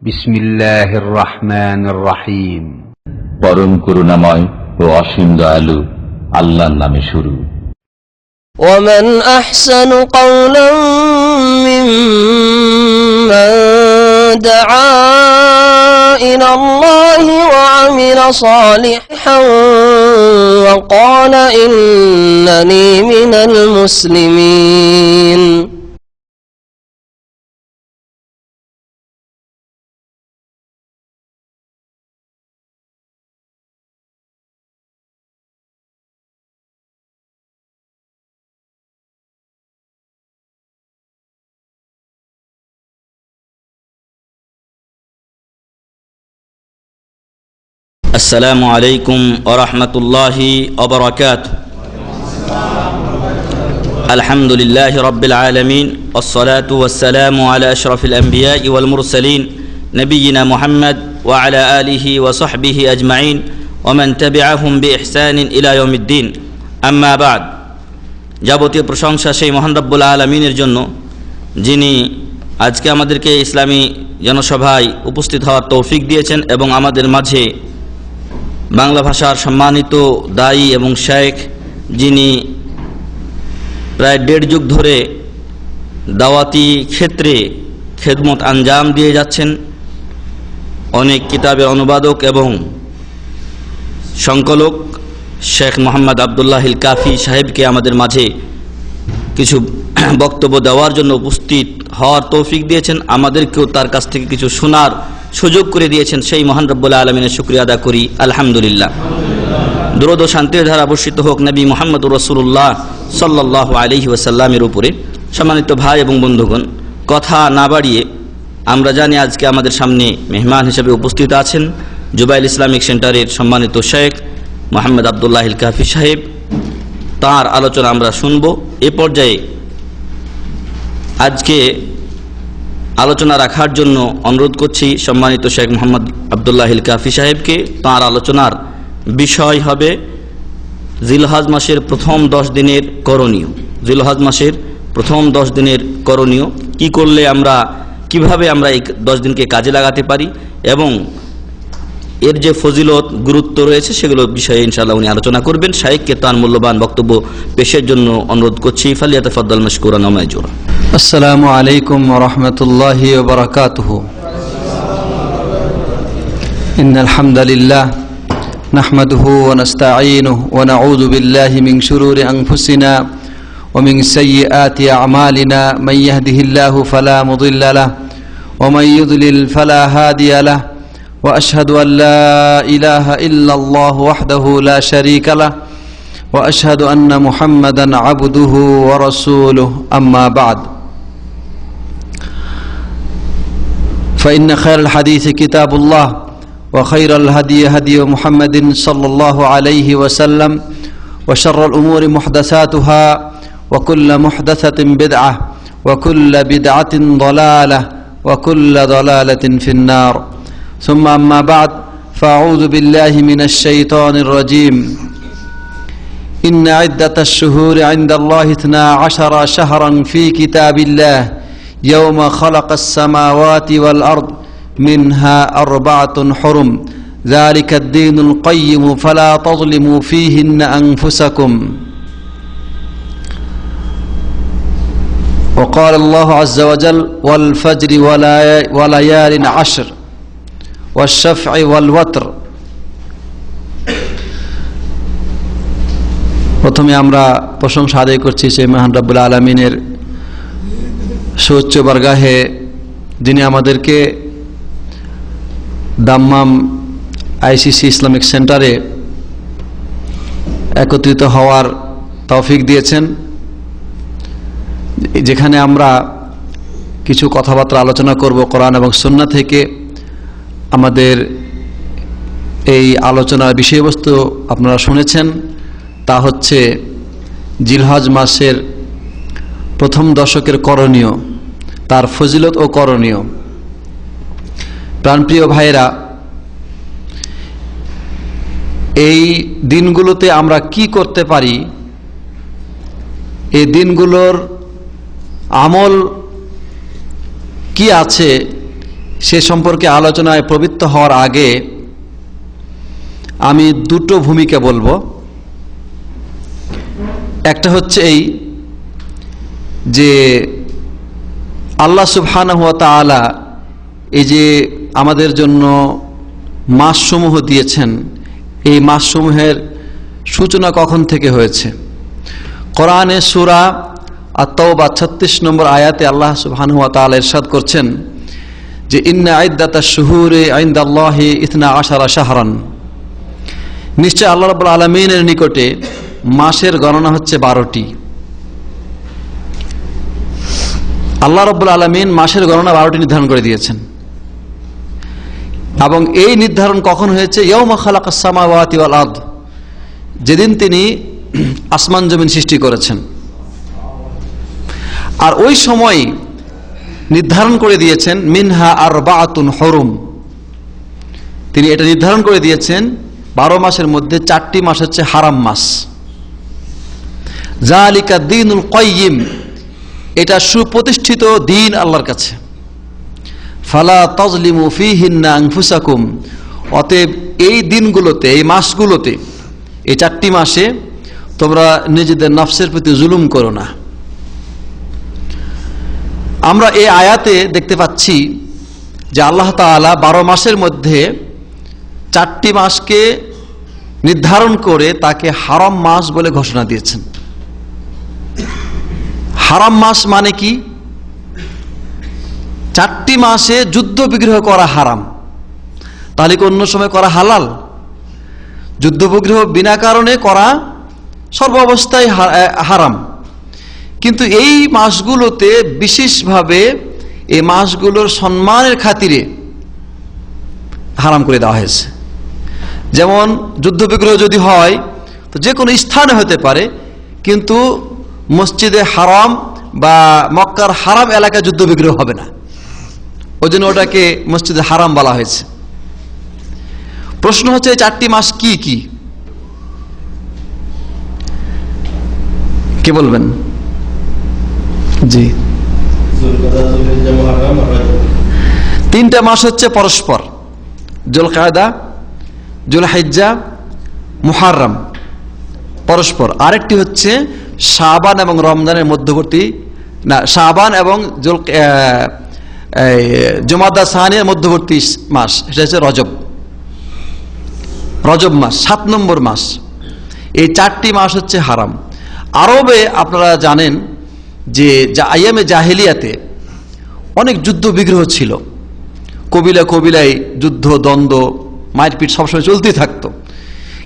বিসমিল্লাহির রহমানির রহিম। পরম করুণাময় ও অসীম দয়ালু আল্লাহর নামে শুরু। ومن أحسن قولا ممن دعا إلى الله وعمل صالحا وقال إنني من المسلمين। السلام عليكم ورحمة الله وبركاته. الحمد لله رب العالمين والصلاة والسلام على أشرف الأنبياء والمرسلين نبينا محمد وعلى آله وصحبه أجمعين ومن تبعهم بإحسان إلى يوم الدين. أما بعد, যাবতীয় প্রশংসা সেই মহান রব্বুল আলামিনের জন্য, যিনি আজকে আমাদেরকে ইসলামী জনসভায় উপস্থিত হওয়ার তৌফিক দিয়েছেন এবং আমাদের মাঝে বাংলা ভাষার সম্মানিত দায়ী এবং শেখ, যিনি প্রায় 1.5 যুগ ধরে দাওয়াতি ক্ষেত্রে খেদমত আঞ্জাম দিয়ে যাচ্ছেন, অনেক কিতাবের অনুবাদক এবং সংকলক শেখ মোহাম্মদ আবদুল্লাহিল কাফি সাহেবকে আমাদের মাঝে কিছু বক্তব্য দেওয়ার জন্য উপস্থিত হওয়ার তৌফিক দিয়েছেন। আমাদেরকেও তার কাছ থেকে কিছু শোনার সুযোগ করে দিয়েছেন। সেই মহান রব্বুল আলামিনের শুকরিয়া আদা করি, আলহামদুলিল্লাহ। দরুদ ও শান্তির ধারা বর্ষিত হোক নবী মুহাম্মদুর রাসূলুল্লাহ সাল্লাল্লাহু আলাইহি ওয়াসাল্লামের উপরে। সম্মানিত ভাই এবং বন্ধুগণ, কথা না বাড়িয়ে আমরা জানি আজকে আমাদের সামনে মেহমান হিসেবে উপস্থিত আছেন জুবাইল ইসলামিক সেন্টারের সম্মানিত শেখ মোহাম্মদ আবদুল্লাহিল কাফি সাহেব। তার আলোচনা আমরা শুনব। এ পর্যায়ে আজকে আলোচনা রাখার জন্য অনুরোধ করছি সম্মানিত শেখ মোহাম্মদ আবদুল্লাহিল কাফি সাহেবকে। তাঁর আলোচনার বিষয় হবে জিলহজ মাসের প্রথম 10 দিনের করণীয়। জিলহজ মাসের প্রথম 10 দিনের করণীয়, কি করলে আমরা, কিভাবে আমরা এই 10 দিনকে কাজে লাগাতে পারি এবং এর যে ফজিলত গুরুত্ব রয়েছে সেগুলো বিষয়ে ইনশাআল্লাহ উনি আলোচনা করবেন। শাইখকে তার মূল্যবান বক্তব্য পেশের জন্য অনুরোধ করছি। ফালিয়াতাফাদ্দাল মাশকুরান ওয়া মা'জুরা। আসসালামু আলাইকুম ওয়া রাহমাতুল্লাহি ওয়া বারাকাতুহু। ইন্নাল হামদালিল্লাহ নাহমাদুহু ওয়া নাস্তাঈনুহু ওয়া নাউযু বিল্লাহি মিন শুরুরি আনফুসিনা ওয়া মিন সাইয়্যাতি আ'মালিনা মান ইয়াহদিহিল্লাহু ফালা মুদিল্লা লাহু ওয়া মান ইউদ্লিল ফালা হাদিয়া লাহু ওয়া আশহাদু আল লা ইলাহা ইল্লাল্লাহু ওয়াহদাহু লা শারীকা লাহু ওয়া আশহাদু আন্না মুহাম্মাদান আবদুহু ওয়া রাসূলুহু। আম্মা বা'দ, فإن خير الحديث كتاب الله وخير الهدي هدي محمد صلى الله عليه وسلم وشر الأمور محدثاتها وكل محدثة بدعة وكل بدعة ضلالة وكل ضلالة في النار. ثم أما بعد، فأعوذ بالله من الشيطان الرجيم. إن عدة الشهور عند الله 12 شهرا في كتاب الله يوم خلق السماوات والأرض منها 4 حرم ذلك الدين القيم فلا تظلموا فيهن أنفسكم. وقال الله عز وجل والفجر وليال عشر والشفع والوتر. প্রথমে আমরা প্রশংসা আদায় করছি সেই মহান রব্বুল আলামিনের সুউচ্চ বারগাহে, যিনি আমাদেরকে দাম্মাম আইসিসি ইসলামিক সেন্টারে একত্রিত হওয়ার তৌফিক দিয়েছেন, যেখানে আমরা কিছু কথাবার্তা আলোচনা করব কোরআন এবং সুন্নাহ থেকে। আমাদের এই আলোচনার বিষয়বস্তু আপনারা শুনেছেন, তা হচ্ছে জিলহজ মাসের প্রথম দশকের করণীয়, তার ফজিলত ও করণীয়। প্রাণপ্রিয় ভাইরা, এই দিনগুলোতে আমরা কি করতে পারি, এই দিনগুলোর আমল কি আছে, সে সম্পর্কে আলোচনায় প্রবৃত্ত হওয়ার আগে আমি দুটো ভূমিকা বলবো। একটা হচ্ছে এই যে আল্লাহ সুবহানাহু ওয়া তাআলা এই যে আমাদের জন্য মাসসমূহ দিয়েছেন, এই মাসসমূহের সূচনা কখন থেকে হয়েছে। কোরআনে সূরা আত-তাওবা 36 নম্বর আয়াতে আল্লাহ সুবহানাহু ওয়া তাআলা ইরশাদ করছেন যে ইন্না ইদ্দাতাশ শুহুরি ইনদাল্লাহি 12 শাহরান, নিশ্চয় আল্লাহ রাব্বুল আলামিনের নিকটে মাসের গণনা হচ্ছে 12টি। আল্লাহ রাব্বুল আলামিন মাসের গণনা 12টি নির্ধারণ করে দিয়েছেন, এবং এই নির্ধারণ কখন হয়েছে? ইয়াউমা খালাকাস সামাওয়াতি ওয়াল আরদ, যেদিন তিনি আসমান জমিন সৃষ্টি করেছেন। আর ওই সময় নির্ধারণ করে দিয়েছেন মিনহা আরবাআতুন হুরুম, তিনি এটা নির্ধারণ করে দিয়েছেন 12 মাসের মধ্যে 4টি মাস হচ্ছে হারাম মাস। যালিকা দ্বীনুল কাইয়্যিম, এটা সুপ্রতিষ্ঠিত দিন আল্লাহর কাছে। ফালা তাজলিমু ফীহিন্না আনফুসাকুম, অতএব এই দিনগুলোতে, এই মাসগুলোতে, এই 4টি মাসে তোমরা নিজেদের নফসের প্রতি জুলুম করো না। আমরা এই আয়াতে দেখতে পাচ্ছি যে আল্লাহ তাআলা 12 মাসের মধ্যে 4টি মাসকে নির্ধারণ করে তাকে হারাম মাস বলে ঘোষণা দিয়েছেন। হারাম মাস মানে কি? 4টি মাসে যুদ্ধ বিগ্রহ করা হারাম, তাহলে কি অন্য সময় করা হালাল? যুদ্ধ বিগ্রহ বিনা কারণে করা সর্ব অবস্থায় হারাম, কিন্তু এই মাসগুলোতে বিশেষভাবে এই মাসগুলোর সম্মানের খাতিরে হারাম করে দেওয়া হয়েছে। যেমন যুদ্ধ বিগ্রহ যদি হয় তো যে কোনো স্থানে হতে পারে, কিন্তু মসজিদে হারাম বা মক্কার হারাম এলাকায় যুদ্ধ বিগ্রহ হবে না, ওই জন্য ওটাকে মসজিদে হারাম বলা হয়েছে। প্রশ্ন হচ্ছে 4টি মাস কি কি? কে বলবেন? জি, 3টা মাস হচ্ছে পরস্পর, যুলকায়দা, যুলহিজ্জা, মুহাররম, পরস্পর। আরেকটি হচ্ছে শাবান এবং রমজানের মধ্যবর্তী, না, শাবান এবং জুমাদা সানির মধ্যবর্তী মাস, সেটা হচ্ছে রজব মাস, 7 নম্বর মাস। এই 4টি মাস হচ্ছে হারাম। আরবে আপনারা জানেন যে আইয়ামে জাহেলিয়াতে অনেক যুদ্ধ বিগ্রহ ছিল, কবিলা কবিলায় যুদ্ধ, দ্বন্দ্ব, মারপিট সবসময় চলতেই থাকতো,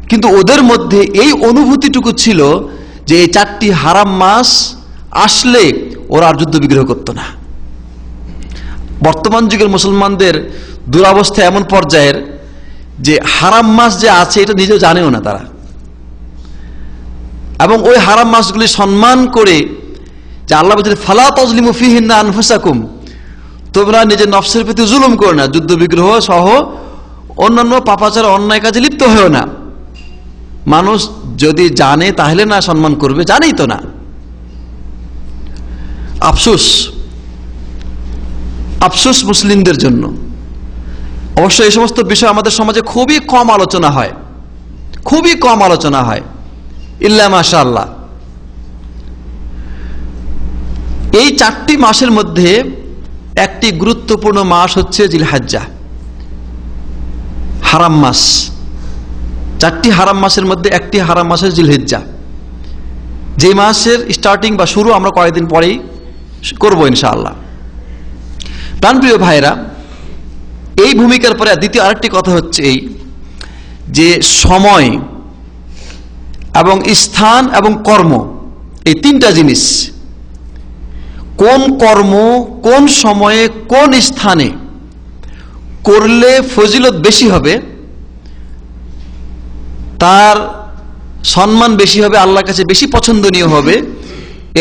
কিন্তু ওদের মধ্যে এই অনুভূতিটুকু ছিল যে এই 4টি হারাম মাস আসলে ওরা আর যুদ্ধ বিগ্রহ করতো না। বর্তমান যুগের মুসলমানদের দুরবস্থা এমন পর্যায়ের যে হারাম মাস যে আছে এটা নিজেও জানেও না তারা, এবং ওই হারাম মাসগুলি সম্মান করে যে আল্লাহ বলছেন ফালা তাজলিমু ফীহিন্না আনফুসাকুম, তোমরা নিজের নফসের প্রতি জুলুম করো না, যুদ্ধ বিগ্রহ সহ অন্যান্য পাপাচার অন্যায় কাজে লিপ্ত হয়েও না। মানুষ যদি জানে তাহলে না সম্মান করবে, জানেই তো না। আফসোস মুসলিমদের জন্য। অবশ্য এই সমস্ত বিষয় আমাদের সমাজে খুবই কম আলোচনা হয়, ইল্লা মাশাআল্লাহ। এই 4টি মাসের মধ্যে একটি গুরুত্বপূর্ণ মাস হচ্ছে জিলহজ্জা, হারাম মাস। 4টি হারাম মাসের মধ্যে একটি হারাম মাস হচ্ছে জিলহজ্জা, যে মাসের স্টার্টিং বা শুরু আমরা কয়েকদিন পরেই করব ইনশাআল্লাহ। প্রাণপ্রিয় ভাইরা, এই ভূমিকার পরে দ্বিতীয় আরেকটি কথা হচ্ছে এই যে সময় এবং স্থান এবং কর্ম, এই 3টা জিনিস, কোন কর্ম কোন সময়ে কোন স্থানে করলে ফজিলত বেশি হবে, তার সম্মান বেশি হবে, আল্লাহর কাছে বেশি পছন্দনীয় হবে,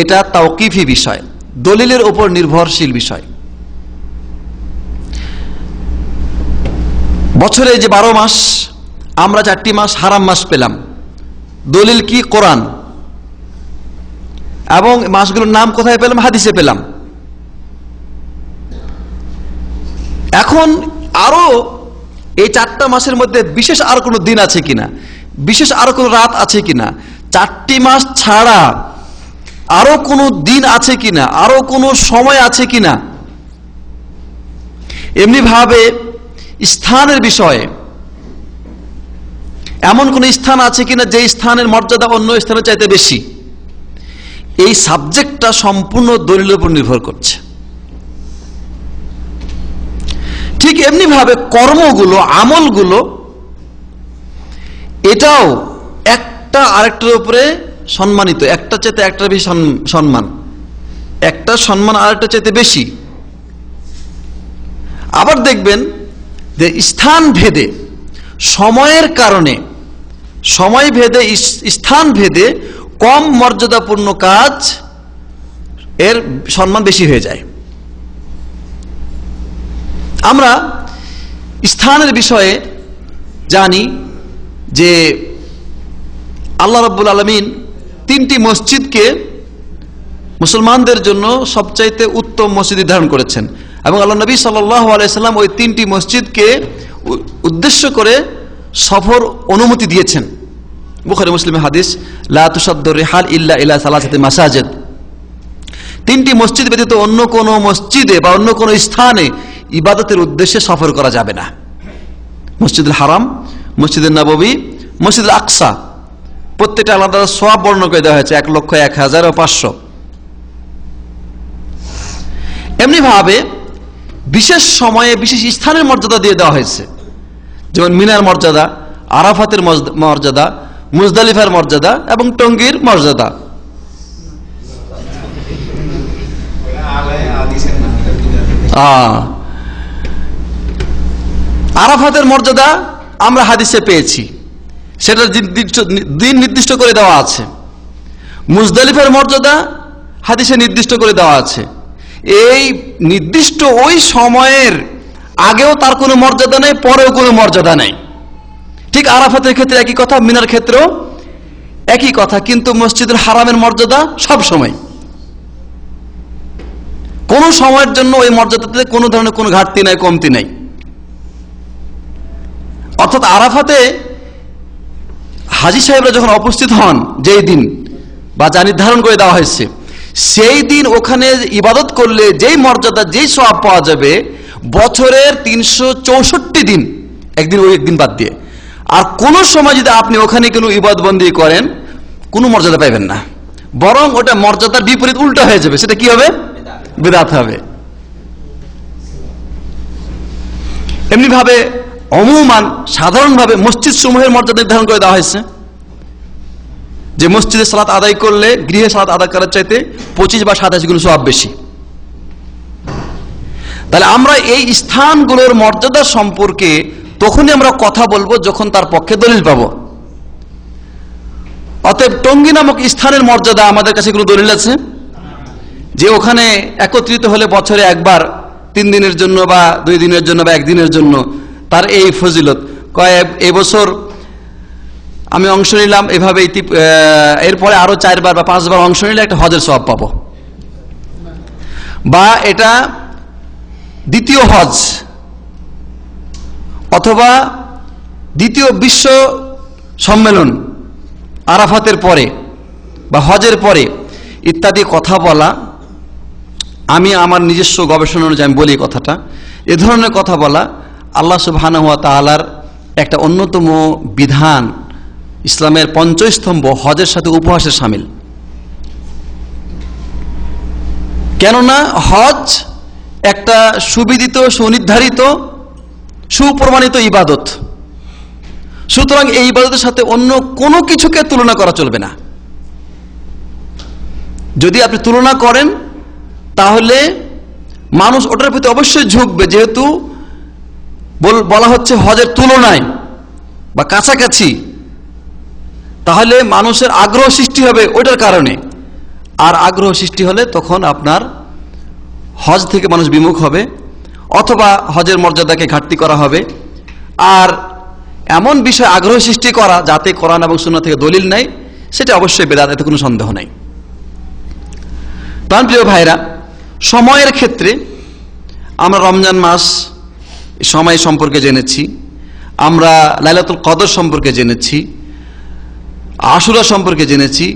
এটা তাওকিফি বিষয়, দলিলের উপর নির্ভরশীল বিষয়। বছরে যে 12 মাস, আমরা 4টি মাস হারাম মাস পেলাম, দলিল কি? কোরআন। এবং মাসগুলোর নাম কোথায় পেলাম? হাদিসে পেলাম। এখন আরো এই 4টা মাসের মধ্যে বিশেষ আর কোনো দিন আছে কিনা, বিশেষ আরো কোনো রাত আছে কিনা, 4টি মাস ছাড়া আরো কোনো দিন আছে কিনা, আরো কোনো সময় আছে কিনা, এমনি ভাবে স্থানের বিষয়ে এমন কোন স্থান আছে কিনা যে স্থানের মর্যাদা অন্য স্থানের চাইতে বেশি, এই সাবজেক্টটা সম্পূর্ণ দলিলের উপর নির্ভর করছে। ঠিক এমনি ভাবে কর্মগুলো, আমলগুলো, এটাও একটা আরেকটার উপরে সম্মানিত, একটা চাইতে একটা বেশি সম্মান, একটা সম্মান আরেকটা চাইতে বেশি। আবার দেখবেন যে স্থান ভেদে, সময়ের কারণে, সময় ভেদে, স্থান ভেদে কম মর্যাদাপূর্ণ কাজ এর সম্মান বেশি হয়ে যায়। আমরা স্থানের বিষয়ে জানি যে আল্লাহ রাব্বুল আলামিন 3টি মসজিদকে মুসলমানদের জন্য সবচাইতে উত্তম মসজিদ নির্ধারণ করেছেন, এবং আল্লাহ নবী সাল্লাল্লাহু আলাইহি সাল্লাম ওই 3টি মসজিদকে উদ্দেশ্য করে সফর অনুমতি দিয়েছেন। বুখারী মুসলিমের হাদিস, লা তুসাদ্দু রিহাল ইল্লা ইলা সালাসাতি মাসাজিদ, 3টি মসজিদ ব্যতীত অন্য কোন মসজিদে বা অন্য কোন স্থানে ইবাদতের উদ্দেশ্যে সফর করা যাবে না। মসজিদুল হারাম, মসজিদুল নববী, মসজিদুল আকসা, প্রত্যেকটা আলাদা সওয়াব বর্ণনা করে দেওয়া হয়েছে, 1,01,500। এমনি ভাবে বিশেষ সময়ে বিশেষ স্থানের মর্যাদা দিয়ে দেওয়া হয়েছে, যেমন মিনার মর্যাদা, আরাফাতের মর্যাদা, মুজদালিফার মর্যাদা এবং টঙ্গীর মর্যাদা। আরাফাতের মর্যাদা আমরা হাদিসে পেয়েছি, সেটার দিন নির্দিষ্ট করে দেওয়া আছে। মুজদালিফার মর্যাদা হাদিসে নির্দিষ্ট করে দেওয়া আছে। এই নির্দিষ্ট ওই সময়ের আগেও তার কোনো মর্যাদা নেই, পরেও কোনো মর্যাদা নেই। ঠিক আরাফাতের ক্ষেত্রে একই কথা, মিনার ক্ষেত্রেও একই কথা, কিন্তু মসজিদুল হারামের মর্যাদা সব সময়, কোন সময়ের জন্য ওই মর্যাদাতে কোনো ধরনের কোনো ঘাটতি নাই, কমতি নাই। অর্থাৎ আরাফাতে হাজী সাহেবরা যখন উপস্থিত হন, যেই দিন বা যা নির্ধারণ করে দেওয়া হয়েছে, সেই দিন ওখানে ইবাদত করলে যেই মর্যাদা, যেই সওয়াব পাওয়া যাবে বছরের 364 দিন, একদিন ওই একদিন বাদ দিয়ে। আর কোন সময় যদি আপনি ওখানে কোনো ইবাদতবন্দি করেন, কোনো মর্যাদা পাইবেন না, বরং ওটা মর্যাদার বিপরীত, উল্টা হয়ে যাবে। সেটা কি হবে? বিদআত হবে। এমনি ভাবে অমুমান সাধারণভাবে মসজিদ সমূহের মর্যাদা নির্ধারণ করে দেওয়া হয়েছে, যে মসজিদে সালাত আদায় করলে গৃহে সালাত আদায় করার চাইতে 25 বা 27 গুণ সওয়াব বেশি। তাহলে আমরা এই স্থানগুলোর মর্যাদা সম্পর্কে তখনই আমরা কথা বলবো যখন তার পক্ষে দলিল পাবো। অতএব টঙ্গী নামক স্থানের মর্যাদা আমাদের কাছে কোনো দলিল আছে যে ওখানে একত্রিত হলে বছরে একবার 3 দিনের জন্য বা 2 দিনের জন্য বা 1 দিনের জন্য তার এই ফজিলত? এবছর আমি অংশ নিলাম এভাবে, এরপরে আরো 4 বার বা 5 বার অংশ নিলে একটা হজের সওয়াব পাবো, বা এটা দ্বিতীয় হজ অথবা দ্বিতীয় বিশ্ব সম্মেলন আরাফাতের পরে বা হজের পরে ইত্যাদি কথা বলা। আমি আমার নিজস্ব গবেষণা অনুযায়ী আমি বলি কথাটা, এ ধরনের কথা বলা আল্লাহ সুবহানাহু ওয়া তাআলার একটা অন্যতম বিধান, ইসলামের 5 স্তম্ভ হজের সাথে উপহাসের শামিল। কেননা হজ একটা সুবিদিত, সুনির্ধারিত, সুপ্রমাণিত ইবাদত, সুতরাং এই ইবাদতের সাথে অন্য কোনো কিছুকে তুলনা করা চলবে না। যদি আপনি তুলনা করেন তাহলে মানুষ ওটার প্রতি অবশ্যই ঝুঁকবে, যেহেতু বলা হচ্ছে হজের তুলনায় বা কাছাকাছি, তাহলে মানুষের আগ্রহ সৃষ্টি হবে ওইটার কারণে। আর আগ্রহ সৃষ্টি হলে তখন আপনার হজ থেকে মানুষ বিমুখ হবে, অথবা হজের মর্যাদাকে ঘাটতি করা হবে। আর এমন বিষয় আগ্রহ সৃষ্টি করা যাতে কোরআন এবং সুন্নাহ থেকে দলিল নাই, সেটা অবশ্যই বেদাত, এতে কোনো সন্দেহ নাই। প্রাণপ্রিয় ভাইরা, সময়ের ক্ষেত্রে আমরা রমজান মাস সময় সম্পর্কে জেনেছি, আমরা লাইলাতুল কদর সম্পর্কে জেনেছি, আশুরা সম্পর্কে জেনেছি।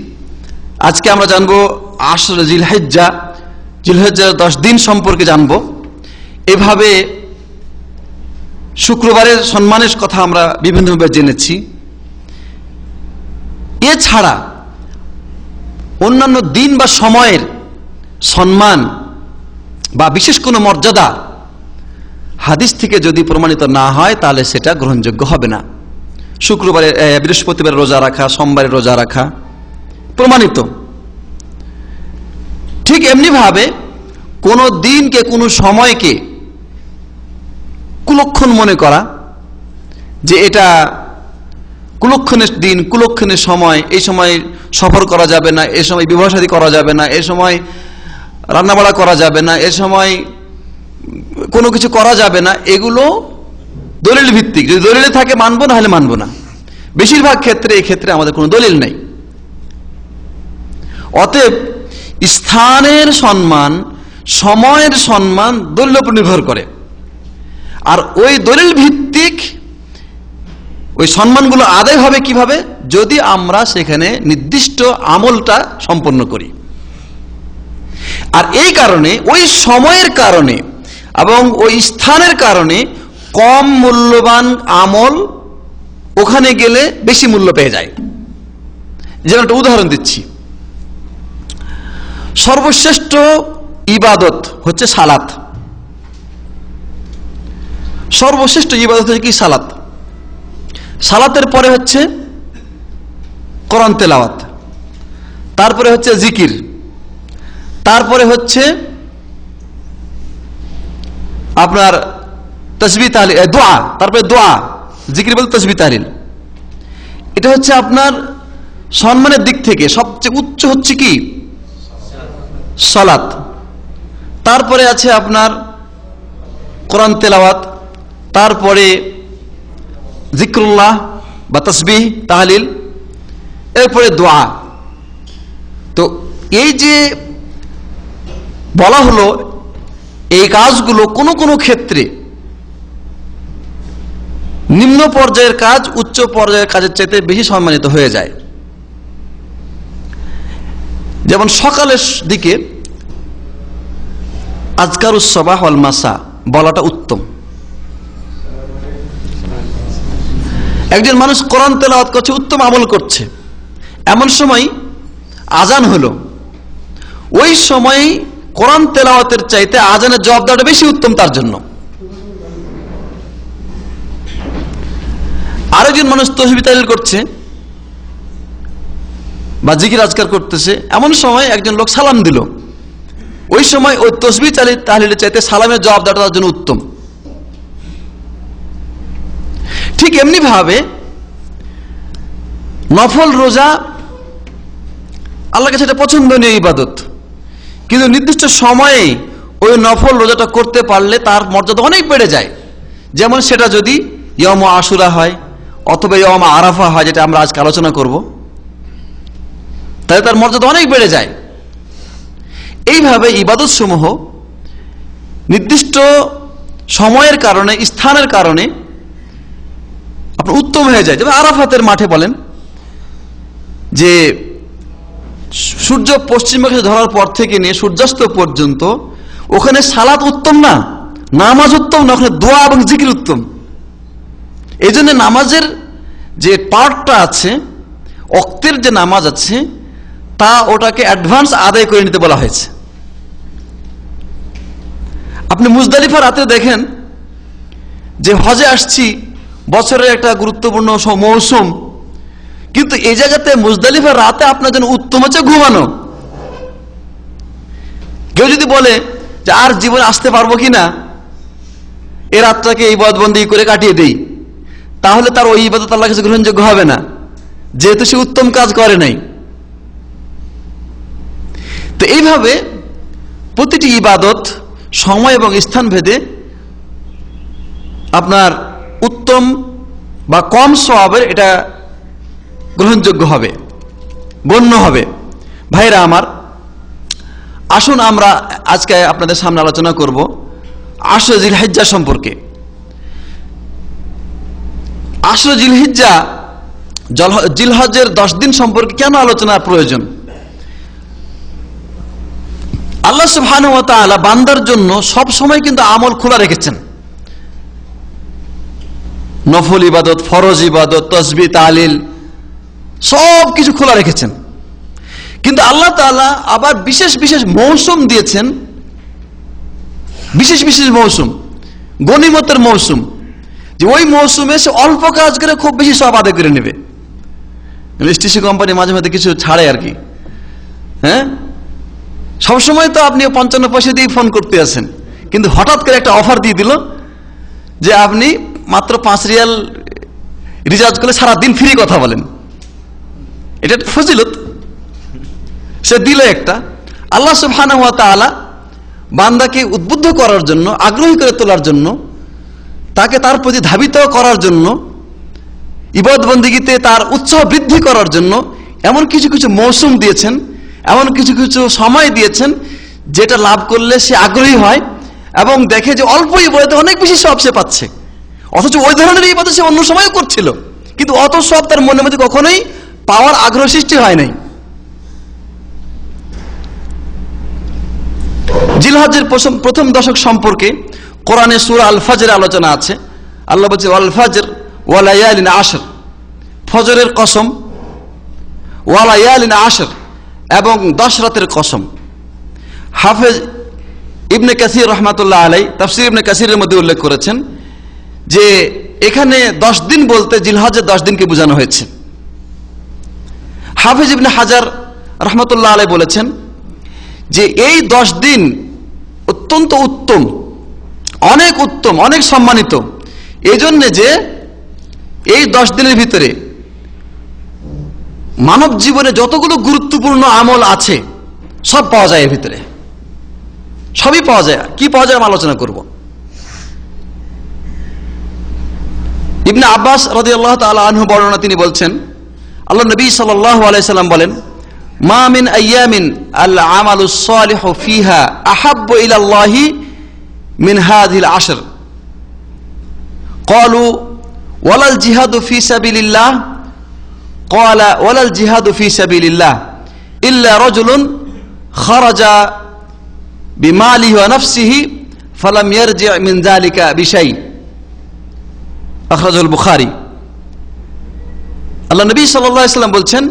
আজকে আমরা জানবো জিলহজ্জার 10 দিন সম্পর্কে জানবো। এভাবে শুক্রবারের সম্মানের কথা আমরা বিভিন্নভাবে জেনেছি। এছাড়া অন্যান্য দিন বা সময়ের সম্মান বা বিশেষ কোনো মর্যাদা হাদিস থেকে যদি প্রমাণিত না হয় তাহলে সেটা গ্রহণযোগ্য হবে না। শুক্রবারে, বৃহস্পতিবার রোজা রাখা, সোমবারে রোজা রাখা প্রমাণিত। ঠিক এমনি ভাবে কোনো দিনকে, কোনো সময়কে কুলক্ষণ মনে করা যে এটা কুলক্ষণের দিন, কুলক্ষণের সময়, এই সময় সফর করা যাবে না, এ সময় বিবাহ শাদী করা যাবে না, এ সময় রান্নাবাড়া করা যাবে না, এ সময় কোনো কিছু করা যাবে না, এগুলো দলিল ভিত্তিক। যদি দলিলে থাকে মানবো, না হলে মানবো না। বেশিরভাগ ক্ষেত্রে এই ক্ষেত্রে আমাদের কোনো দলিল নেই। অতএব স্থানের সম্মান, সময়ের সম্মান দলিলের উপর নির্ভর করে। আর ওই দলিল ভিত্তিক ওই সম্মানগুলো আদায় হবে কিভাবে? যদি আমরা সেখানে নির্দিষ্ট আমলটা সম্পন্ন করি। আর এই কারণে, ওই সময়ের কারণে এবং ওই স্থানের কারণে কম মূল্যবান আমল ওখানে গেলে বেশি মূল্য পেয়ে যায়। যেমন একটা উদাহরণ দিচ্ছি, সর্বশ্রেষ্ঠ ইবাদত হচ্ছে সালাত। সর্বশ্রেষ্ঠ ইবাদত হচ্ছে কি? সালাত। সালাতের পরে হচ্ছে কোরআন তেলাওয়াত, তারপরে হচ্ছে জিকির, তারপরে হচ্ছে আপনার তাসবিহ তাহলিল, দোয়া, তারপরে দোয়া, জিকির বলতে তাসবিহ তাহলিল। এটা হচ্ছে আপনার সম্মানের দিক থেকে সবচেয়ে উচ্চ হচ্ছে কি? সালাত। তারপরে আছে আপনার কোরআন তেলাওয়াত, তারপরে জিক্রুল্লাহ বা তাসবিহ তাহলিল, এরপরে দোয়া। তো এই যে বলা হলো, এই কাজগুলো কোনো কোনো ক্ষেত্রে নিম্ন পর্যায়ের কাজ উচ্চ পর্যায়ের কাজের চাইতে বেশি সম্মানিত হয়ে যায়। যেমন সকালের দিকে আজকারুস সাবাহ ওয়াল মাসা বলাটা উত্তম। একজন মানুষ কোরআন তেলাওয়াত করছে, উত্তম আমল করছে, এমন সময় আজান হলো, ওই সময় কোরআন তেলাওয়াতের চাইতে আজানের জবাব দেওয়াটা বেশি উত্তম তার জন্য। আরেকজন মানুষ তাসবিহ তাহলিল করছে বা জিকির আজকার করতেছে, এমন সময় একজন লোক সালাম দিল, ওই সময় ওই তাসবিহ তাহলিলের চাইতে সালামের জবাব দেওয়াটা তার জন্য উত্তম। ঠিক এমনি ভাবে নফল রোজা আল্লাহর কাছে এটা পছন্দনীয় ইবাদত, কিন্তু নির্দিষ্ট সময়ে ওই নফল রোজাটা করতে পারলে তার মর্যাদা অনেক বেড়ে যায়। যেমন সেটা যদি ইয়ম আশুরা হয় অথবা ইয়ম আরাফা হয়, যেটা আমরা আজকে আলোচনা করব, তাহলে তার মর্যাদা অনেক বেড়ে যায়। এইভাবে ইবাদত সমূহ নির্দিষ্ট সময়ের কারণে, স্থানের কারণে আপনার উত্তম হয়ে যায়। যেমন আরাফাতের মাঠে বলেন যে সূর্য পশ্চিমবঙ্গে ধরার পর থেকে নিয়ে সূর্যাস্ত পর্যন্ত ওখানে সালাত উত্তম না, নামাজ উত্তম না, ওখানে দোয়া এবং জিকির উত্তম। এই জন্য নামাজের যে পার্টটা আছে, ওয়াক্তের যে নামাজ আছে, তা ওটাকে অ্যাডভান্স আদায় করে নিতে বলা হয়েছে। আপনি মুজদালিফা রাতে দেখেন যে হজে আসছি, বছরের একটা গুরুত্বপূর্ণ মৌসুম, কিন্তু এই জায়গাতে মুজদালিফা রাতে আপনার জন্য উত্তম হচ্ছে ঘুমানো। কেউ যদি বলে যে আর জীবনে আসতে পারবো কিনা, এই রাতটাকে এই ইবাদতবন্দি করে কাটিয়ে দেই, তাহলে তার ওই ইবাদত আল্লাহর কাছে গ্রহণযোগ্য হবে না, যেহেতু সে উত্তম কাজ করে নাই। তো এইভাবে প্রতিটি ইবাদত সময় এবং স্থান ভেদে আপনার উত্তম বা কম সওয়াবের এটা গ্রহণযোগ্য হবে, গণ্য হবে। ভাইরা আমার, আসুন আমরা আজকে আপনাদের সামনে আলোচনা করব আশরা জিলহিজ্জা সম্পর্কে। আশরা জিলহিজ্জা জিলহজের 10 দিন সম্পর্কে কেন আলোচনার প্রয়োজন? আল্লাহ সুবহানাহু ওয়া তাআলা বান্দার জন্য সব সময় কিন্তু আমল খোলা রেখেছেন। নফল ইবাদত, ফরজ ইবাদত, তাসবিহ, তাহলিল সব কিছু খোলা রেখেছেন। কিন্তু আল্লাহ তাআলা আবার বিশেষ বিশেষ মৌসুম দিয়েছেন, বিশেষ বিশেষ মৌসুম, গনিমতের মৌসুম, যে ওই মৌসুমে সে অল্প কাজ করে খুব বেশি সওয়াব আদায় করে নেবে। এসটিসি কোম্পানি মাঝে মাঝে কিছু ছাড়ে আর কি। হ্যাঁ, সবসময় তো আপনি 55 পয়সা দিয়ে ফোন করতে আছেন, কিন্তু হঠাৎ করে একটা অফার দিয়ে দিল যে আপনি মাত্র 5 রিয়াল রিচার্জ করলে সারাদিন ফ্রি কথা বলেন। এটা একটা ফজিলত সে দিল একটা। আল্লাহ সুবহানাহু ওয়া তাআলা বান্দাকে উদ্বুদ্ধ করার জন্য, আগ্রহী করে তোলার জন্য, তাকে তার প্রতি ধাবিত করার জন্য, ইবাদত বন্দেগীতে তার উৎসাহ বৃদ্ধি করার জন্য এমন কিছু কিছু মৌসুম দিয়েছেন, এমন কিছু কিছু সময় দিয়েছেন যেটা লাভ করলে সে আগ্রহী হয় এবং দেখে যে অল্প ইবাদতে অনেক বেশি সওয়াব সে পাচ্ছে। অথচ ওই ধরনের ইবাদত সে অন্য সময়ও করছিল, কিন্তু অত সওয়াব তার মনের মধ্যে কখনোই পাওয়ার আগ্রহ সৃষ্টি হয় নাই। জিলহজের প্রথম দশক সম্পর্কে কোরআনে সূরা আল ফাজরে আলোচনা আছে। আল্লাহ বলছে ওয়াল ফাজর ওয়া লায়ালিন আশর, ফজরের কসম, ওয়া লায়ালিন আশর, এবং 10 রাতের কসম। হাফেজ ইবনে কাসির রাহমাতুল্লাহ আলাই তাফসীর ইবনে কাসিরের মধ্যে উল্লেখ করেছেন যে এখানে 10 দিন বলতে জিলহজের 10 দিনকে বোঝানো হয়েছে। হাফেজ ইবনে হাজার রাহমাতুল্লাহ আলাই বলেছেন যে এই 10 দিন অত্যন্ত উত্তম, অনেক উত্তম, অনেক সম্মানিত, এই জন্য যে এই 10 দিনের ভিতরে মানব জীবনে যতগুলো গুরুত্বপূর্ণ আমল আছে সব পাওয়া যায়, এর ভিতরে সবই পাওয়া যায়। কি পাওয়া যায় আমি আলোচনা করব। ইবনে আব্বাস রাদিয়াল্লাহু তাআলা আনহু বর্ণনা, তিনি বলছেন আল্লাহ নবী সাল্লাল্লাহু আলাইহি সাল্লাম বলেন, মা মিন আইয়ামিন আল আমালুস সালিহু ফিহা আহাব্বু ইলাল্লাহি মিন হাযিহিল আশর। ক্বালু ওয়ালাল জিহাদু ফি সাবিলিল্লাহ, ক্বালা ওয়ালাল জিহাদু ফি সাবিলিল্লাহ ইল্লা রাজুলুন খারাজা বিমালিহি ওয়া নাফসিহি ফালাম ইয়ারজি' মিন যালিকা বিশাই। আখরাজাহুল বুখারী। আল্লাহ নবী সাল্লাল্লাহু আলাইহি সাল্লাম বলছেন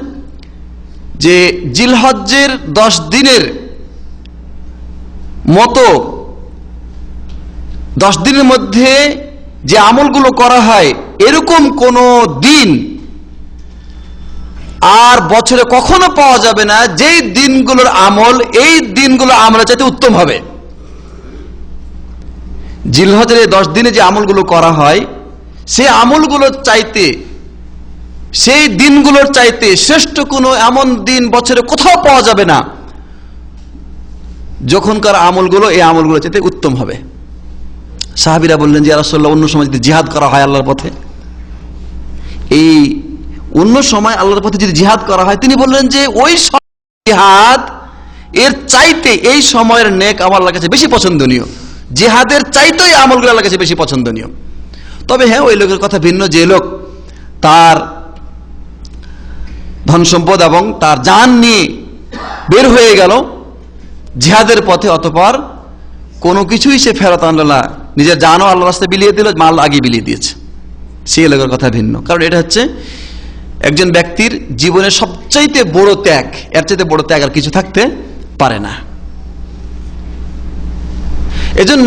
যে জিলহজ্জের 10 দিনের মতো 10 দিনের মধ্যে যে আমলগুলো করা হয় এরকম কোন দিন আর বছরে কখনো পাওয়া যাবে না যেই দিনগুলোর আমল এই দিনগুলো আমলের চাইতে উত্তম হবে। জিলহজের এই 10 দিনে যে আমলগুলো করা হয় সেই আমলগুলোর চাইতে, সেই দিনগুলোর চাইতে শ্রেষ্ঠ কোনো এমন দিন বছরে কোথাও পাওয়া যাবে না যখনকার আমলগুলো এই আমলগুলোর চাইতে উত্তম হবে। সাহাবীরা বললেন যে ইয়া রাসূলুল্লাহ, অন্য সময় যদি জিহাদ করা হয় আল্লাহর পথে, এই অন্য সময় আল্লাহর পথে যদি জিহাদ করা হয়, তিনি বললেন যে ওই জিহাদ এর চাইতে এই সময়ের নেক আমার আল্লাহর কাছে বেশি পছন্দনীয়, জিহাদের চাইতেই আমলগুলো আল্লাহর কাছে বেশি পছন্দনীয়। তবে হ্যাঁ, ওই লোকের কথা ভিন্ন, যে লোক তার ধন সম্পদ এবং তার জান নিয়ে বের হয়ে গেল জিহাদের পথে, অতঃপর কোনো কিছুই সে ফেরত আনল না, নিজের জানও আল্লাহর রাস্তায় বিলিয়ে দিল, মাল আগে বিলিয়ে দিয়েছে, সেই লোকের কথা ভিন্ন। কারণ এটা হচ্ছে একজন ব্যক্তির জীবনের সবচাইতে বড় ত্যাগ, এর চাইতে বড় ত্যাগ আর কিছু থাকতে পারে না। এজন্য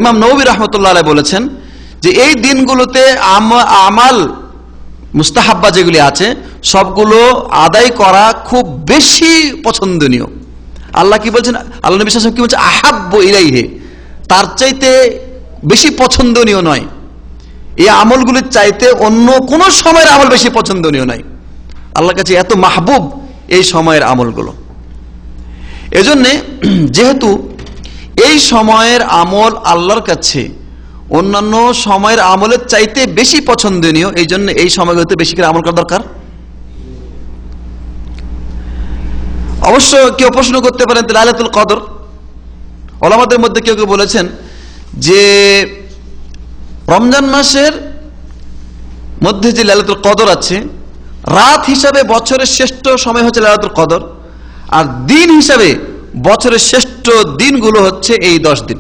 ইমাম নববী রাহমাতুল্লাহ আলাইহি বলেছেন যে এই দিনগুলোতে আমাল মুস্তাহাব্বা যেগুলি আছে সবগুলো আদায় করা খুব বেশি পছন্দনীয়। আল্লাহ কি বলছেন, আল্লাহ নবী সাল্লাল্লাহু আলাইহি ওয়াসাল্লাম কি বলছেন, আহাব্বু ইলাইহি, তার চাইতে বেশি পছন্দনীয় নয়। এই আমলগুলির চাইতে অন্য কোন সময়ের আমল বেশি পছন্দনীয় নয়। আল্লাহর কাছে এত মাহবুব এই সময়ের আমলগুলো। এজন্য যেহেতু এই সময়ের আমল আল্লাহর কাছে অন্যান্য সময়ের আমলের চাইতে বেশি পছন্দনীয়, এই জন্য এই সময়গুলোতে বেশি করে আমল করা দরকার। অবশ্য কেউ প্রশ্ন করতে পারেন লাইলাতুল কদর, ওলামাদের মধ্যে কেউ কেউ বলেছেন যে রমজান মাসের মধ্যে যে লাইলাতুল কদর আছে, রাত হিসাবে বছরের শ্রেষ্ঠ সময় হচ্ছে লাইলাতুল কদর, আর দিন হিসাবে বছরের শ্রেষ্ঠ দিনগুলো হচ্ছে এই 10 দিন।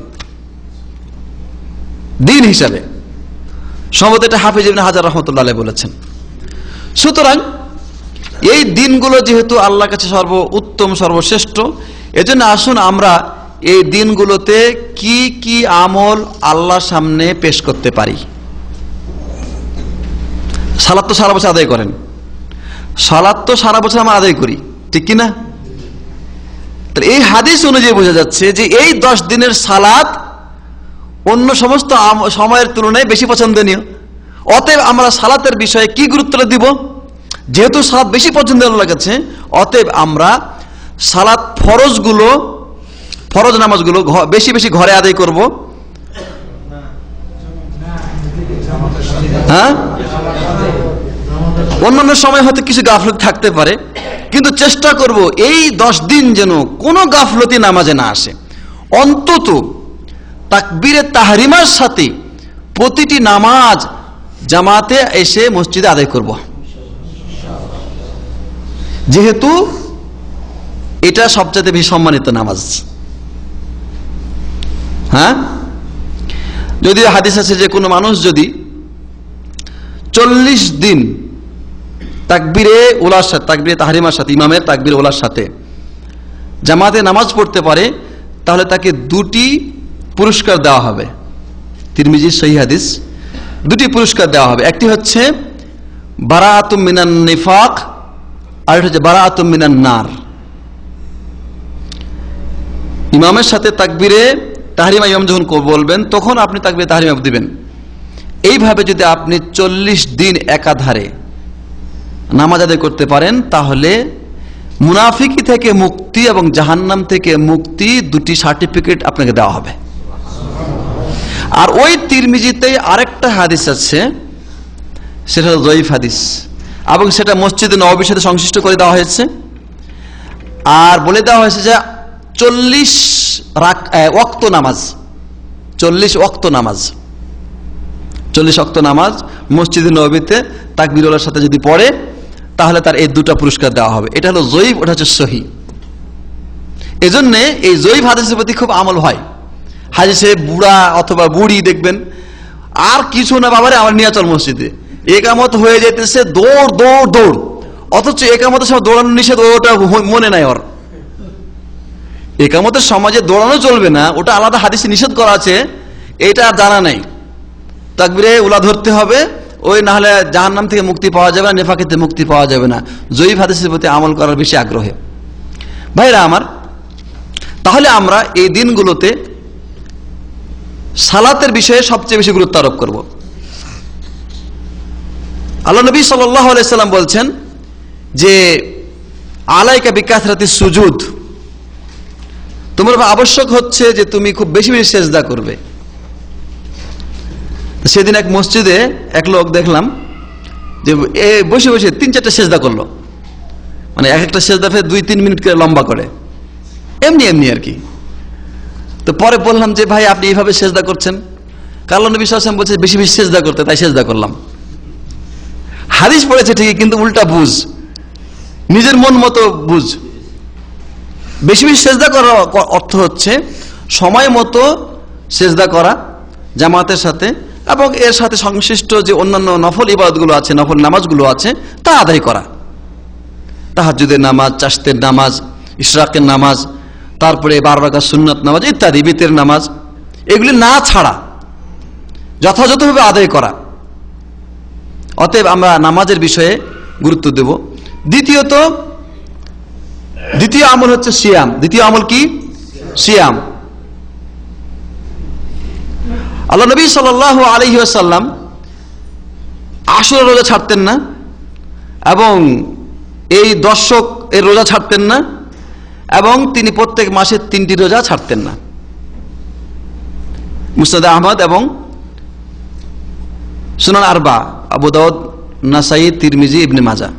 দিন হিসাবে সম্ভবত এটা হাফিজ ইবনে হাজার রাহমাতুল্লাহ আলাইহি বলেছেন। সুতরাং এই দিনগুলো যেহেতু আল্লাহর কাছে সর্ব উত্তম সর্বশ্রেষ্ঠ, এজন্য আসুন আমরা এই দিনগুলোতে কি কি আমল আল্লাহর সামনে পেশ করতে পারি। সালাত তো সারা বছর আদায় করেন, সালাত তো সারা বছর আমরা আদায় করি, ঠিক কিনা? তাহলে এই হাদিস অনুযায়ী বোঝা যাচ্ছে যে এই 10 দিনের সালাত অন্য সমস্ত সময়ের তুলনায় বেশি পছন্দনীয়। অতএব আমরা সালাতের বিষয়ে কি গুরুত্ব দিব? যেহেতু সালাত বেশি পছন্দের আল্লাহর কাছে, অতএব আমরা সালাত ফরজ নামাজগুলো বেশি বেশি ঘরে আদায় করব। হ্যাঁ, অন্যান্য সময় হয়তো কিছু গাফলতি থাকতে পারে, কিন্তু চেষ্টা করব এই 10 দিন যেন কোনো গাফলতি নামাজে না আসে। অন্তত তাকবীরে তাহরিমার সাথে প্রতিটি নামাজ জামাতে এসে মসজিদে আদায় করব, যেহেতু এটা সবচেয়ে বেশি সম্মানিত নামাজ। হ্যাঁ, যদি হাদিস আছে যে কোনো মানুষ যদি 40 দিন তাকবীরে উলার সাথে, তাকবীরে তাহরিমার সাথে, ইমামের তাকবীরে উলার সাথে জামাতে নামাজ পড়তে পারে, তাহলে তাকে 2টি পুরস্কার দেওয়া হবে। তিরমিজির সহিহ হাদিস, 2টি পুরস্কার দেওয়া হবে। একটি হচ্ছে বারাআতুম মিনান নিফাক, আর এটা হচ্ছে বারাআতুম মিনান নার। ইমামের সাথে তাকবীরে তাহরিমা ইমাম যখন বলবেন তখন আপনি তাকবীরে তাহরিমা দিবেন। এইভাবে যদি আপনি 40 দিন একাধারে নামাজ আদায় করতে পারেন, তাহলে মুনাফিকি থেকে মুক্তি এবং জাহান্নাম থেকে মুক্তি 2টি সার্টিফিকেট আপনাকে দেওয়া হবে। আর ওই তিরমিজিতে আরেকটা হাদিস আছে, সেটা হলো যঈফ হাদিস, এবং সেটা মসজিদে নববীর সাথে সংশ্লিষ্ট করে দেওয়া হয়েছে। আর বলে দেওয়া হয়েছে যে 40 ওয়াক্ত নামাজ, 40 ওয়াক্ত নামাজ, 40 ওয়াক্ত নামাজ মসজিদে নববীতে তাকবীরুল্লাহর সাথে যদি পড়ে, তাহলে তার এই 2টা পুরস্কার দেওয়া হবে। এটা হলো যঈফ, ওটা হচ্ছে সহিহ। এজন্য এই যঈফ হাদিসের প্রতি খুব আমল হয়। হাদিসে বুড়া অথবা বুড়ি দেখবেন আর কিছু না, বাবারে আমার নিয়ে চল মসজিদে, একামত হয়ে যেতেছে, দৌড় দৌড় দৌড়, অথচ একামতের সময় দৌড়ানো নিষেধ, ওটা মনে নাই ওর। একামতের সমাজে দৌড়ানো চলবে না, ওটা আলাদা হাদিসে নিষেধ করা আছে, এটা আর জানা নাই। তাকবীরে উলা ধরতে হবে, ওই না হলে জাহান্নাম থেকে মুক্তি পাওয়া যাবে না, নেফাকি থেকে মুক্তি পাওয়া যাবে না। যঈফ হাদিসের প্রতি আমল করার বেশি আগ্রহে ভাইরা আমার। তাহলে আমরা এই দিনগুলোতে সালাতের বিষয়ে সবচেয়ে বেশি গুরুত্ব আরোপ করব। আল্লাহ নবী সাল্লাল্লাহু আলাইহি সাল্লাম বলছেন যে আলাইকা বিকাসরাতিস সুজুদ, তোমার আবশ্যক হচ্ছে যে তুমি খুব বেশি বেশি সেজদা করবে। সেদিন এক মসজিদে এক লোক দেখলাম যে বসে বসে 3-4টা সেজদা করলো, মানে এক একটা সেজদা ফের 2-3 মিনিট করে লম্বা করে, এমনি এমনি আর কি। তো পরে বললাম যে ভাই আপনি এইভাবে সেজদা করছেন, আল্লাহ নবী সাল্লাল্লাহু আলাইহি ওয়াসাল্লাম বলছে বেশি বেশি সেজদা করতে, তাই সেজদা করলাম। হাদিস পড়েছে ঠিকই, কিন্তু উল্টা বুঝ, নিজের মন মতো বুঝ। বেশি বেশি সেজদা করার অর্থ হচ্ছে সময় মতো সেজদা করা জামাতের সাথে, এবং এর সাথে সংশ্লিষ্ট যে অন্যান্য নফল ইবাদতগুলো আছে, নফল নামাজগুলো আছে, তা আদায় করা। তাহাজ্জুদের নামাজ, চাশতের নামাজ, ইশরাকের নামাজ, তারপরে 12 রাকাত সুন্নাত নামাজ ইত্যাদি, বিতের নামাজ, এগুলি না ছাড়া যথাযথভাবে আদায় করা। অতএব আমরা নামাজের বিষয়ে গুরুত্ব দেব। দ্বিতীয় আমল হচ্ছে সিয়াম। দ্বিতীয় আমল কি? সিয়াম। আল্লাহ নবী সাল্লাল্লাহু আলাইহি ওয়াসাল্লাম আশুরা রোজা ছাড়তেন না, এবং এই দশক এর রোজা ছাড়তেন না, এবং তিনি প্রত্যেক মাসে 3টি রোজা ছাড়তেন না। মুসনাদ আহমদ এবং সুনান আরবা, আবু দাউদ, নাসাই, তিরমিজি, ইবনে মাজাহ।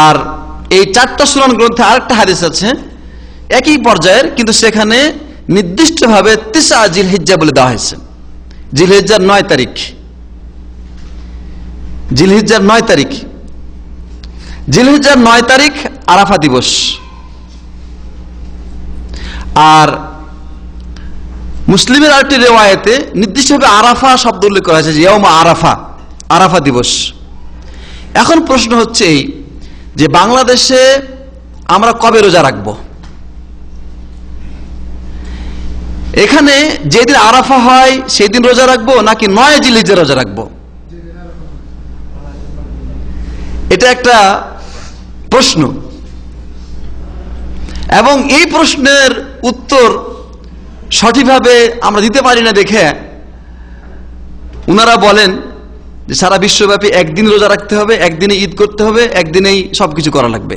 আর এই 4টা সুনান গ্রন্থে আরেকটা হাদিস আছে একই পর্যায়ের, কিন্তু সেখানে নির্দিষ্টভাবে 9 জিলহিজ্জা বলে দেওয়া হয়েছে। জিলহিজ্জার 9 তারিখ জিলহিজ্জার 9 তারিখ, জিলহিজ্জার 9 তারিখ আরাফা দিবস। আর মুসলিমের আরেকটি রিওয়ায়েতে নির্দিষ্টভাবে আরাফা শব্দ উল্লেখ করা হয়েছে, ইয়াউমা আরাফা, আরাফা দিবস। এখন প্রশ্ন হচ্ছে এই যে বাংলাদেশে আমরা কবে রোজা রাখব? এখানে যেদিন আরাফা হয় সেদিন রোজা রাখবো নাকি 9 জিলহিজ্জা রোজা রাখবো? এটা একটা প্রশ্ন, এবং এই প্রশ্নের উত্তর সঠিকভাবে আমরা দিতে পারি না দেখে উনারা বলেন যে সারা বিশ্বব্যাপী একদিন রোজা রাখতে হবে, একদিনে ঈদ করতে হবে, একদিনেই সবকিছু করা লাগবে।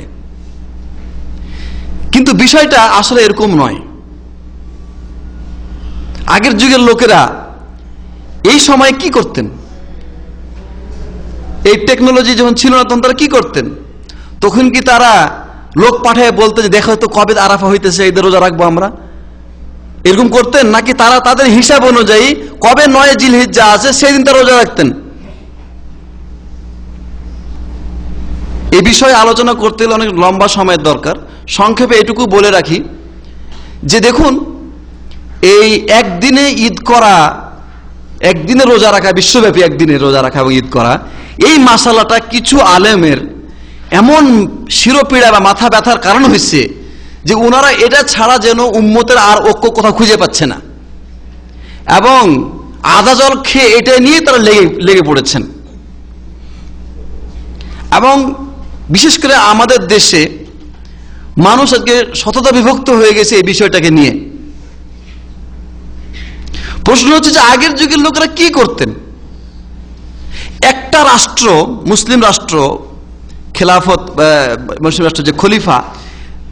কিন্তু বিষয়টা আসলে এরকম নয়। আগের যুগের লোকেরা এই সময় কি করতেন? এই টেকনোলজি যখন ছিল না তখন তারা কি করতেন? তখন কি তারা লোক পাঠায় বলতে যে দেখো তো কবে আরাফা হইতেছে, ঈদের রোজা রাখবো আমরা, এরকম করতেন? নাকি তারা তাদের হিসাব অনুযায়ী কবে 9 জিলহিজ্জা আছে সেদিন তারা রোজা রাখতেন? এই বিষয়ে আলোচনা করতে হলে অনেক লম্বা সময়ের দরকার। সংক্ষেপে এটুকু বলে রাখি যে দেখুন, এই একদিনে ঈদ করা, একদিনে রোজা রাখা, বিশ্বব্যাপী একদিনে রোজা রাখা এবং ঈদ করা, এই মাসালাটা কিছু আলেমের এমন শিরোপীড়া বা মাথা ব্যথার কারণ হয়েছে যে ওনারা এটা ছাড়া যেন উম্মতের আর ঐক্য কোথাও খুঁজে পাচ্ছে না, এবং আদা জল খেয়ে এটা নিয়ে তারা লেগে পড়েছেন। এবং বিশেষ করে আমাদের দেশে মানুষ আজকে শততা বিভক্ত হয়ে গেছে এই বিষয়টাকে নিয়ে। প্রশ্ন হচ্ছে যে আগের যুগের লোকেরা কি করতেন? একটা রাষ্ট্র, মুসলিম রাষ্ট্র, খেলাফত মুসলিম রাষ্ট্র যে খলিফা,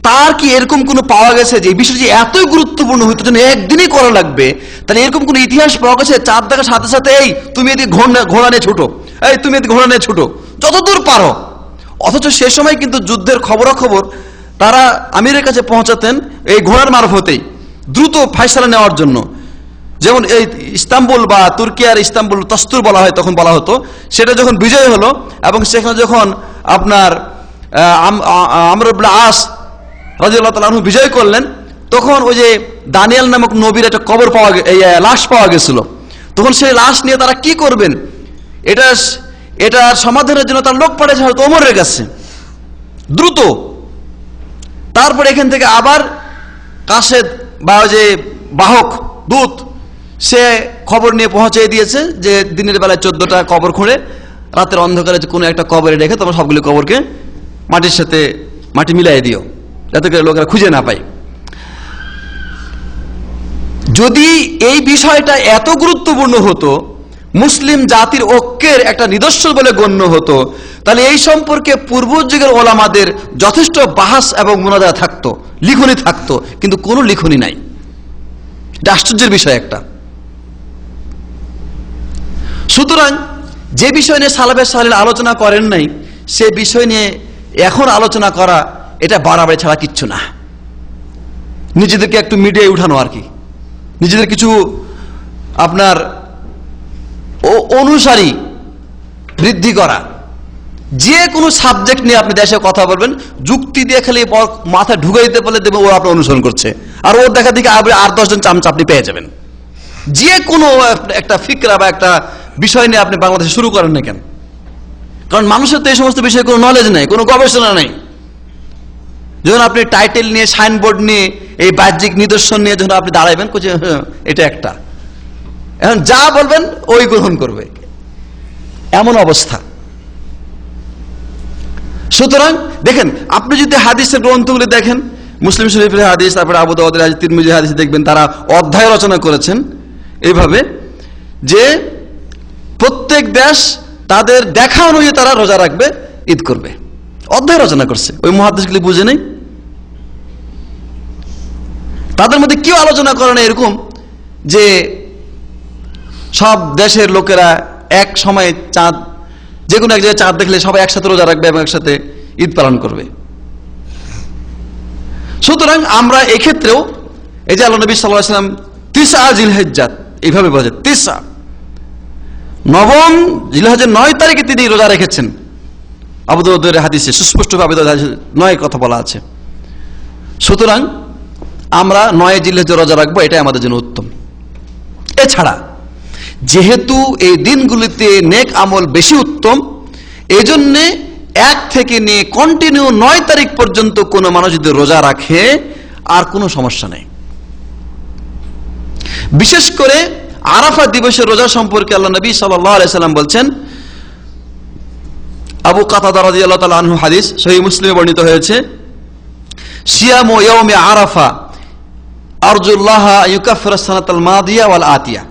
তার কি এরকম কোনো পাওয়া গেছে যে এই বিষয়টি যে এতই গুরুত্বপূর্ণ হইতো যেন একদিনই করা লাগবে? তাহলে এরকম কোন ইতিহাস পাওয়া গেছে? চাঁদ দেখার সাথে সাথে এই তুমি এদিকে ঘোড়া নিয়ে ছুটো, এই তুমি এদিকে ঘোড়া নিয়ে ছুটো, যতদূর পারো। অথচ সে সময় কিন্তু যুদ্ধের খবরাখবর তারা আমিরের কাছে পৌঁছাতেন এই ঘোড়ার মারফতেই, দ্রুত ফায়সালা নেওয়ার জন্য। যেমন এই ইস্তাম্বুল বা তুর্কিয়ার ইস্তাম্বুল তস্তুর বলা হয়, তখন বলা হতো, সেটা যখন বিজয় হলো এবং সেখানে যখন আপনার আমর ইবনে আস রাদিয়াল্লাহু তাআলা আনহু বিজয় করলেন, তখন ওই যে দানিয়েল নামক নবীর একটা কবর পাওয়া, লাশ পাওয়া গেছিল। তখন সেই লাশ নিয়ে তারা কি করবেন, এটা সমাধানের জন্য তার লোক পাঠিয়েছে হয়তো ওমরের কাছে দ্রুত। তারপর এখান থেকে আবার কাসেদ বা যে বাহক দূত, সে খবর নিয়ে পৌঁছে দিয়েছে যে দিনের বেলায় 14টা কবর খুঁড়ে রাতের অন্ধকারে কোনো একটা কবরে রেখে তোমরা সবগুলি কবরকে মাটির সাথে মাটি মিলাই দিও, যাতে করে লোকেরা খুঁজে না পায়। যদি এই বিষয়টা এত গুরুত্বপূর্ণ হতো, মুসলিম জাতির ঐক্যের একটা নিদর্শন বলে গণ্য হতো, তাহলে এই সম্পর্কে পূর্ব যুগের ওলামাদের যথেষ্ট বাহাস এবং মুনাজা থাকতো, লিখনি থাকতো, কিন্তু কোনো লিখনি নাই। এটা আশ্চর্যের বিষয় একটা। সুতরাং যে বিষয় নিয়ে সালাফে সালেহীন আলোচনা করেন নাই, সে বিষয় নিয়ে এখন আলোচনা করা এটা বাড়াবাড়ি ছাড়া কিচ্ছু না। নিজেদেরকে একটু মিডিয়ায় উঠানো আর কি, নিজেদের কিছু আপনার অনুসারী বৃদ্ধি করা। যে কোনো সাবজেক্ট নিয়ে আপনি দেশে কথা বলবেন, যুক্তি দিয়ে খালি মাথায় ঢুকে দিতে বলে দেবে, ও আপনার অনুসরণ করছে, আর ওর দেখা দেখে আর 10 জন চামচা আপনি পেয়ে যাবেন। যে কোনো একটা ফিকরা বা একটা বিষয় নিয়ে আপনি বাংলাদেশে শুরু করেন না কেন? কারণ মানুষের তো এই সমস্ত বিষয়ে কোনো নলেজ নেই, কোনো গবেষণা নেই। যখন আপনি টাইটেল নিয়ে, সাইনবোর্ড নিয়ে, এই বাহ্যিক নিদর্শন নিয়ে যখন আপনি দাঁড়াবেন, এটা একটা, এখন যা বলবেন ওই গ্রহণ করবে, এমন অবস্থা। সুতরাং দেখেন, আপনি যদি হাদিসের গ্রন্থগুলি দেখেন, মুসলিম শরীফের হাদিস, তারপরে আবু দাউদের হাদিস, তিরমিজির হাদিস দেখবেন, তারা অধ্যায় রচনা করেছেন এইভাবে যে প্রত্যেক দেশ তাদের দেখা অনুযায়ী তারা রোজা রাখবে, ঈদ করবে, অধ্যায় রচনা করছে। ওই মুহাদ্দিসগুলি বুঝে নেই, তাদের মধ্যে কেউ আলোচনা করে না এরকম যে সব দেশের লোকেরা এক সময় চাঁদ, যে কোনো এক জায়গায় চাঁদ দেখলে সবাই একসাথে রোজা রাখবে এবং একসাথে ঈদ পালন করবে। সুতরাং আমরা এক্ষেত্রেও এই যে আল্লাহ নবী সাল্লাল্লাহু আলাইহি ওয়াসাল্লাম 9 জিলহিজ্জা এইভাবে বলে, 9 নবম জিলহজের 9 তারিখে তিনি রোজা রেখেছেন। আবু দাউদের হাদিসে সুস্পষ্টভাবে 9 কথা বলা আছে। সুতরাং আমরা 9 জিলহজের রোজা রাখবো, এটাই আমাদের জন্য উত্তম। এছাড়া যেহেতু এই দিনগুলিতে নেক আমল বেশি উত্তম, এজন্য 1 থেকে নিয়ে কন্টিনিউ 9 তারিখ পর্যন্ত কোনো মানুষ যদি রোজা রাখে আর কোনো সমস্যা নেই। বিশেষ করে আরাফা দিবসের রোজা সম্পর্কে আল্লাহ নবী সাল্লাল্লাহু আলাইহি সাল্লাম বলছেন, আবু কাতাদা রাদিয়াল্লাহু তাআলা আনহু হাদিস সহিহ মুসলিমে বর্ণিত হয়েছে, সিয়ামু ইয়াউমি আরাফা আরজুল্লাহ ইউকাফিরা সানাতাল মাদিয়া ওয়াল আতিয়া।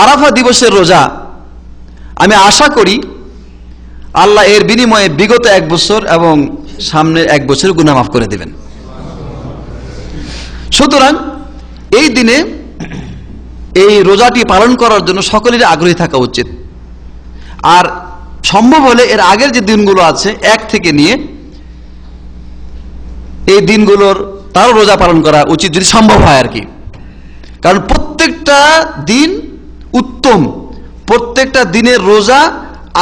আরাফা দিবসের রোজা আমি আশা করি আল্লাহ এর বিনিময়ে বিগত 1 বছর এবং সামনের 1 বছর গুনাহ মাফ করে দিবেন। সুতরাং এই দিনে এই রোজাটি পালন করার জন্য সকলেরই আগ্রহী থাকা উচিত। আর সম্ভব হলে এর আগের যে দিনগুলো আছে 1 থেকে নিয়ে এই দিনগুলোর তারও রোজা পালন করা উচিত যদি সম্ভব হয় আর কি। কারণ প্রত্যেকটা দিন উত্তম, প্রত্যেকটা দিনের রোজা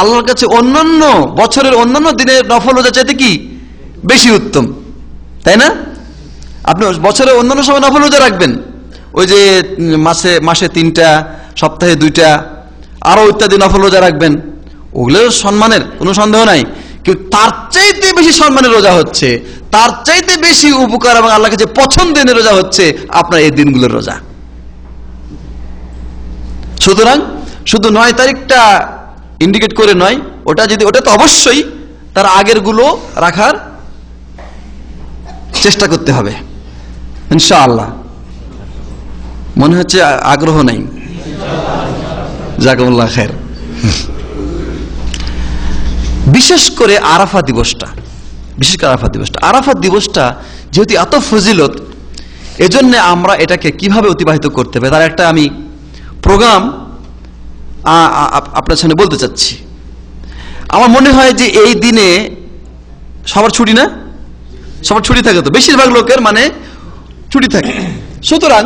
আল্লাহর কাছে অন্যান্য বছরের অন্যান্য দিনের নফল রোজা চাইতে কি বেশি উত্তম, তাই না? আপনি বছরের অন্যান্য সময় নফল রোজা রাখবেন, ওই যে মাসে 3টা, সপ্তাহে 2টা, আরো ইত্যাদি নফল রোজা রাখবেন, ওগুলো সম্মানের কোনো সন্দেহ নাই। কিন্তু তার চাইতে বেশি সম্মানের রোজা হচ্ছে, তার চাইতে বেশি উপকার এবং আল্লাহর কাছে পছন্দের রোজা হচ্ছে আপনার এই দিনগুলোর রোজা। সুতরাং শুধু 9 তারিখটা ইন্ডিকেট করে নয়, ওটা তো অবশ্যই তার আগের গুলো রাখার চেষ্টা করতে হবে ইনশাআল্লাহ। মনে হচ্ছে আগ্রহ নাই। জাযাকুমুল্লাহ খায়ের। বিশেষ করে আরাফা দিবসটা যেহেতু এত ফজিলত, এজন্য আমরা এটাকে কিভাবে অতিবাহিত করতে হবে তার একটা আমি প্রোগ্রাম আপনার সামনে বলতে চাচ্ছি। আমার মনে হয় যে এই দিনে সবার ছুটি না, সবার ছুটি থাকে, তো বেশিরভাগ লোকের মানে ছুটি থাকে। সুতরাং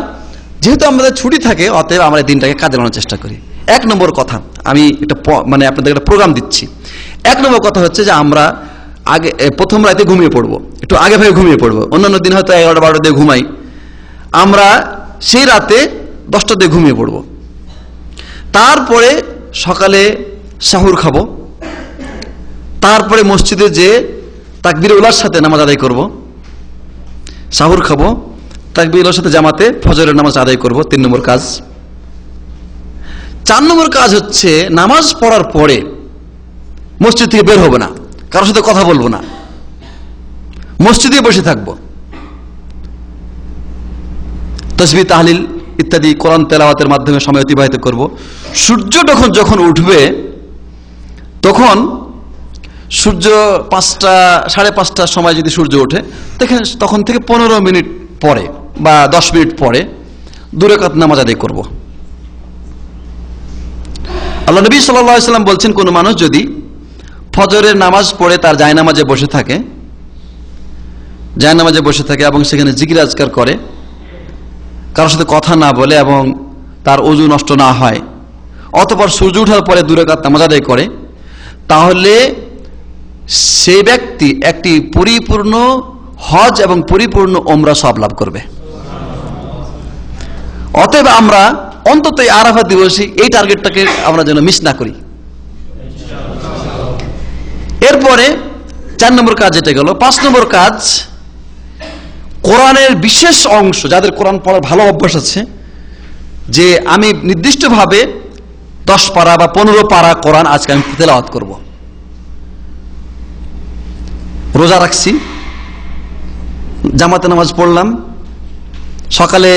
যেহেতু আমাদের ছুটি থাকে, অতএব আমরা এই দিনটাকে কাজে লাগানোর চেষ্টা করি। 1 নম্বর কথা, আমি একটা মানে আপনাদের একটা প্রোগ্রাম দিচ্ছি। 1 নম্বর কথা হচ্ছে যে আমরা আগে প্রথম রাতে ঘুমিয়ে পড়বো, একটু আগে ভাগে ঘুমিয়ে পড়বো। অন্যান্য দিন হয়তো 11-12 দিয়ে ঘুমাই, আমরা সেই রাতে 10টা দিয়ে ঘুমিয়ে পড়বো। তারপরে সকালে সাহুর খাবো, তারপরে মসজিদে যে তাকবীরে উলার সাথে নামাজ আদায় করব, সাহুর খাবো, তাকবীরে উলার সাথে জামাতে ফজরের নামাজ আদায় করব। 3 নম্বর কাজ। 4 নম্বর কাজ হচ্ছে নামাজ পড়ার পরে মসজিদ থেকে বের হবো না, কারোর সাথে কথা বলবো না, মসজিদে বসে থাকবো, তাসবিহ তাহলিল ইত্যাদি কোরআন তেলাওয়াতের মাধ্যমে সময় অতিবাহিত করব। সূর্য যখন উঠবে, তখন সূর্য 5টা 5:30টার সময় যদি সূর্য ওঠে, তখন থেকে 15 মিনিট পরে বা 10 মিনিট পরে 2 রাকাত নামাজ আদায় করব। আল্লাহ নবী সাল্লাল্লাহু আলাইহি সাল্লাম বলছেন, কোন মানুষ যদি ফজরের নামাজ পড়ে তার জায়নামাজে বসে থাকে এবং সেখানে জিকির আজকার করে, কারোর সাথে কথা না বলে এবং তার ওযু নষ্ট না হয়, অতঃপর সূর্য ওঠার পরে 2 রাকাত নামাজ আদায় করে, তাহলে সেই ব্যক্তি একটি পরিপূর্ণ হজ এবং পরিপূর্ণ ওমরা সওয়াব লাভ করবে। অতএব আমরা অন্তত এই আরাফা দিবসে এই টার্গেটটাকে আমরা যেন মিস না করি। এরপরে 4 নম্বর কাজ যেটা গেল। 5 নম্বর কাজ, কোরআনের বিশেষ অংশ, যাদের কোরআন পড়ার ভালো অভ্যাস আছে, যে আমি নির্দিষ্টভাবে 10 পারা বা 15 পারা কোরআন আজকে আমি তেলাওয়াত করব। রোজা রাখছি, জামাতে নামাজ পড়লাম, সকালে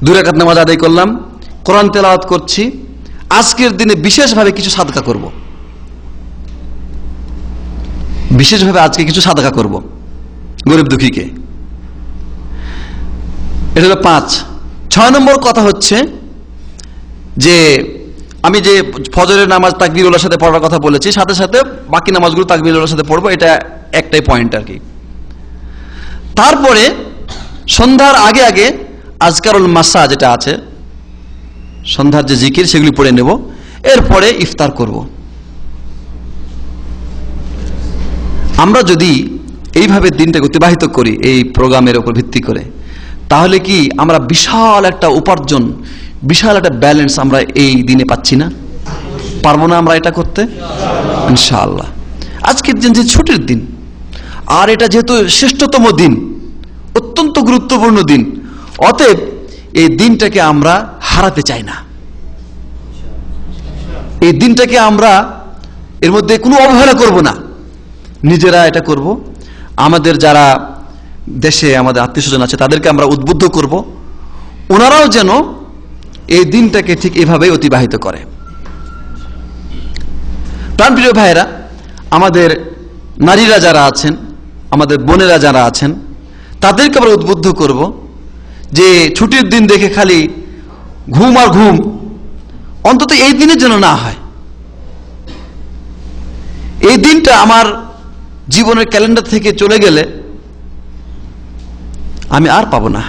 2 রাকাত নামাজ আদায় করলাম, কোরআন তেলাওয়াত করছি, আজকের দিনে বিশেষভাবে কিছু সাদকা করব, বিশেষভাবে আজকে কিছু সাদকা করব গরিব দুঃখীকে। এটা হলো 5। 6 নম্বর কথা হচ্ছে যে আমি যে ফজরের নামাজ তাকবীর উলার সাথে পড়ার কথা বলেছি, সাথে সাথে বাকি নামাজগুলো তাকবীর উলার সাথে পড়বো, এটা একটাই পয়েন্ট আর কি। তারপরে সন্ধ্যার আগে আগে আজকারুল মাসা যেটা আছে, সন্ধ্যার যে জিকির সেগুলি পড়ে নেব, এরপরে ইফতার করব। আমরা যদি এইভাবে দিনটাকে অতিবাহিত করি এই প্রোগ্রামের উপর ভিত্তি করে, তাহলে কি আমরা বিশাল একটা উপার্জন, বিশাল একটা ব্যালেন্স আমরা এই দিনে পাচ্ছি না? পারবো না আমরা এটা করতে? ইনশাআল্লাহ। আজকের দিন যে ছুটির দিন, আর এটা যেহেতু শ্রেষ্ঠতম দিন, অত্যন্ত গুরুত্বপূর্ণ দিন, অতএব এই দিনটাকে আমরা হারাতে চাই না। এই দিনটাকে আমরা এর মধ্যে কোনো অবহেলা করব না, নিজেরা এটা করব। আমাদের যারা দেশে আমাদের আত্মীয় স্বজন আছে তাদেরকে আমরা উদ্বুদ্ধ করব, ওনারাও যেন এই দিনটাকে ঠিক এভাবেই অতিবাহিত করে। প্রাণপ্রিয় ভাইয়েরা, আমাদের নারীরা যারা আছেন, আমাদের বোনেরা যারা আছেন, তাদেরকে আমরা উদ্বুদ্ধ করব যে ছুটির দিন দেখে খালি ঘুম আর ঘুম অন্তত এই দিনের জন্য না হয়। এই দিনটা আমার জীবনের ক্যালেন্ডার থেকে চলে গেলে আমি আর পাবো না।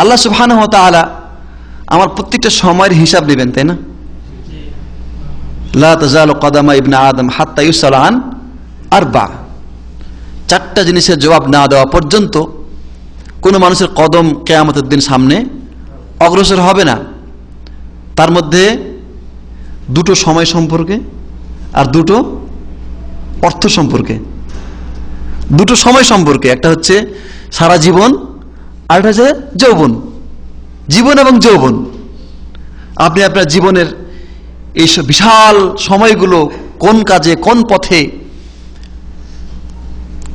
আল্লাহ সুবহানাহু ওয়া তাআলা আমার প্রত্যেকটা সময়ের হিসাব নেবেন, তাই না? লা তাজালু কদামা ইবনে আদম হাত্তা ইউসাল আন আরবা। চারটা জিনিসের জবাব না দেওয়া পর্যন্ত কোনো মানুষের কদম কিয়ামতের দিন সামনে অগ্রসর হবে না। তার মধ্যে দুটো সময় সম্পর্কে আর দুটো অর্থ সম্পর্কে, দুটো সময় সম্পর্কে। একটা হচ্ছে সারা জীবন, আর একটা হচ্ছে যৌবন। জীবন এবং যৌবন, আপনি আপনার জীবনের এই বিশাল সময়গুলো কোন কাজে, কোন পথে,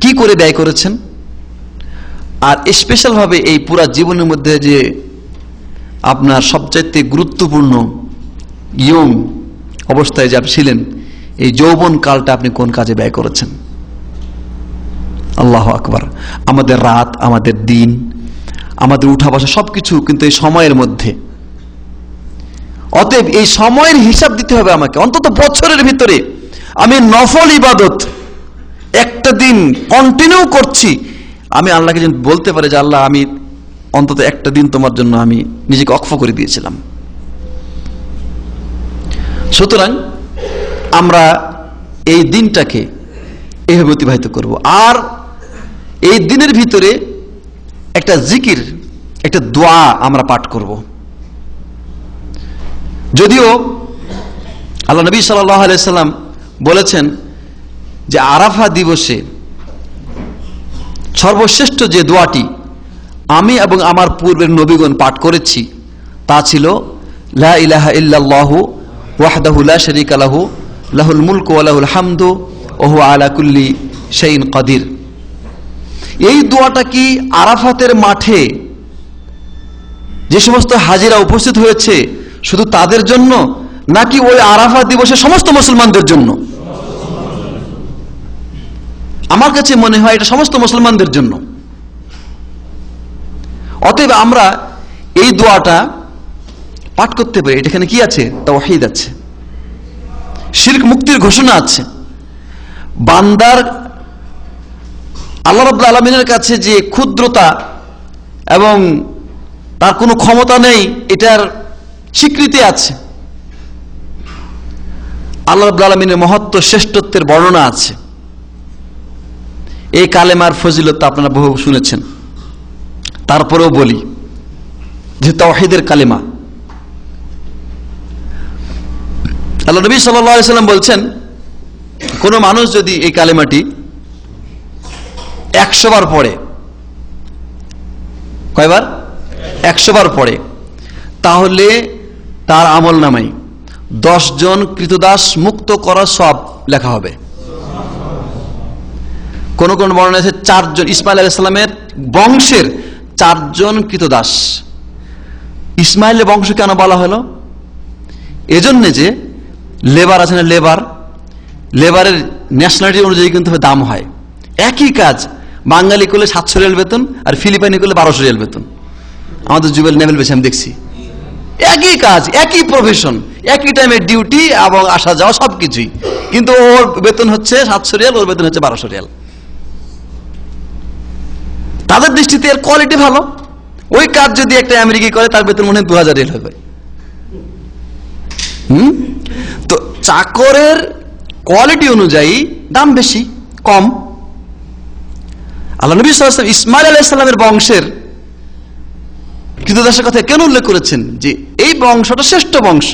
কি করে ব্যয় করেছেন। আর স্পেশাল ভাবে এই পুরা জীবনের মধ্যে যে আপনার সবচাইতে গুরুত্বপূর্ণ ইয়ং অবস্থায় যে আপনি ছিলেন, এই যৌবন কালটা আপনি কোন কাজে ব্যয় করেছেন। আল্লাহু আকবার। আমাদের রাত, আমাদের দিন, আমাদের উঠা বসা সবকিছু কিন্তু এই সময়ের মধ্যে। অতএব এই সময়ের হিসাব দিতে হবে আমাকে। অন্তত বছরের ভিতরে আমি নফল ইবাদত একটা দিন কন্টিনিউ করছি, আমি আল্লাহকে যেন বলতে পারি যে আল্লাহ, আমি অন্তত একটা দিন তোমার জন্য আমি নিজেকে অক্ফ করে দিয়েছিলাম। সুতরাং আমরা এই দিনটাকে এইভাবে অতিবাহিত করব। আর এই দিনের ভিতরে একটা জিকির, একটা দোয়া আমরা পাঠ করব। যদিও আল্লাহ নবী সাল্লাল্লাহু আলাইহি সাল্লাম বলেছেন যে আরাফা দিবসে সর্বশ্রেষ্ঠ যে দোয়াটি আমি এবং আমার পূর্বের নবীগণ পাঠ করেছি তা ছিল লা ইলাহা ইল্লাল্লাহু ওয়াহদাহু লা শারীকা লাহু লাহুল মুলকু ওয়া লাহুল হামদু ওয়া হুয়া আলা কুল্লি শাইইন কাদির। এই দোয়াটা কি আরাফাতের মাঠে যে সমস্ত হাজিরা উপস্থিত হয়েছে শুধু তাদের জন্য, নাকি ওই আরাফা দিবসে সমস্ত মুসলমানদের জন্য? আমার কাছে মনে হয় এটা সমস্ত মুসলমানদের জন্য। অতএব আমরা এই দোয়াটা পাঠ করতে পারি। এখানে কি আছে? তাওহীদ আছে, শিরক মুক্তির ঘোষণা আছে। বান্দার আল্লাহ রাব্বুল আলামিনের কাছে যে ক্ষুদ্রতা এবং তার কোনো ক্ষমতা নেই, এটার স্বীকৃতি আছে। আল্লাহ রাব্বুল আলামিনের মহত্ব, শ্রেষ্ঠত্বের বর্ণনা আছে। এই কালেমার ফজিলত আপনারা বহু শুনেছেন, তারপরেও বলি যে তাওহীদের কালেমা। আল্লাহ নবী সাল্লাল্লাহু আলাইহি সাল্লাম বলছেন, কোন মানুষ যদি এই কালেমাটি 100 বার পড়ে, কয়বার? 100 বার পড়ে, তাহলে তার আমল নামায় 10 জন কৃতদাস মুক্ত করা সব লেখা হবে। কোন কোন বর্ণনা আছে 4 জন, ইসমাইল আলাইহিস সালামের বংশের 4 জন কৃতদাস। ইসমাইলের বংশ কেন বলা হলো? এজন্য যে লেবার আছে না, লেবারের ন্যাশনালিটি অনুযায়ী কিন্তু দাম হয়। একই কাজ বাঙালি করলে 700 রিয়াল বেতন, আর ফিলিপাইনি করলে 1200 রিয়াল বেতন। আমাদের জুবেল নেভেল বেশি আমি দেখছি, একই কাজ, একই প্রফেশন, একই টাইমে ডিউটি এবং আসা যাওয়া সবকিছুই, কিন্তু ওর বেতন হচ্ছে 700 রিয়াল, ওর বেতন হচ্ছে 1200 রিয়াল। তাদের দৃষ্টিতে এর কোয়ালিটি ভালো। ওই কাজ যদি একটা আমেরিকায় করে তার বেতন মনে হয় 2000 রিয়াল হবে, তো চাকরের কোয়ালিটি অনুযায়ী দাম বেশি কম। আল্লাহ নবী সাল্লাল্লাহু আলাইহি ওয়াসাল্লাম ইসমাঈল আলাইহিস সালামের বংশের কৃতদাসের কথা কেন উল্লেখ করেছেন? যে এই বংশটা শ্রেষ্ঠ বংশ,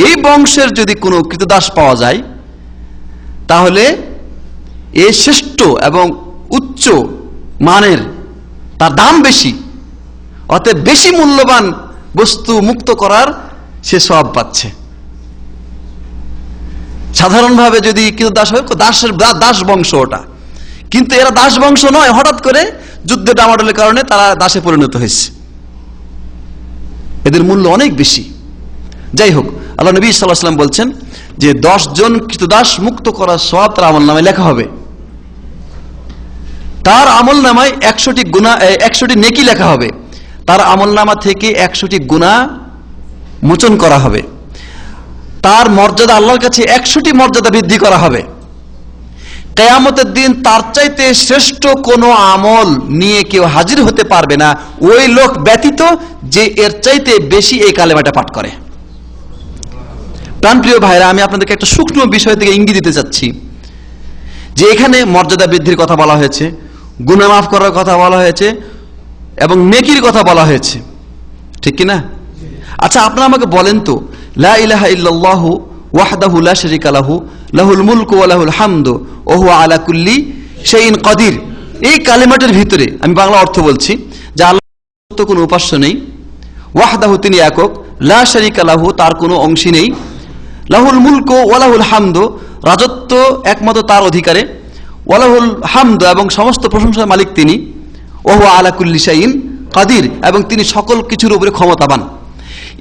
এই বংশের যদি কোনো কৃতদাস পাওয়া যায় তাহলে এই শ্রেষ্ঠ এবং উচ্চ মানের, তার দাম বেশি, অতএব বেশি মূল্যবান বস্তু মুক্ত করার সে সওয়াব পাচ্ছে। সাধারণভাবে যদি কৃতদাস হয়, দাস বংশ ওটা, কিন্তু এরা দাস বংশ নয়, হঠাৎ করে যুদ্ধে ডামাডোলের কারণে তারা দাসে পরিণত হয়েছে, এদের মূল্য অনেক বেশি। যাই হোক, আল্লাহ নবী সাল্লাল্লাহু আলাইহি ওয়াসাল্লাম বলছেন যে 10 জন কৃতদাস মুক্ত করার সওয়াব তার আমলনামায় লেখা হবে। তার আমলনামায় 100টি নেকি লেখা হবে, তার আমলনামা থেকে 100টি গুনাহ মোচন করা হবে, তার মর্যাদা আল্লাহর কাছে 100টি মর্যাদা বৃদ্ধি করা হবে। কিয়ামতের দিন তার চাইতে শ্রেষ্ঠ কোনো আমল নিয়ে কেউ হাজির হতে পারবে না, ওই লোক ব্যতীত যে এর চাইতে বেশি এই কালেমাটা পাঠ করে। প্রাণপ্রিয় ভাইরা, আমি আপনাদেরকে একটা সূক্ষ্ম বিষয় থেকে ইঙ্গিত দিতে চাচ্ছি যে এখানে মর্যাদা বৃদ্ধির কথা বলা হয়েছে, গুনাহ মাফ করার কথা বলা হয়েছে এবং নেকির কথা বলা হয়েছে, ঠিক কি না? আচ্ছা, আপনারা আমাকে বলেন তো, লা ইলাহা ইল্লাল্লাহু ওয়াহদাহু লা শারীকা লাহু লাহুল মুলকু ওয়া লাহুল হামদু ওয়া হুয়া আলা কুল্লি শাইইন কাদির, এই কালেমাটার ভিতরে আমি বাংলা অর্থ বলছি যে আল্লাহর কোনো উপাস্য নেই, ওয়াহদাহু তিনি একক, লা শারীকা লাহু তার কোনো অংশী নেই, লাহুল মুলকু ওয়া লাহুল হামদু রাজত্ব একমাত্র তার অধিকারে, ওয়া লাহুল হামদু এবং সমস্ত প্রশংসার মালিক তিনি, ওয়া হুয়া আলা কুল্লি শাইইন কাদির এবং তিনি সকল কিছুর উপরে ক্ষমতাবান।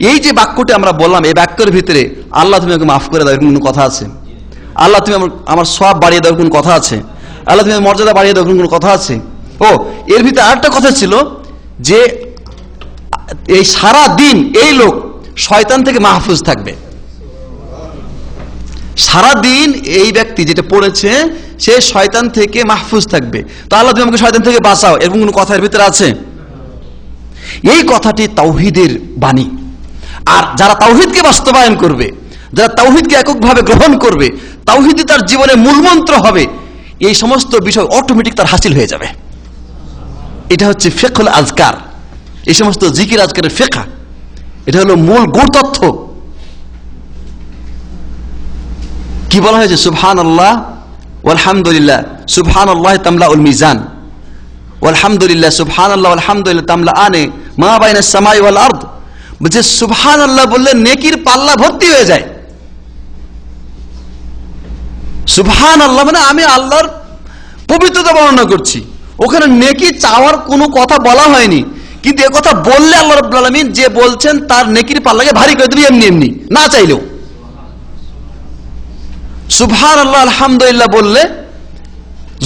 এই যে বাক্যটি আমরা বললাম, এই বাক্যের ভিতরে আল্লাহ তুমি আমাকে মাফ করে দাও এরকম কোনো কথা আছে? আল্লাহ তুমি আমার সওয়াব বাড়িয়ে দাও কোনো কথা আছে? আল্লাহ তুমি মর্যাদা বাড়িয়ে দাও কোনো কথা আছে? ও, এর ভিতরে আরেকটা কথা ছিল যে এই সারা দিন এই লোক শয়তান থেকে মাহফুজ থাকবে। সারা দিন এই ব্যক্তি যেটা পড়েছে সে শয়তান থেকে মাহফুজ থাকবে। তো আল্লাহ তুমি আমাকে শয়তান থেকে বাঁচাও এরকম কোনো কথা এর ভিতরে আছে? এই কথাটি তাওহীদের বাণী। আর যারা তাওহীদকে বাস্তবায়ন করবে, যারা তাওহীদকে এককভাবে গ্রহণ করবে, তাওহীদই তার জীবনের মূলমন্ত্র হবে, এই সমস্ত বিষয় অটোমেটিক তার হাসিল হয়ে যাবে। এটা হচ্ছে ফিকহুল আজকার, এই সমস্ত জিকির আজকারের ফিকহ, এটা হলো মূল গুড় তথ্য। কি বলা হয়েছে? সুবহানাল্লাহ ওয়ালহামদুলিল্লাহ সুবহানাল্লাহ তামলাউল মিজান, ওয়ালহামদুলিল্লাহ সুবহানাল্লাহ ওয়ালহামদুলিল্লাহ তামলাআনে মা বাইনাস সামাই ওয়াল আরদ। বলছে সুবহানাল্লাহ বললে নেকির পাল্লা ভর্তি হয়ে যায়। সুবহানাল্লাহ মানে আমি আল্লাহর পবিত্রতা বর্ণনা করছি, ওখানে নেকি চাওয়ার কোনো কথা বলা হয়নি, কিন্তু এ কথা বললে আল্লাহ রাব্বুল আলামিন যে বলছেন তার নেকির পাল্লাকে ভারী করে দিবি এমনি এমনি, না চাইলেও। সুবহানাল্লাহ আলহামদুলিল্লাহ বললে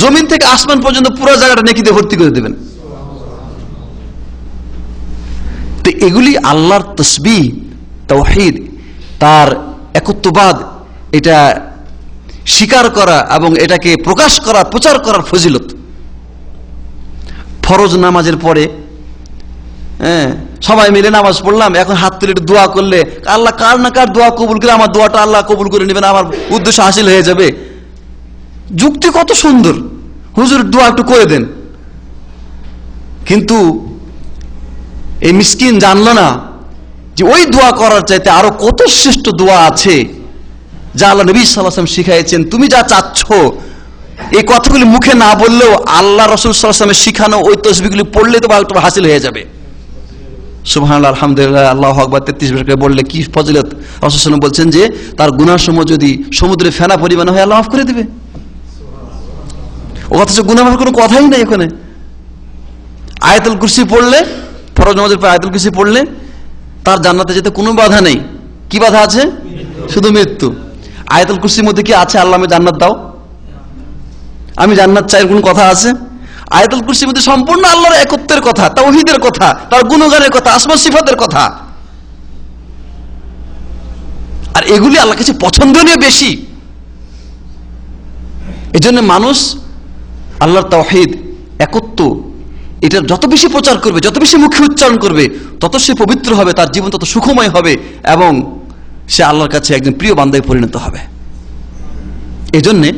জমিন থেকে আসমান পর্যন্ত পুরো জায়গাটা নেকিতে ভর্তি করে দেবেন। তো এগুলি আল্লাহর তাসবিহ, তাওহীদ, তার একত্ববাদ, এটা স্বীকার করা এবং এটাকে প্রকাশ করা, প্রচার করার ফজিলত। ফরজ নামাজের পরে সবাই মিলে নামাজ পড়লাম, এখন হাত তুলে একটু দোয়া করলে আল্লাহ কার না কার দোয়া কবুল করে আমার দোয়াটা আল্লাহ কবুল করে নেবেন, আমার উদ্দেশ্য হাসিল হয়ে যাবে। যুক্তি কত সুন্দর, হুজুর দোয়া একটু করে দেন। কিন্তু এই মিসকিন জানলো না যে ওই দোয়া করার চাইতে আরো কত শ্রেষ্ঠ দোয়া আছে যা আল্লাহ নবী সাল্লাল্লাহু আলাইহি ওয়াসাল্লাম শিখাইছেন। তুমি যা চাচ্ছ এই কথাগুলি মুখে না বললেও আল্লাহ রাসূল সাল্লাল্লাহু আলাইহি ওয়াসাল্লামের শিখানো ওই তাসবিহগুলি পড়লে তো তোমার হাসিল হয়ে যাবে। সুবহানাল্লাহ আলহামদুলিল্লাহ আল্লাহু আকবার 33 বার করে বললে কি ফজিলত। রাসূল সাল্লাল্লাহু আলাইহি ওয়াসাল্লাম বলছেন যে তার গুনাহসমূহ যদি সমুদ্রে ফেনা পরিমাণ হয় আল্লাহ মাফ করে দিবে। ও অথচ গুনাহ মাফের কোনো কথাই নাই এখানে। আয়াতুল কুরসি পড়লে, ফরজ নামাজের পর আয়াতুল কুরসি পড়লে তার জান্নাতে যেতে কোনো বাধা নেই। কি বাধা আছে? শুধু মৃত্যু। আয়াতুল কুরসির মধ্যে কি আছে আল্লাহ আমি জান্নাত দাও, আমি জান্নাত চাই, কোন কথা আছে? আয়াতুল কুরসির মধ্যে সম্পূর্ণ আল্লাহর একত্বের কথা, তাওহীদের কথা, তার গুণগানের কথা, আসমা সিফাতের কথা। আর এগুলি আল্লাহর কাছে পছন্দনীয় বেশি। এজন্য মানুষ আল্লাহর তাওহীদ, একত্ব, এটা যত বেশি প্রচার করবে, যত বেশি মুখে উচ্চারণ করবে, তত সে পবিত্র হবে, তার জীবন তত সুখময় হবে এবং সে আল্লাহর কাছে একজন প্রিয় বান্দায় পরিণত হবে। এই জন্যে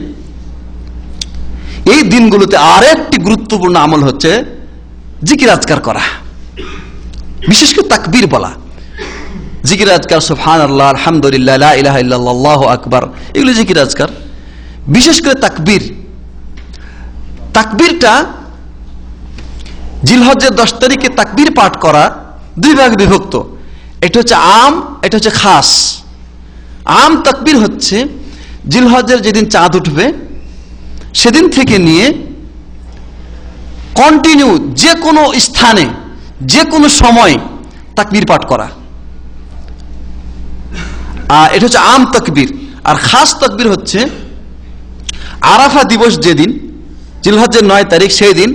এই দিনগুলোতে আরেকটি গুরুত্বপূর্ণ আমল হচ্ছে জিকির আজকার করা, বিশেষ করে তাকবীর বলা। জিকির আজকার সুবহানাল্লাহ, আলহামদুলিল্লাহ, লা ইলাহা ইল্লাল্লাহ, আল্লাহু আকবার, এগুলো জিকির আজকার। বিশেষ করে তাকবীর, তাকবীরটা জিলহজ্জের 10 তারিখে তাকবীর পাঠ করা দুই ভাগে বিভক্ত। এটা হচ্ছে আম, এটা হচ্ছে খাস। আম তাকবীর হচ্ছে জিলহজ্জের যেদিন চাঁদ উঠবে সেদিন থেকে নিয়ে কন্টিনিউ যে কোনো স্থানে যে কোনো সময় তাকবীর পাঠ করা, আর এটা হচ্ছে আম তাকবীর। আর খাস তাকবীর হচ্ছে আরাফা দিবস যেদিন জিলহজ্জের 9 তারিখ, সেই দিন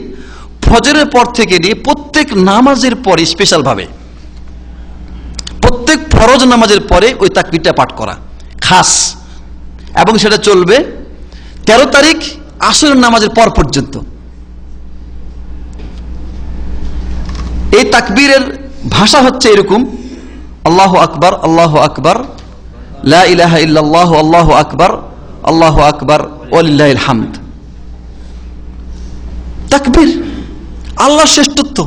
ফজরের পর থেকে নিয়ে প্রত্যেক নামাজের পরে স্পেশাল ভাবে প্রত্যেক ফরজ নামাজের পরে ওই তাকবীরটা পাঠ করা খাস, এবং সেটা চলবে 13 তারিখ আসরের নামাজের পর পর্যন্ত। এই তাকবীরের ভাষা হচ্ছে এরকম: আল্লাহু আকবার, আল্লাহু আকবার, লা ইলাহা ইল্লাল্লাহ, আল্লাহু আকবার, আল্লাহু আকবার, ওয়ালিল্লাহিল হামদ। তাকবীর আল্লাহর শ্রেষ্ঠত্ব,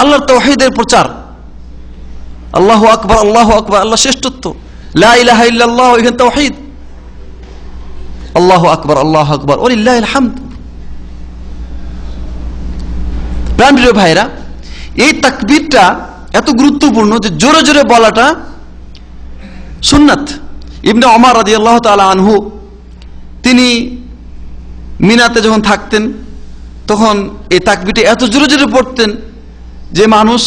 আল্লাহর তাওহীদের প্রচার। আল্লাহু আকবার, আল্লাহু আকবার, আল্লাহর শ্রেষ্ঠত্ব। লা ইলাহা ইল্লাল্লাহ, এখানে তাওহীদ। আল্লাহু আকবার, আল্লাহু আকবার, ওয়ালিল্লাহিল হামদ। প্রিয় ভাইরা, এই তাকবীরটা এত গুরুত্বপূর্ণ যে জোরে জোরে বলাটা সুন্নাত। ইবনে ওমর রাদিয়াল্লাহু তাআলা আনহু তিনি মিনাতে যখন থাকতেন তখন এই তাকবীরটা এত জোরে জোরে পড়তেন যে মানুষ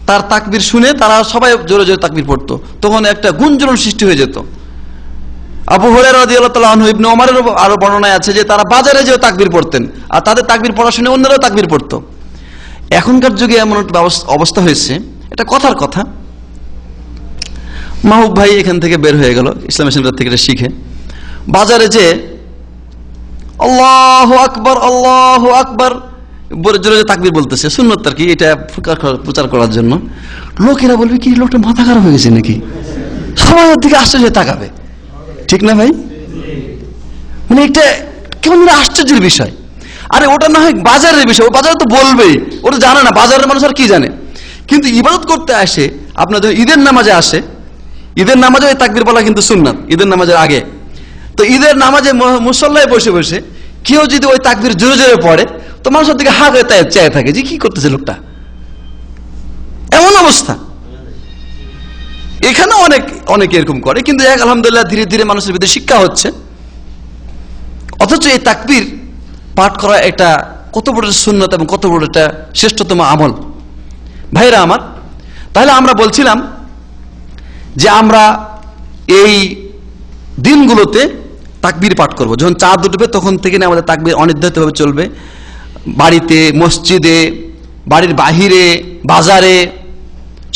তার তাকবীর শুনে তারা সবাই জোরে জোরে তাকবীর পড়তো, তখন একটা গুঞ্জন সৃষ্টি হয়ে যেত। আবু হুরায়রা রাদিয়াল্লাহু তাআলা আনহু, ইবনে ওমরের আরো বর্ণনায় আছে যে তারা বাজারে যেও তাকবীর পড়তেন, আর তাদের তাকবীর পড়া শুনে অন্যরাও তাকবীর পড়তো। এখনকার যুগে এমন একটা অবস্থা হয়েছে, এটা কথার কথা। মাহবুব ভাই এখান থেকে বের হয়ে গেল ইসলামী সেন্টার থেকে শিখে, বাজারে যে আল্লাহু আকবার, আল্লাহু আকবার জোরে জোরে তাকবীর বলতেছে, সুন্নত আর কি, এটা প্রচার করার জন্য। লোকেরা বলবে কি লোকটা মাথা খারাপ হয়ে গেছে নাকি, সবাই ওর দিকে আশ্চর্য তাকাবে, ঠিক না ভাই? মানে এটা কেমন আশ্চর্যের বিষয়। আরে ওটা না হয় বাজারের বিষয়, ও বাজারে তো বলবেই, ওটা জানে না, বাজারের মানুষ আর কি জানে। কিন্তু ইবাদত করতে আসে, আপনার যখন ঈদের নামাজে আসে, ঈদের নামাজে ওই তাকবীর বলা কিন্তু সুন্নাত, ঈদের নামাজের আগে। তো ঈদের নামাজে মুসল্লায় বসে বসে কেউ যদি ওই তাকবীর জোরে জোরে পড়ে তো মানুষের দিকে হা করে চেয়ে থাকে যে কি করতেছে লোকটা, এমন অবস্থা। এখানে অনেকে এরকম করে, কিন্তু আলহামদুলিল্লাহ ধীরে ধীরে মানুষের ভিতরে শিক্ষা হচ্ছে। অথচ এই তাকবীর পাঠ করা এটা কত বড় সুন্নাত এবং কত বড় একটা শ্রেষ্ঠতম আমল। ভাইরা আমার, তাহলে আমরা বলছিলাম যে আমরা এই দিনগুলোতে তাকবীর পাঠ করব। যখন চাঁদ উঠবে তখন থেকে আমাদের তাকবীর অনির্ধারিতভাবে চলবে। বাড়িতে, মসজিদে, বাড়ির বাহিরে, বাজারে,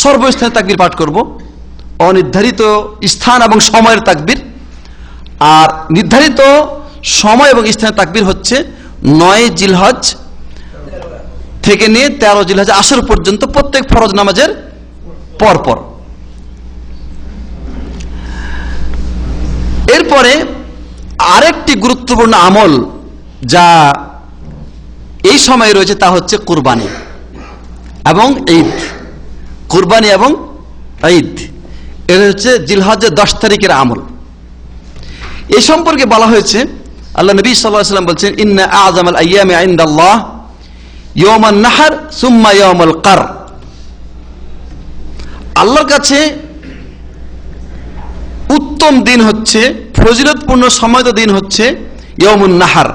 সর্বস্থানে তাকবীর পাঠ করব। অনির্ধারিত স্থান এবং সময়ের তাকবীর। আর নির্ধারিত সময় এবং স্থানের তাকবীর হচ্ছে 9 জিলহজ থেকে নিয়ে 13 জিলহজ আসর পর্যন্ত, প্রত্যেক ফরজ নামাজের পর পর। এরপরে আরেকটি গুরুত্বপূর্ণ আমল যা এই সময় রয়েছে তা হচ্ছে কুরবানি এবং ঈদ। কুরবানি এবং ঈদ এটা হচ্ছে জিলহজের 10 তারিখের আমল। এই সম্পর্কে বলা হয়েছে, আল্লাহ নবী সাল্লাল্লাহু আলাইহি ওয়াসাল্লাম বলছেন, ইন্না আ'যামাল আইয়ামি ইনদাল্লাহ ইয়াওমান নাহর সুম্মা ইয়াওমুল কার। আল্লাহর কাছে উত্তম দিন হচ্ছে, ফজিলতপূর্ণ সময়ত দিন হচ্ছে ইয়াউমুন নাহার,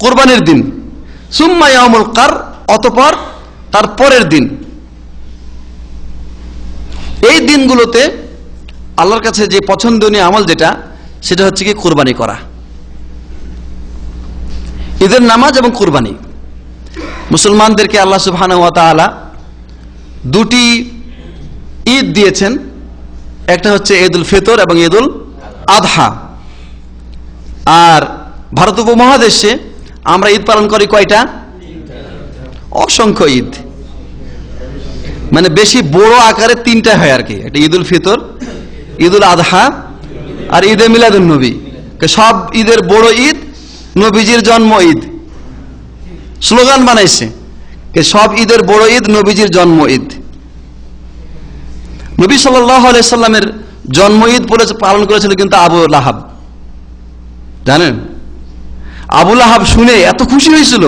কুরবানির দিন। সুম্মা ইয়াউমুল কার, অতঃপর তার পরের দিন। এই দিনগুলোতে আল্লাহর কাছে যে পছন্দনীয় আমল যেটা, সেটা হচ্ছে কি কুরবানি করা। ঈদের নামাজ এবং কুরবানি। মুসলমানদেরকে আল্লাহ সুবহানাহু ওয়া তাআলা 2টি ঈদ দিয়েছেন, একটা হচ্ছে ঈদুল ফিতর এবং ঈদুল আদহা। আর ভারত উপমহাদেশে আমরা ঈদ পালন করি কয়টা? অসংখ্য ঈদ, মানে বেশি বড় আকারে 3টা হয় আর কি। এটা ঈদুল ফিতর, ঈদুল আযহা আর ঈদে মিলাদুন নবী, সব ঈদের বড় ঈদ নবীজির জন্ম ঈদ। স্লোগান বানাইছে সব ঈদের বড় ঈদ নবীজির জন্ম ঈদ। নবী সাল্লাল্লাহু আলাইহি সাল্লামের জন্ম ঈদ পালন করেছিল কিন্তু আবু লাহাব, জানেন? আবু লাহাব শুনে এত খুশি হয়েছিল,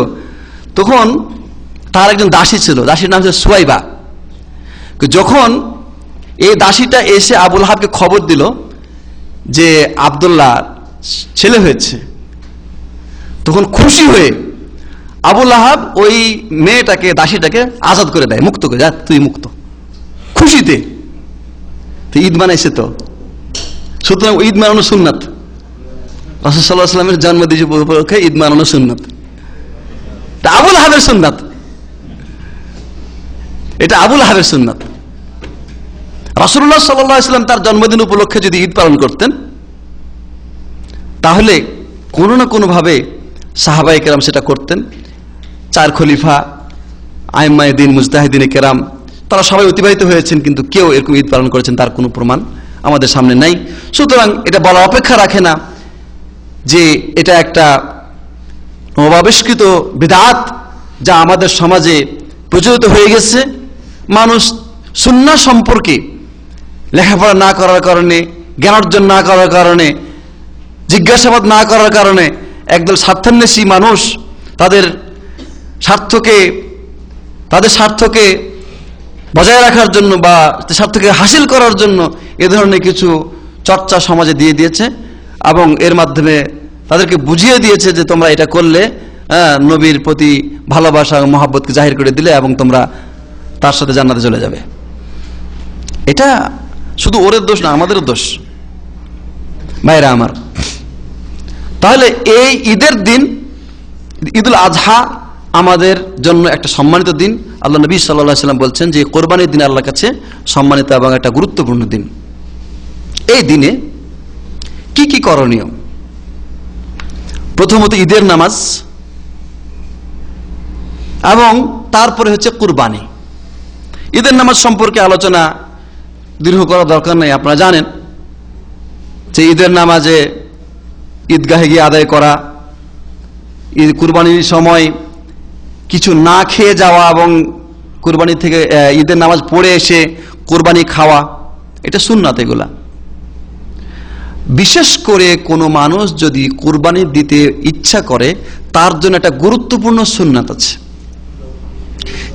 তখন তার একজন দাসী ছিল, দাসীর নাম ছিল সুয়াইবা। যখন এই দাসীটা এসে আবু লাহাবকে খবর দিল যে আব্দুল্লাহ ছেলে হয়েছে, তখন খুশি হয়ে আবু লাহাব ওই মেয়েটাকে, দাসীটাকে আজাদ করে দেয়, মুক্ত করে, যা তুই মুক্ত, খুশিতে। তো ঈদ মানাইছে তো, সুতরাং ঈদ মানানো সুন্নাত। রাসূল সাল্লাল্লাহু আলাইহি ওয়াসাল্লামের জন্মদিন উপলক্ষে ঈদ মানানো সুন্নাত, এটা আবু লাহাবের সুন্নাত, এটা আবু লাহাবের সুন্নাত। রাসূলুল্লাহ সাল্লাল্লাহু আলাইহি ওয়াসাল্লাম তার জন্মদিন উপলক্ষে যদি ঈদ পালন করতেন, তাহলে কোনো না কোনো ভাবে সাহাবায়ে কেরাম সেটা করতেন। 4 খলিফা, আইম্মায়ে দ্বীন, মুজতাহিদিনে কেরাম, তারা সবাই অতিবাহিত হয়েছেন, কিন্তু কেউ এরকম ঈদ পালন করেছেন তার কোনো প্রমাণ আমাদের সামনে নাই। সুতরাং এটা বলা অপেক্ষা রাখে না যে এটা একটা নবাবিষ্কৃত বিদআত যা আমাদের সমাজে প্রচলিত হয়ে গেছে। মানুষ সুন্নাহ সম্পর্কে লেখাপড়া না করার কারণে, জ্ঞান অর্জন না করার কারণে, জিজ্ঞাসাবাদ না করার কারণে একদল স্বার্থান্বেষী মানুষ তাদের স্বার্থকে বজায় রাখার জন্য বা স্বার্থকে হাসিল করার জন্য এ ধরনের কিছু চর্চা সমাজে দিয়ে দিয়েছে, এবং এর মাধ্যমে তাদেরকে বুঝিয়ে দিয়েছে যে তোমরা এটা করলে নবীর প্রতি ভালোবাসা ও মহব্বতকে জাহির করে দিলে এবং তোমরা তার সাথে জান্নাতে চলে যাবে। এটা শুধু ওদের দোষ না, আমাদেরও দোষ, ভাইরা আমার। তাহলে এই ঈদের দিন, ঈদুল আযহা আমাদের জন্য একটা সম্মানিত দিন। আল্লাহ নবী সাল্লাল্লাহু আলাইহি ওয়াসাল্লাম বলছেন যে কোরবানির দিন আল্লাহর কাছে সম্মানিত এবং একটা গুরুত্বপূর্ণ দিন। এই দিনে কি কি করণীয়? প্রথমত ঈদের নামাজ, এবং তারপরে হচ্ছে কুরবানি। ঈদের নামাজ সম্পর্কে আলোচনা দীর্ঘ করা দরকার নেই, আপনারা জানেন যে ঈদের নামাজে ঈদগাহে গিয়ে আদায় করা, ঈদ কুরবানির সময় কিছু না খেয়ে যাওয়া এবং কুরবানি থেকে ঈদের নামাজ পড়ে এসে কুরবানি খাওয়া, এটা সুন্নাত। এগুলা বিশেষ করে কোনো মানুষ যদি কুরবানি দিতে ইচ্ছা করে তার জন্য একটা গুরুত্বপূর্ণ সুন্নাত আছে।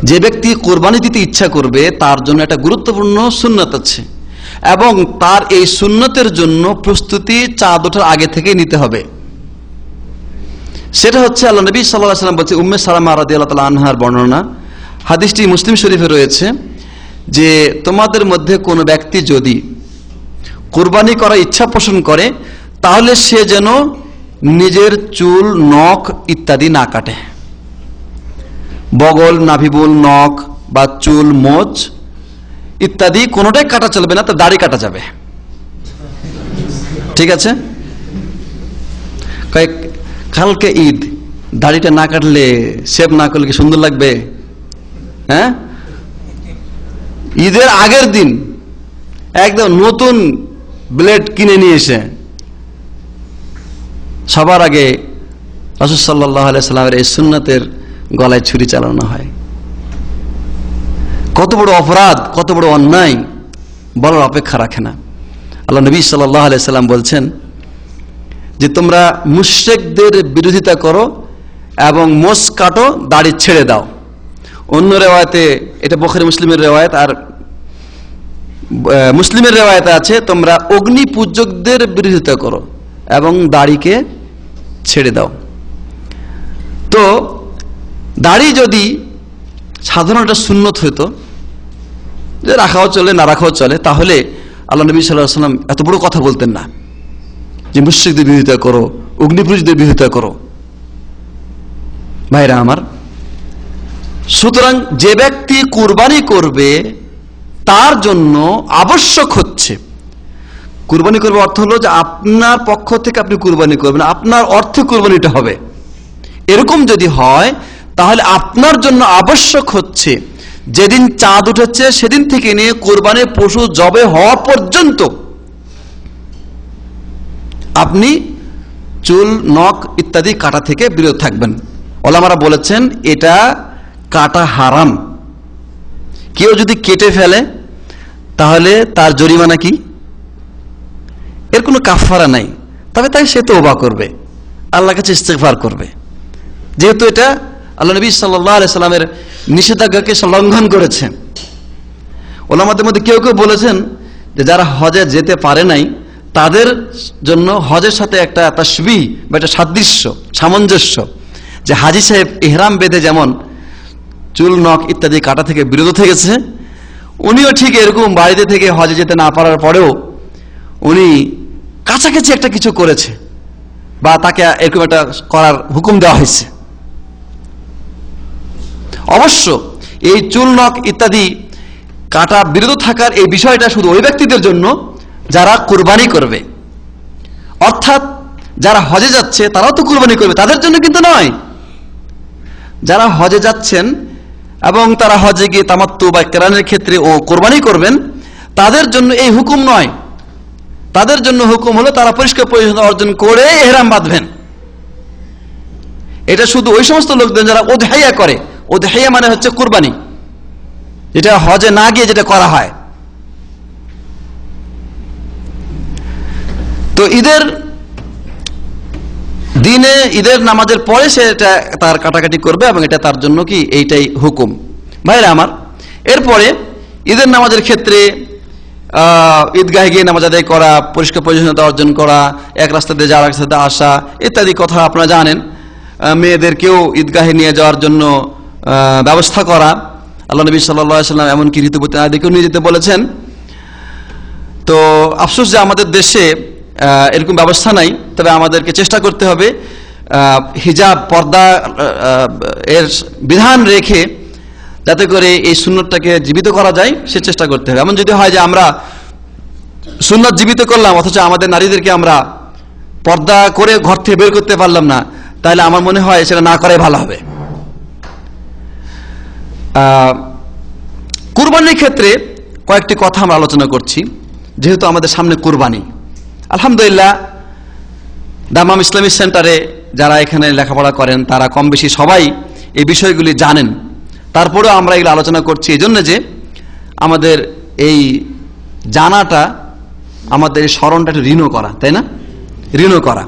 যে ব্যক্তি কুরবানি দিতে ইচ্ছা করবে তার জন্য একটা গুরুত্বপূর্ণ সুন্নাত আছে, এবং তার এই সুন্নতের জন্য প্রস্তুতি চাঁদ ওঠার আগে থেকে নিতে হবে। সেটা হচ্ছে আল্লাহ নবী সাল্লাল্লাহু আলাইহি ওয়াসাল্লাম বলছে, উম্মে সালামা রাদিয়াল্লাহু তাআলা আনহার বর্ণনা, হাদিসটি মুসলিম শরীফে রয়েছে, যে তোমাদের মধ্যে কোনো ব্যক্তি যদি কুরবানি করার ইচ্ছা পোষণ করে তাহলে সে যেন নিজের চুল, নখ ইত্যাদি না কাটে। বগল, নাভিমূল, নখ বা চুল, মোচ ইত্যাদি কোনোটাই কাটা চলবে না, তার দাড়ি কাটা যাবে। ঠিক আছে? কালকে ঈদ, দাড়িটা না কাটলে, শেভ না করলে কি সুন্দর লাগবে? হ্যাঁ, ঈদের আগের দিন একদম নতুন ব্লেড কিনে নিয়ে এসে সবার আগে রাসূল সাল্লাল্লাহু আলাইহি সাল্লামের এই সুন্নাতের গলায় ছুরি চালানো হয়। কত বড় অপরাধ, কত বড় অন্যায় বলার অপেক্ষা রাখে না। আল্লাহ নবী সাল্লাল্লাহু আলাইহি সাল্লাম বলছেন যে তোমরা মুশরিকদের বিরোধিতা করো এবং মোষ কাটো, দাড়ি ছেড়ে দাও। অন্য রেওয়ায়েতে, এটা বুখারী মুসলিমের রেওয়ায়েত, আর মুসলিমের রেওয়ায়েতে আছে তোমরা অগ্নি পূজকদের বিরোধিতা করো এবং দাড়িকে ছেড়ে দাও। তো দাড়ি যদি সাধারণ একটা সুন্নত হইতো, যে রাখাও চলে না রাখাও চলে, তাহলে আল্লাহ নবী সাল্লাল্লাহু আলাইহি ওয়াসাল্লাম এত বড় কথা বলতেন না যে মুশরিকদের বিরোধিতা করো, অগ্নিপূজকদের বিরোধিতা করো। ভাইরা আমার, সুতরাং যে ব্যক্তি কুরবানি করবে তার জন্য আবশ্যক হচ্ছে, কুরবানি করবে অর্থ হলো যে আপনার পক্ষ থেকে আপনি কুরবানি করবেন, আপনার অর্থে কুরবানিটা হবে। এরকম যদি হয় তাহলে আপনার জন্য আবশ্যক হচ্ছে যেদিন চাঁদ উঠেছে সেদিন থেকে নিয়ে কুরবানির পশু জবে হওয়া পর্যন্ত আপনি চুল নখ ইত্যাদি কাটা থেকে বিরত থাকবেন। ওলামারা বলেছেন এটা কাটা হারাম। কেউ যদি কেটে ফেলে তাহলে তার জরিমানা কি? এর কোনো কাফারা নাই, তবে তাই সে তওবা করবে, আল্লাহর কাছে ইস্তিগফার করবে, যেহেতু এটা আল্লাহ নবী সাল্লাল্লাহু আলাইহি সাল্লামের নিষেধাজ্ঞাকে লঙ্ঘন করেছে। ওলামাদের মধ্যে কেউ কেউ বলেছেন যে যারা হজে যেতে পারে নাই তাদের জন্য হজের সাথে একটা তাশবিহ বা একটা সাদৃশ্য, সামঞ্জস্য, যে হাজী সাহেব ইহরাম বেঁধে যেমন চুল নখ ইত্যাদি কাটা থেকে বিরত থেকেছে, উনিও ঠিক এরকম বাড়িতে থেকে হজে যেতে না পারার পরেও উনি কাছাকাছি একটা কিছু করেছে বা তাকে এরকম একটা করার হুকুম দেওয়া হয়েছে। অবশ্য এই চুল নখ ইত্যাদি কাটা বিরত থাকার এই বিষয়টা শুধু ওই ব্যক্তিদের জন্য যারা কুরবানি করবে, অর্থাৎ যারা হজে যাচ্ছে তারাও তো কুরবানি করবে, তাদের জন্য কিন্তু নয়। যারা হজে যাচ্ছেন এবং তারা হজে গিয়ে তামাত্তু বা কেরানের ক্ষেত্রে ও কোরবানি করবেন, তাদের জন্য এই হুকুম নয়। তাদের জন্য হুকুম হলো তারা পরিষ্কার পরিচ্ছন্নতা অর্জন করে ইহরাম বাঁধবেন। এটা শুধু ওই সমস্ত লোকদের যারা উদহিয়া করে। উদহিয়া মানে হচ্ছে কুরবানি, যেটা হজে না গিয়ে যেটা করা হয়। তো ঈদের দিনে, ঈদের নামাজের পরে সে এটা তার কাটাকাটি করবে এবং এটা তার জন্য কি এইটাই হুকুম। ভাইরা আমার, এরপরে ঈদের নামাজের ক্ষেত্রে ঈদগাহে গিয়ে নামাজ আদায় করা, পরিষ্কার পরিচ্ছন্নতা অর্জন করা, এক রাস্তা দিয়ে যাওয়ার রাস্তাতে আসা ইত্যাদি কথা আপনারা জানেন। মেয়েদেরকেও ঈদগাহে নিয়ে যাওয়ার জন্য ব্যবস্থা করা। আল্লাহ নবী সাল্লাল্লাহু আলাইহি ওয়াসাল্লাম এমনকি ঋতুবতী নারীদেরকেও নিয়ে যেতে বলেছেন। তো আফসোস যে আমাদের দেশে এরকম ব্যবস্থা নাই, তবে আমাদেরকে চেষ্টা করতে হবে হিজাব, পর্দা এর বিধান রেখে যাতে করে এই সুন্নতটাকে জীবিত করা যায় সে চেষ্টা করতে হবে। এমন যদি হয় যে আমরা সুন্নত জীবিত করলাম অথচ আমাদের নারীদেরকে আমরা পর্দা করে ঘর থেকে বের করতে পারলাম না, তাহলে আমার মনে হয় সেটা না করাই ভালো হবে। কুরবানির ক্ষেত্রে কয়েকটি কথা আমরা আলোচনা করছি, যেহেতু আমাদের সামনে কুরবানি। আলহামদুলিল্লাহ, দামাম ইসলামিক সেন্টারে যারা এখানে লেখাপড়া করেন তারা কম বেশি সবাই এই বিষয়গুলি জানেন। তারপরেও আমরা এগুলো আলোচনা করছি এই জন্য যে আমাদের এই জানাটা, আমাদের এই স্মরণটা একটু ঋণ করা, তাই না? ঋণ করা,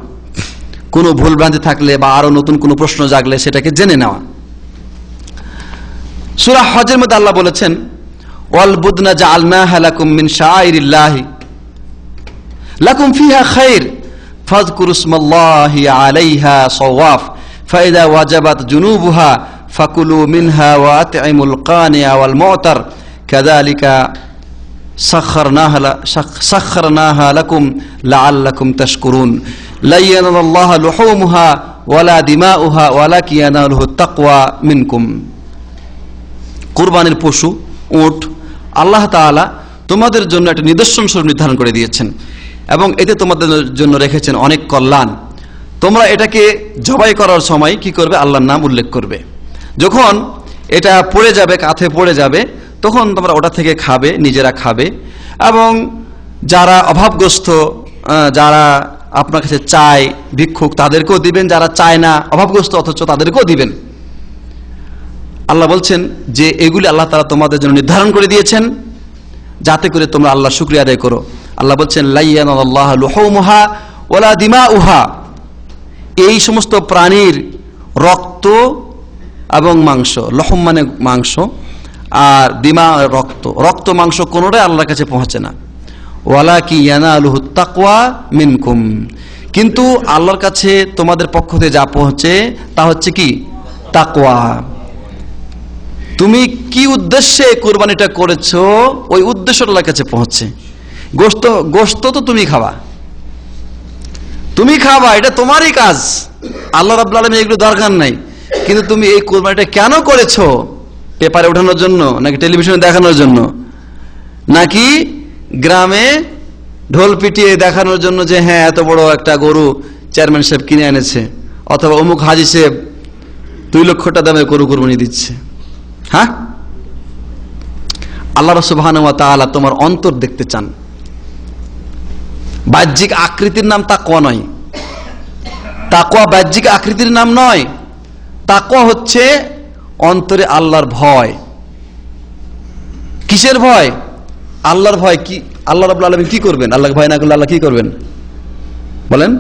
কোনো ভুলভ্রান্তি থাকলে বা আরো নতুন কোনো প্রশ্ন জাগলে সেটাকে জেনে নেওয়া। সূরা হজের মধ্যে আল্লাহ বলেছেন, ওয়াল বুদনা জাআলনাহা লাকুম মিন শাআইরিল্লাহি লাকুম ফিহা খায়র ফাযকুরু ইসমাল্লাহি আলাইহা সাওয়াফ ফাইদা ওয়াজাবাত জুনুবুহা ফাকুলু মিনহা ওয়া আত'ইমুল কানিয়া ওয়াল মু'তার কাযালিকা সাখখারনাহা লাকুম লাআল্লাকুম তাশকুরুন লা ইয়ানালুল্লাহু লুহুমুহা ওয়ালা দিমাউহা ওয়ালাকিন ইয়ানালুহুত তাকওয়া মিনকুম। কুরবানির পশু উট আল্লাহ তাআলা তোমাদের জন্য একটা নিদর্শন স্বরূপ নির্ধারণ করে দিয়েছেন এবং এতে তোমাদের জন্য রেখেছেন অনেক কল্যাণ। তোমরা এটাকে জবাই করার সময় কি করবে? আল্লাহর নাম উল্লেখ করবে। যখন এটা পড়ে যাবে, কাঁধে পড়ে যাবে, তখন তোমরা ওটা থেকে খাবে, নিজেরা খাবে এবং যারা অভাবগ্রস্ত, যারা আপনার কাছে চায়, ভিক্ষুক, তাদেরকেও দিবেন, যারা চায় না, অভাবগ্রস্ত অথচ তাদেরকেও দিবেন। আল্লাহ বলছেন যে এগুলি আল্লাহ তাআলা তোমাদের জন্য নির্ধারণ করে দিয়েছেন যাতে করে তোমরা আল্লাহর শুকরিয়া আদায় করো। আল্লাহ বলছেন লা ইয়ানালুল্লাহু লুহুমুহা ওয়ালা দিমাউহা, এই সমস্ত প্রাণীর রক্ত এবং মাংস, লহম মানে মাংস আর দিমা রক্ত, রক্ত মাংস কোনোটাই আল্লাহর কাছে পৌঁছে না। ওয়ালাকিন ইয়ানালুহুত তাকওয়া মিনকুম, কিন্তু আল্লাহর কাছে তোমাদের পক্ষ থেকে যা পৌঁছে তা হচ্ছে কি? তাকওয়া। তুমি কি উদ্দেশ্যে কুরবানিটা করেছো ওই উদ্দেশ্য আল্লাহর কাছে পৌঁছে। গোশত তো তুমি খাবা, এটা তোমারই কাজ। আল্লাহ রাব্বুল আলামিন এগুলো দরকার নাই, কিন্তু তুমি এই কুরবানিটা কেন করেছো? পেপারে ওঠানোর জন্য, নাকি টেলিভিশনে দেখানোর জন্য, নাকি গ্রামে ঢোল পিটিয়ে দেখানোর জন্য যে হ্যাঁ এত বড় একটা গরু চেয়ারম্যান সাহেব কিনে এনেছে, অথবা অমুক হাজী সাহেব 2 লক্ষ টাকা দামে গরু কুরবানি দিচ্ছে? হ্যাঁ, আল্লাহ সুবহানাহু ওয়া তাআলা তোমার অন্তর দেখতে চান। বাহ্যিক আকৃতির নাম তাকওয়া নয়। তাকওয়া বাহ্যিক আকৃতির নাম নয়। তাকওয়া হচ্ছে অন্তরে আল্লাহর ভয়। কিসের ভয়? আল্লাহর ভয়। কি আল্লাহ রাব্বুল আলামিন কি করবেন? আল্লাহকে ভয় না করলে আল্লাহ কি করবেন বলেন?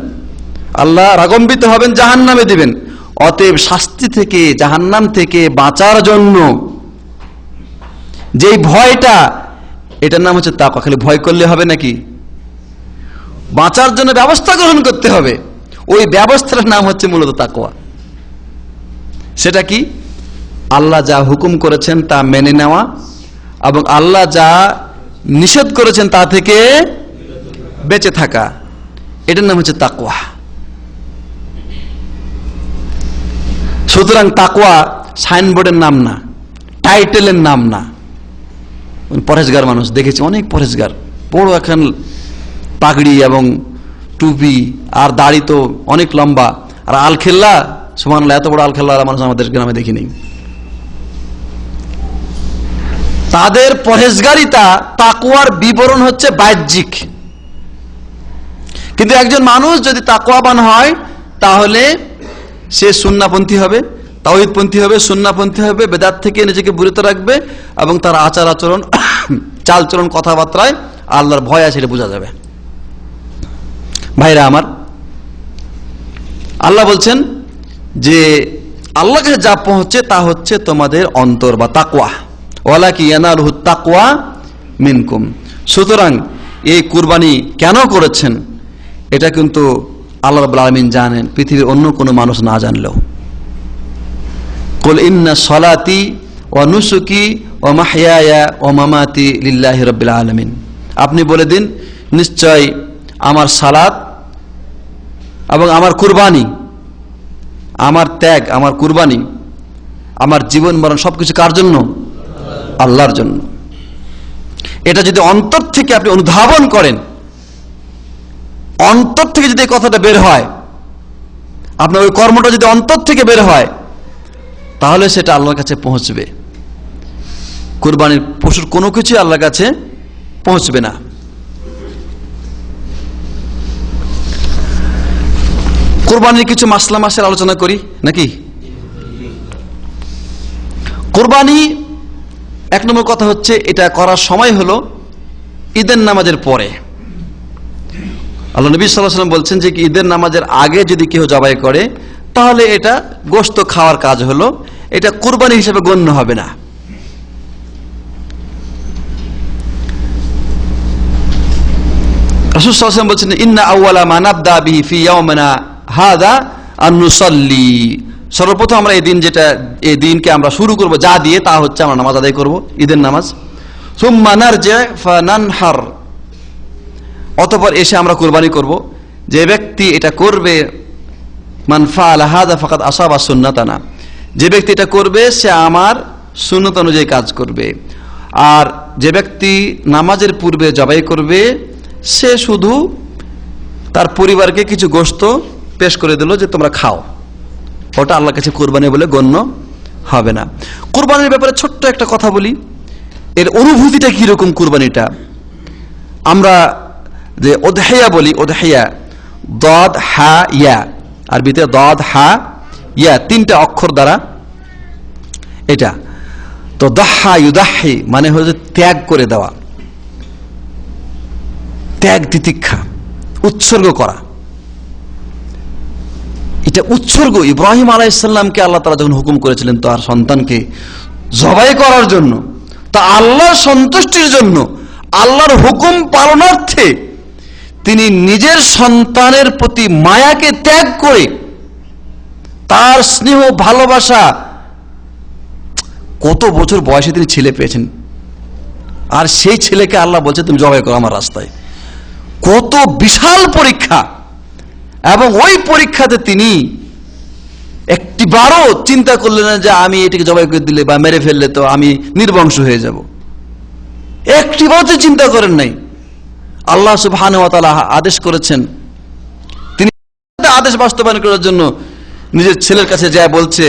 আল্লাহ রাগম্বিত হবেন, জাহান্নামে দিবেন। অতএব শাস্তি থেকে, জাহান্নাম থেকে বাঁচার জন্য যেই ভয়টা, এটার নাম হচ্ছে তাকওয়া। খালি ভয় করলে হবে নাকি? বাঁচার জন্য ব্যবস্থা গ্রহণ করতে হবে। ওই ব্যবস্থার নাম হচ্ছে মূলত তাকওয়া। সেটা কি? আল্লাহ যা হুকুম করেছেন তা মেনে নেওয়া, এবং আল্লাহ যা নিষেধ করেছেন তা থেকে বেঁচে থাকা। এটার নাম হচ্ছে তাকওয়া। সুতরাং তাকওয়া সাইনবোর্ডের নাম না, টাইটেলের নাম না। পরেশগার মানুষ দেখেছি, অনেক পরেশগার, বড় এখন পাগড়ি এবং টুপি আর দাড়ি তো অনেক লম্বা, আর আলখেল্লা, সুবহানাল্লাহ, এত বড় আলখেল্লা মানুষ আমাদের গ্রামে দেখিনি। তাদের পরেশগারিতা, তাকওয়ার বিবরণ হচ্ছে বাহ্যিক। কিন্তু একজন মানুষ যদি তাকওয়াবান হয় তাহলে সে সুন্নাহপন্থী হবে, তাওহীদপন্থী হবে, সুন্নাহপন্থী হবে, বেদাত থেকে নিজেকে বিরত রাখবে, এবং তার আচার আচরণ, চালচলন, কথাবার্তায় আল্লাহর ভয় আছে, এটা বোঝা যাবে। ভাইরা আমার, আল্লাহ বলছেন যে আল্লাহর কাছে যা পৌঁছছে তা হচ্ছে তোমাদের অন্তর বা তাকওয়া। ওয়ালাকি ইয়ানালুহু তাকওয়া মিনকুম। সুতরাং এই কুরবানি কেন করেছেন এটা কিন্তু আল্লাহ রাব্বুল আলামিন জানেন, পৃথিবীর অন্য কোনো মানুষ না জানলেও। কুল ইন্না সলাতি ওয়া নুসুকি ওয়া মাহইয়ায়া ওয়া মামাতি লিল্লাহি রাব্বিল আলামিন। আপনি বলে দিন, নিশ্চয় আমার সালাত এবং আমার কুরবানি, আমার ত্যাগ, আমার কুরবানি, আমার জীবন মরণ সবকিছু কার জন্য? আল্লাহর জন্য। এটা যদি অন্তর থেকে আপনি অনুধাবন করেন, অন্তর থেকে যদি এই কথাটা বের হয়, আপনার ওই কর্মটা যদি অন্তর থেকে বের হয়, তাহলে সেটা আল্লাহর কাছে পৌঁছবে। কুরবানির পশুর কোনো কিছু আল্লাহর কাছে পৌঁছবে না। কুরবানির কিছু মাসলা মাসের আলোচনা করি নাকি? কুরবানি এক নম্বর কথা হচ্ছে, এটা করার সময় হলো ঈদের নামাজের পরে। আল্লাহ নবী সাল্লাল্লাহু আলাইহি ওয়াসাল্লাম বলছেন যে ঈদের নামাজের আগে যদি কেউ জবাই করে তাহলে এটা গোশত খাওয়ার কাজ হলো, এটা কুরবানি হিসেবে গণ্য হবে না। রাসূল সাল্লাল্লাহু আলাইহি ওয়াসাল্লাম বলছেন, ইন্না আউওয়ালা মা নাবদা বিহি ফি ইয়াওমিনা হাদা আন নুসাল্লি। সর্বপ্রথম আমরা এই দিনকে আমরা শুরু করব যা দিয়ে, তা হচ্ছে আমরা নামাজ আদায় করব, ঈদের নামাজ। সুম্মা নারজি ফানানহার। অতঃপর এসে আমরা কুরবানি করব। যে ব্যক্তি এটা করবে, মান ফাআলা হাযা ফাকাদ আসাবা সুন্নাতানা, যে ব্যক্তি এটা করবে সে আমার সুন্নত অনুযায়ী কাজ করবে। আর যে ব্যক্তি নামাজের পূর্বে জবাই করবে সে শুধু তার পরিবারকে কিছু গোশত পেশ করে দিল যে তোমরা খাও, ওটা আল্লাহর কাছে কুরবানি বলে গণ্য হবে না। কুরবানির ব্যাপারে ছোট্ট একটা কথা বলি, এর অনুভূতিটা কিরকম কুরবানিটা। আমরা যে উদহিয়া বলি, উদহিয়া দাদ হা ইয়া, আরবিতে দাদ হা ইয়া, তিনটা অক্ষর দ্বারা এটা। তো দাহা ইউদাহি মানে হচ্ছে ত্যাগ করে দেওয়া, ত্যাগ তিতিক্ষা, উৎসর্গ করা। এটা উৎসর্গ। ইব্রাহিম আলাইহিস সালামকে আল্লাহ তাআলা যখন হুকুম করেছিলেন তার সন্তানকে জবাই করার জন্য, তা আল্লাহর সন্তুষ্টির জন্য, আল্লাহর হুকুম পালনার্থে তিনি নিজের সন্তানের প্রতি মায়াকে ত্যাগ করে তার স্নেহ ভালোবাসা, কত বছর বয়সে তিনি ছেলে পেয়েছেন, আর সেই ছেলেকে আল্লাহ বলছে তুমি জবাই করো আমার রাস্তায়। কত বিশাল পরীক্ষা! এবং ওই পরীক্ষাতে তিনি একটিবারও চিন্তা করলেন না যে আমি এটাকে জবাই করে দিলে বা মেরে ফেললে তো আমি নির্বংশ হয়ে যাব। একটিবারও চিন্তা করেন নাই। আল্লাহ সুবহানাহু ওয়া তাআলা আদেশ করেছেন, তিনি আদেশ বাস্তবায়ন করার জন্য নিজের ছেলের কাছে যায় বলছে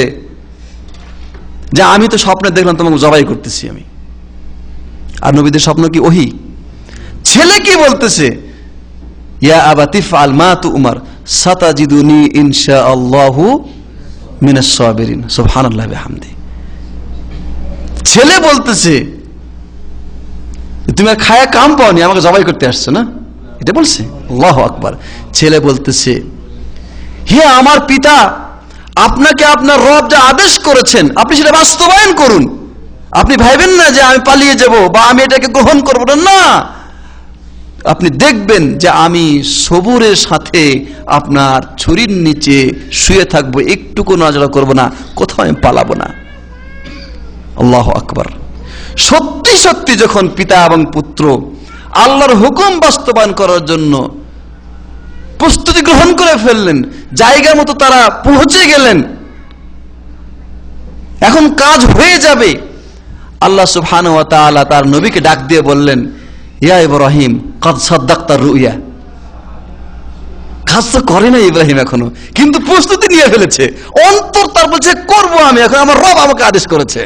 যে আমি তো স্বপ্নে দেখলাম তোমাকে জবাই করতেছি আমি। আর নবীদের স্বপ্ন কি ওহী? ছেলে কি বলতেছে ইয়া আবাতি ইফআল মা তু'মার সাতাজিদুনি ইনশাআল্লাহু মিনাস সাবিরিন। সুবহানাল্লাহি ওয়া বিহামদি। ছেলে বলতেছে তুমি খায়া কাম পাওনি, আমাকে জবাই করতে আসছো না, এটা বলছে। আল্লাহু আকবার। ছেলে বলতেছে হে আমার পিতা, আপনাকে আপনার রব যা আদেশ করেছেন আপনি সেটা বাস্তবায়ন করুন। আপনি ভাইবেন না যে আমি পালিয়ে যাব বা আমি এটাকে গ্রহণ করব না। আপনি দেখবেন যে আমি সবুরের সাথে আপনার ছুরির নিচে শুয়ে থাকবো, একটুকু নজর করব না, কোথাও আমি পালাবো না। আল্লাহু আকবার। সত্যি সত্যি যখন পিতা এবং পুত্র আল্লাহর হুকুম বাস্তবায়ন করার জন্য প্রস্তুতি গ্রহণ করে ফেললেন, জায়গা মতো তারা পৌঁছে গেলেন, এখন কাজ হয়ে যাবে, আল্লাহ সুবহানাহু ওয়া তাআলা তার নবীকে ডাক দিয়ে বললেন, ইয়া ইব্রাহিম কাদ সাদ্দাকতা রুইয়া। কাজ তো করে না ইব্রাহিম এখনো, কিন্তু প্রস্তুতি নিয়ে ফেলেছে, অন্তর তার বলছে করবো আমি, এখন আমার রব আমাকে আদেশ করেছে।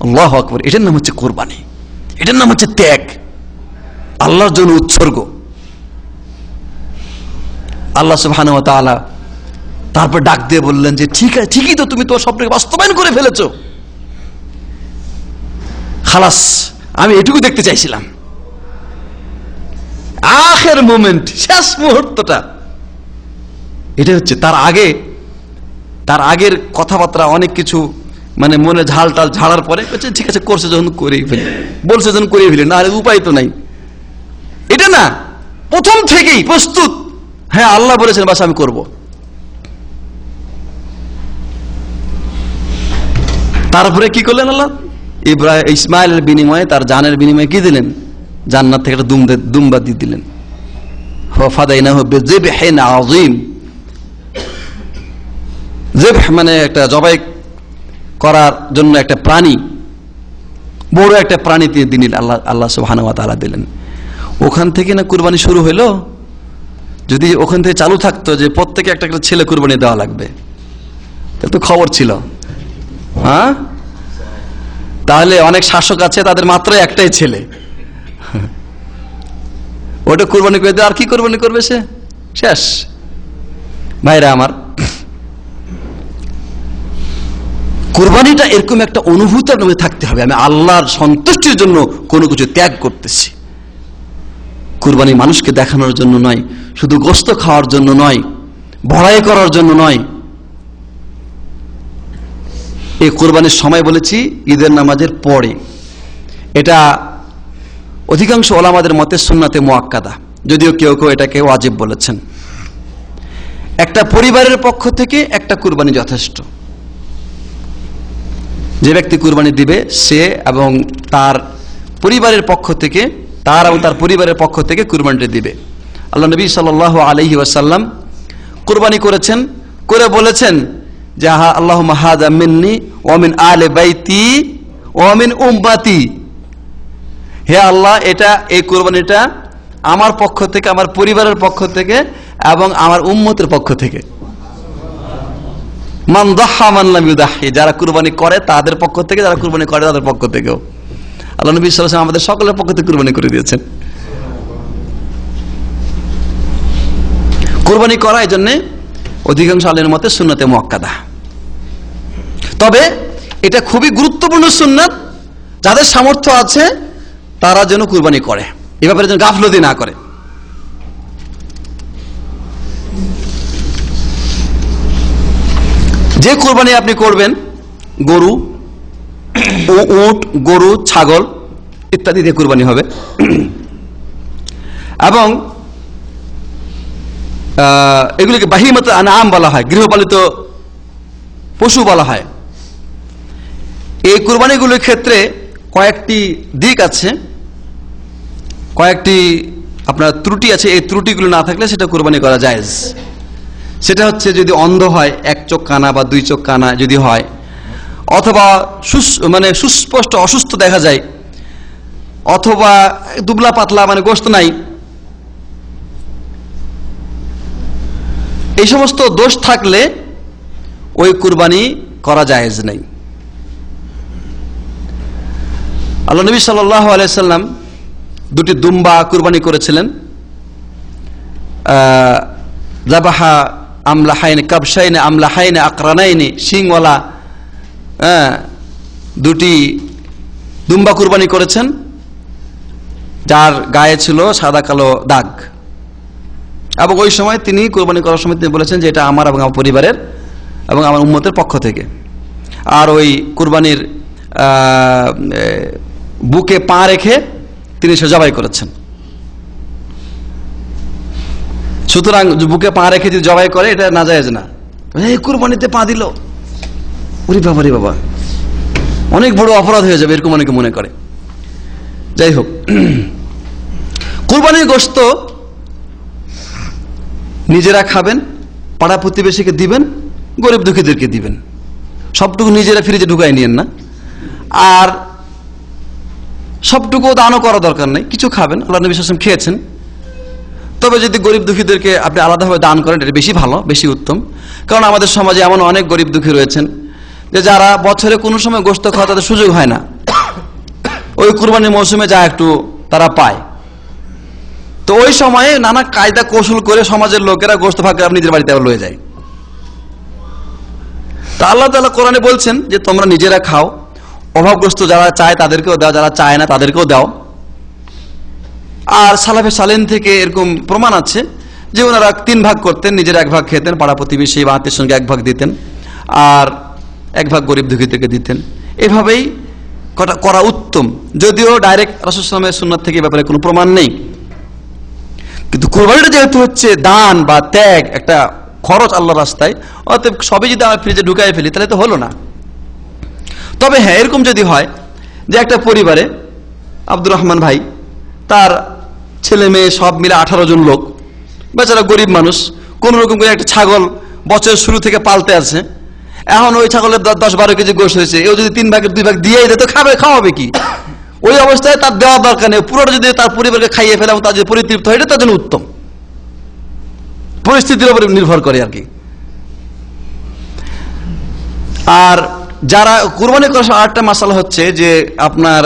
আল্লাহু আকবার। এটার নাম হচ্ছে কুরবানি, এটার নাম হচ্ছে ত্যাগ, আল্লাহর জন্য উৎসর্গ। আল্লাহ সুবহানাহু ওয়া তাআলা তারপর ডাক দিয়ে বললেন যে ঠিক আছে, ঠিকই তো, তুমি তোমার স্বপ্নকে বাস্তবায়ন করে ফেলেছো, খালাস, আমি এটুকু দেখতে চাইছিলাম। আখের মোমেন্ট, শেষ মুহূর্তটা, এটা হচ্ছে তার আগের কথাবার্তা অনেক কিছু মানে মনে ঝাল টাল ঝাড়ার পরে ঠিক আছে করছে যখন করেই ফেলি, বলছে যখন করেই ফেলি, না হলে উপায় তো নাই। এটা না, প্রথম থেকেই প্রস্তুত, হ্যাঁ আল্লাহ বলেছেন বাস আমি করব। তারপরে কি করলেন আল্লাহ? ইসমাইলের বিনিময়ে, তার জানের বিনিময়ে কি দিলেন? জান্নাত থেকে একটা দুম্বা দিয়ে দিলেন। ফাদাইনাহু বিযিবহিন আযীম। যিবহ মানে একটা জবাই করার জন্য একটা প্রাণী, বড় একটা প্রাণী দিলেন আল্লাহ সুবহানাহু ওয়া তাআলা দিলেন। ওখান থেকে না কুরবানি শুরু হলো। যদি ওখান থেকে চালু থাকতো যে প্রত্যেকে একটা একটা ছেলে কুরবানি দেওয়া লাগবে, তাহলে তো খবর ছিল। হ্যাঁ, তাহলে অনেক শাসক আছে তাদের মাত্র একটাই ছেলে, ওটা কুরবানি করে দেয়, আর কি কুরবানি করবে সে? শেষ। ভাইরা আমার, কুরবানিটা এরকম একটা অনুভূতির মধ্যে থাকতে হবে, আমি আল্লাহর সন্তুষ্টির জন্য কোনো কিছু ত্যাগ করতেছি। কুরবানি মানুষকে দেখানোর জন্য নয়, শুধু গোশত খাওয়ার জন্য নয়, বড়াই করার জন্য নয়। এই কুরবানির সময় বলেছি ঈদের নামাজের পরে, এটা অধিকাংশ ওলামাদের মতে সুন্নাতে মুআক্কাদা, যদিও কেউ কেউ এটাকে ওয়াজিব বলেছেন। একটা পরিবারের পক্ষ থেকে একটা কুরবানি যথেষ্ট। যে ব্যক্তি কুরবানি দিবে সে এবং তার পরিবারের পক্ষ থেকে, তার এবং তার পরিবারের পক্ষ থেকে কুরবানিটা দিবে। আল্লাহ নবী সাল্লাল্লাহু আলাইহি ওয়াসাল্লাম কুরবানি করেছেন, করে বলেছেন যে আল্লাহুম্মা হাযা মিন্নি ওয়া মিন আলি বাইতি ওয়া মিন উম্মতি। হে আল্লাহ, এটা এই কুরবানিটা আমার পক্ষ থেকে, আমার পরিবারের পক্ষ থেকে এবং আমার উম্মতের পক্ষ থেকে। মান দাহা মান লাম ইউদাহি, যারা কুরবানি করে তাদের পক্ষ থেকে, যারা কুরবানি করে তাদের পক্ষ থেকেও। আল্লাহ নবী সাল্লাল্লাহু আলাইহি ওয়াসাল্লাম আমাদের সকলের পক্ষ থেকে কুরবানি করে দিয়েছেন। কুরবানি করা এই জন্য অধিকাংশ আলেমের মতে সুন্নতে মুআক্কাদা। তবে এটা খুবই গুরুত্বপূর্ণ সুন্নাত, যাদের সামর্থ্য আছে তারা যেন কুরবানি করে, এ ব্যাপারে যেন গাফলতি না করে। যে কুরবানি আপনি করবেন, গরু, উট, গরু, ছাগল ইত্যাদি দিয়ে কুরবানি হবে, এবং এগুলিকে বাহিমাতুল আনআম বলা হয়, গৃহপালিত পশু বলা হয়। এই কুরবানিগুলোর ক্ষেত্রে কয়েকটি দিক আছে, কয়েকটি আপনার ত্রুটি আছে। এই ত্রুটিগুলো না থাকলে সেটা কুরবানি করা জায়েজ। সেটা হচ্ছে যদি অন্ধ হয়, এক চোখ কানা বা দুই চোখ কানা যদি হয়, অথবা মানে সুস্পষ্ট অসুস্থ দেখা যায়, অথবা দুবলা পাতলা মানে গোশত নাই, এই সমস্ত দোষ থাকলে ওই কুরবানি করা জায়েজ নেই। আল্লাহ নবী সাল্লাল্লাহু আলাইহি সাল্লাম দুটি দুম্বা কুরবানি করেছিলেন। জাবাহা আমলাহাইনে কাবশাইনে আমলাহাইনে আকরানাইনে, শিংওয়ালা দুটি দুম্বা কুরবানি করেছেন, যার গায়ে ছিল সাদা কালো দাগ। এবং ওই সময় তিনি কুরবানি করার সময় তিনি বলেছেন যে এটা আমার এবং আমার পরিবারের এবং আমার উম্মতের পক্ষ থেকে। আর ওই কুরবানির বুকে পা রেখে তিনি সে জবাই করেছেন। সুতরাং বুকে পা রেখে যদি জবাই করে এটা নাজায়েজ না। এই কুরবানিতে পা দিল, ওরে বাবা রে বাবা, অনেক বড় অপরাধ হয়ে যাবে, এরকম অনেকে মনে করে। যাই হোক, কুরবানির গোশত নিজেরা খাবেন, পাড়া প্রতিবেশীকে দিবেন, গরিব দুঃখীদেরকে দিবেন, সবটুকু নিজেরা ফ্রিজে ঢুকাই নিয়েন না। আর সবটুকু দানও করা দরকার নেই, কিছু খাবেন, আল্লাহ নবী সাল্লাল্লাহু আলাইহি ওয়াসাল্লাম খেয়েছেন। তবে যদি গরিব দুঃখীদেরকে আপনি আলাদাভাবে দান করেন এটা বেশি ভালো, বেশি উত্তম। কারণ আমাদের সমাজে এমন অনেক গরিব দুঃখী রয়েছেন যে যারা বছরে কোনো সময় গোশত খাওয়া তাদের সুযোগ হয় না, ওই কুরবানির মৌসুমে যা একটু তারা পায়। তো ওই সময়ে নানা কায়দা কৌশল করে সমাজের লোকেরা গোশত ভাগ করে নিজের বাড়িতে আবার লয়ে যায়। তা আল্লাহ তাআলা কোরআনে বলছেন যে তোমরা নিজেরা খাও, অভাবগ্রস্ত যারা চায় তাদেরকেও দাও, যারা চায় না তাদেরকেও দাও। আর সালাফে সালেন থেকে এরকম প্রমাণ আছে যে ওনারা 3 ভাগ করতেন, নিজের 1 ভাগ খেতেন, পাড়া প্রতিবেশী বা আত্মীয়ের সঙ্গে 1 ভাগ দিতেন, আর 1 ভাগ গরিব দুঃখীদেরকে দিতেন। এভাবেই করা উত্তম, যদিও ডাইরেক্ট রাসূল সাল্লাল্লাহু আলাইহি ওয়াসাল্লামের সুন্নাত থেকে ব্যাপারে কোনো প্রমাণ নেই। কিন্তু কুরবানিটা যেহেতু হচ্ছে দান বা ত্যাগ, একটা খরচ আল্লাহর রাস্তায়, অতএব সবই যদি আমরা ফ্রিজে ঢুকাই ফেলি তাহলে তো হলো না। তবে হ্যাঁ, এরকম যদি হয় যে একটা পরিবারে আব্দুর রহমান ভাই, তার ছেলে মেয়ে সব মিলে 18 জন লোক, বেচারা গরিব মানুষ, কোন রকম করে একটা ছাগল বছরের শুরু থেকে পালতে আছে, এখন ওই ছাগলের 10-12 কেজি গোশত হয়েছে, এও যদি 3 ভাগের 2 ভাগ দিয়ে দেয় তো খাওয়াবে কি? ওই অবস্থায় তার দেওয়া দরকার নেই, পুরোটা যদি তার পরিবারকে খাইয়ে ফেলে এবং তার যদি পরিতৃপ্ত হয়, এটা তার জন্য উত্তম। পরিস্থিতির উপর নির্ভর করে আর কি। আর যারা কুরবানি করার সময় আরেকটা মাসালা হচ্ছে যে আপনার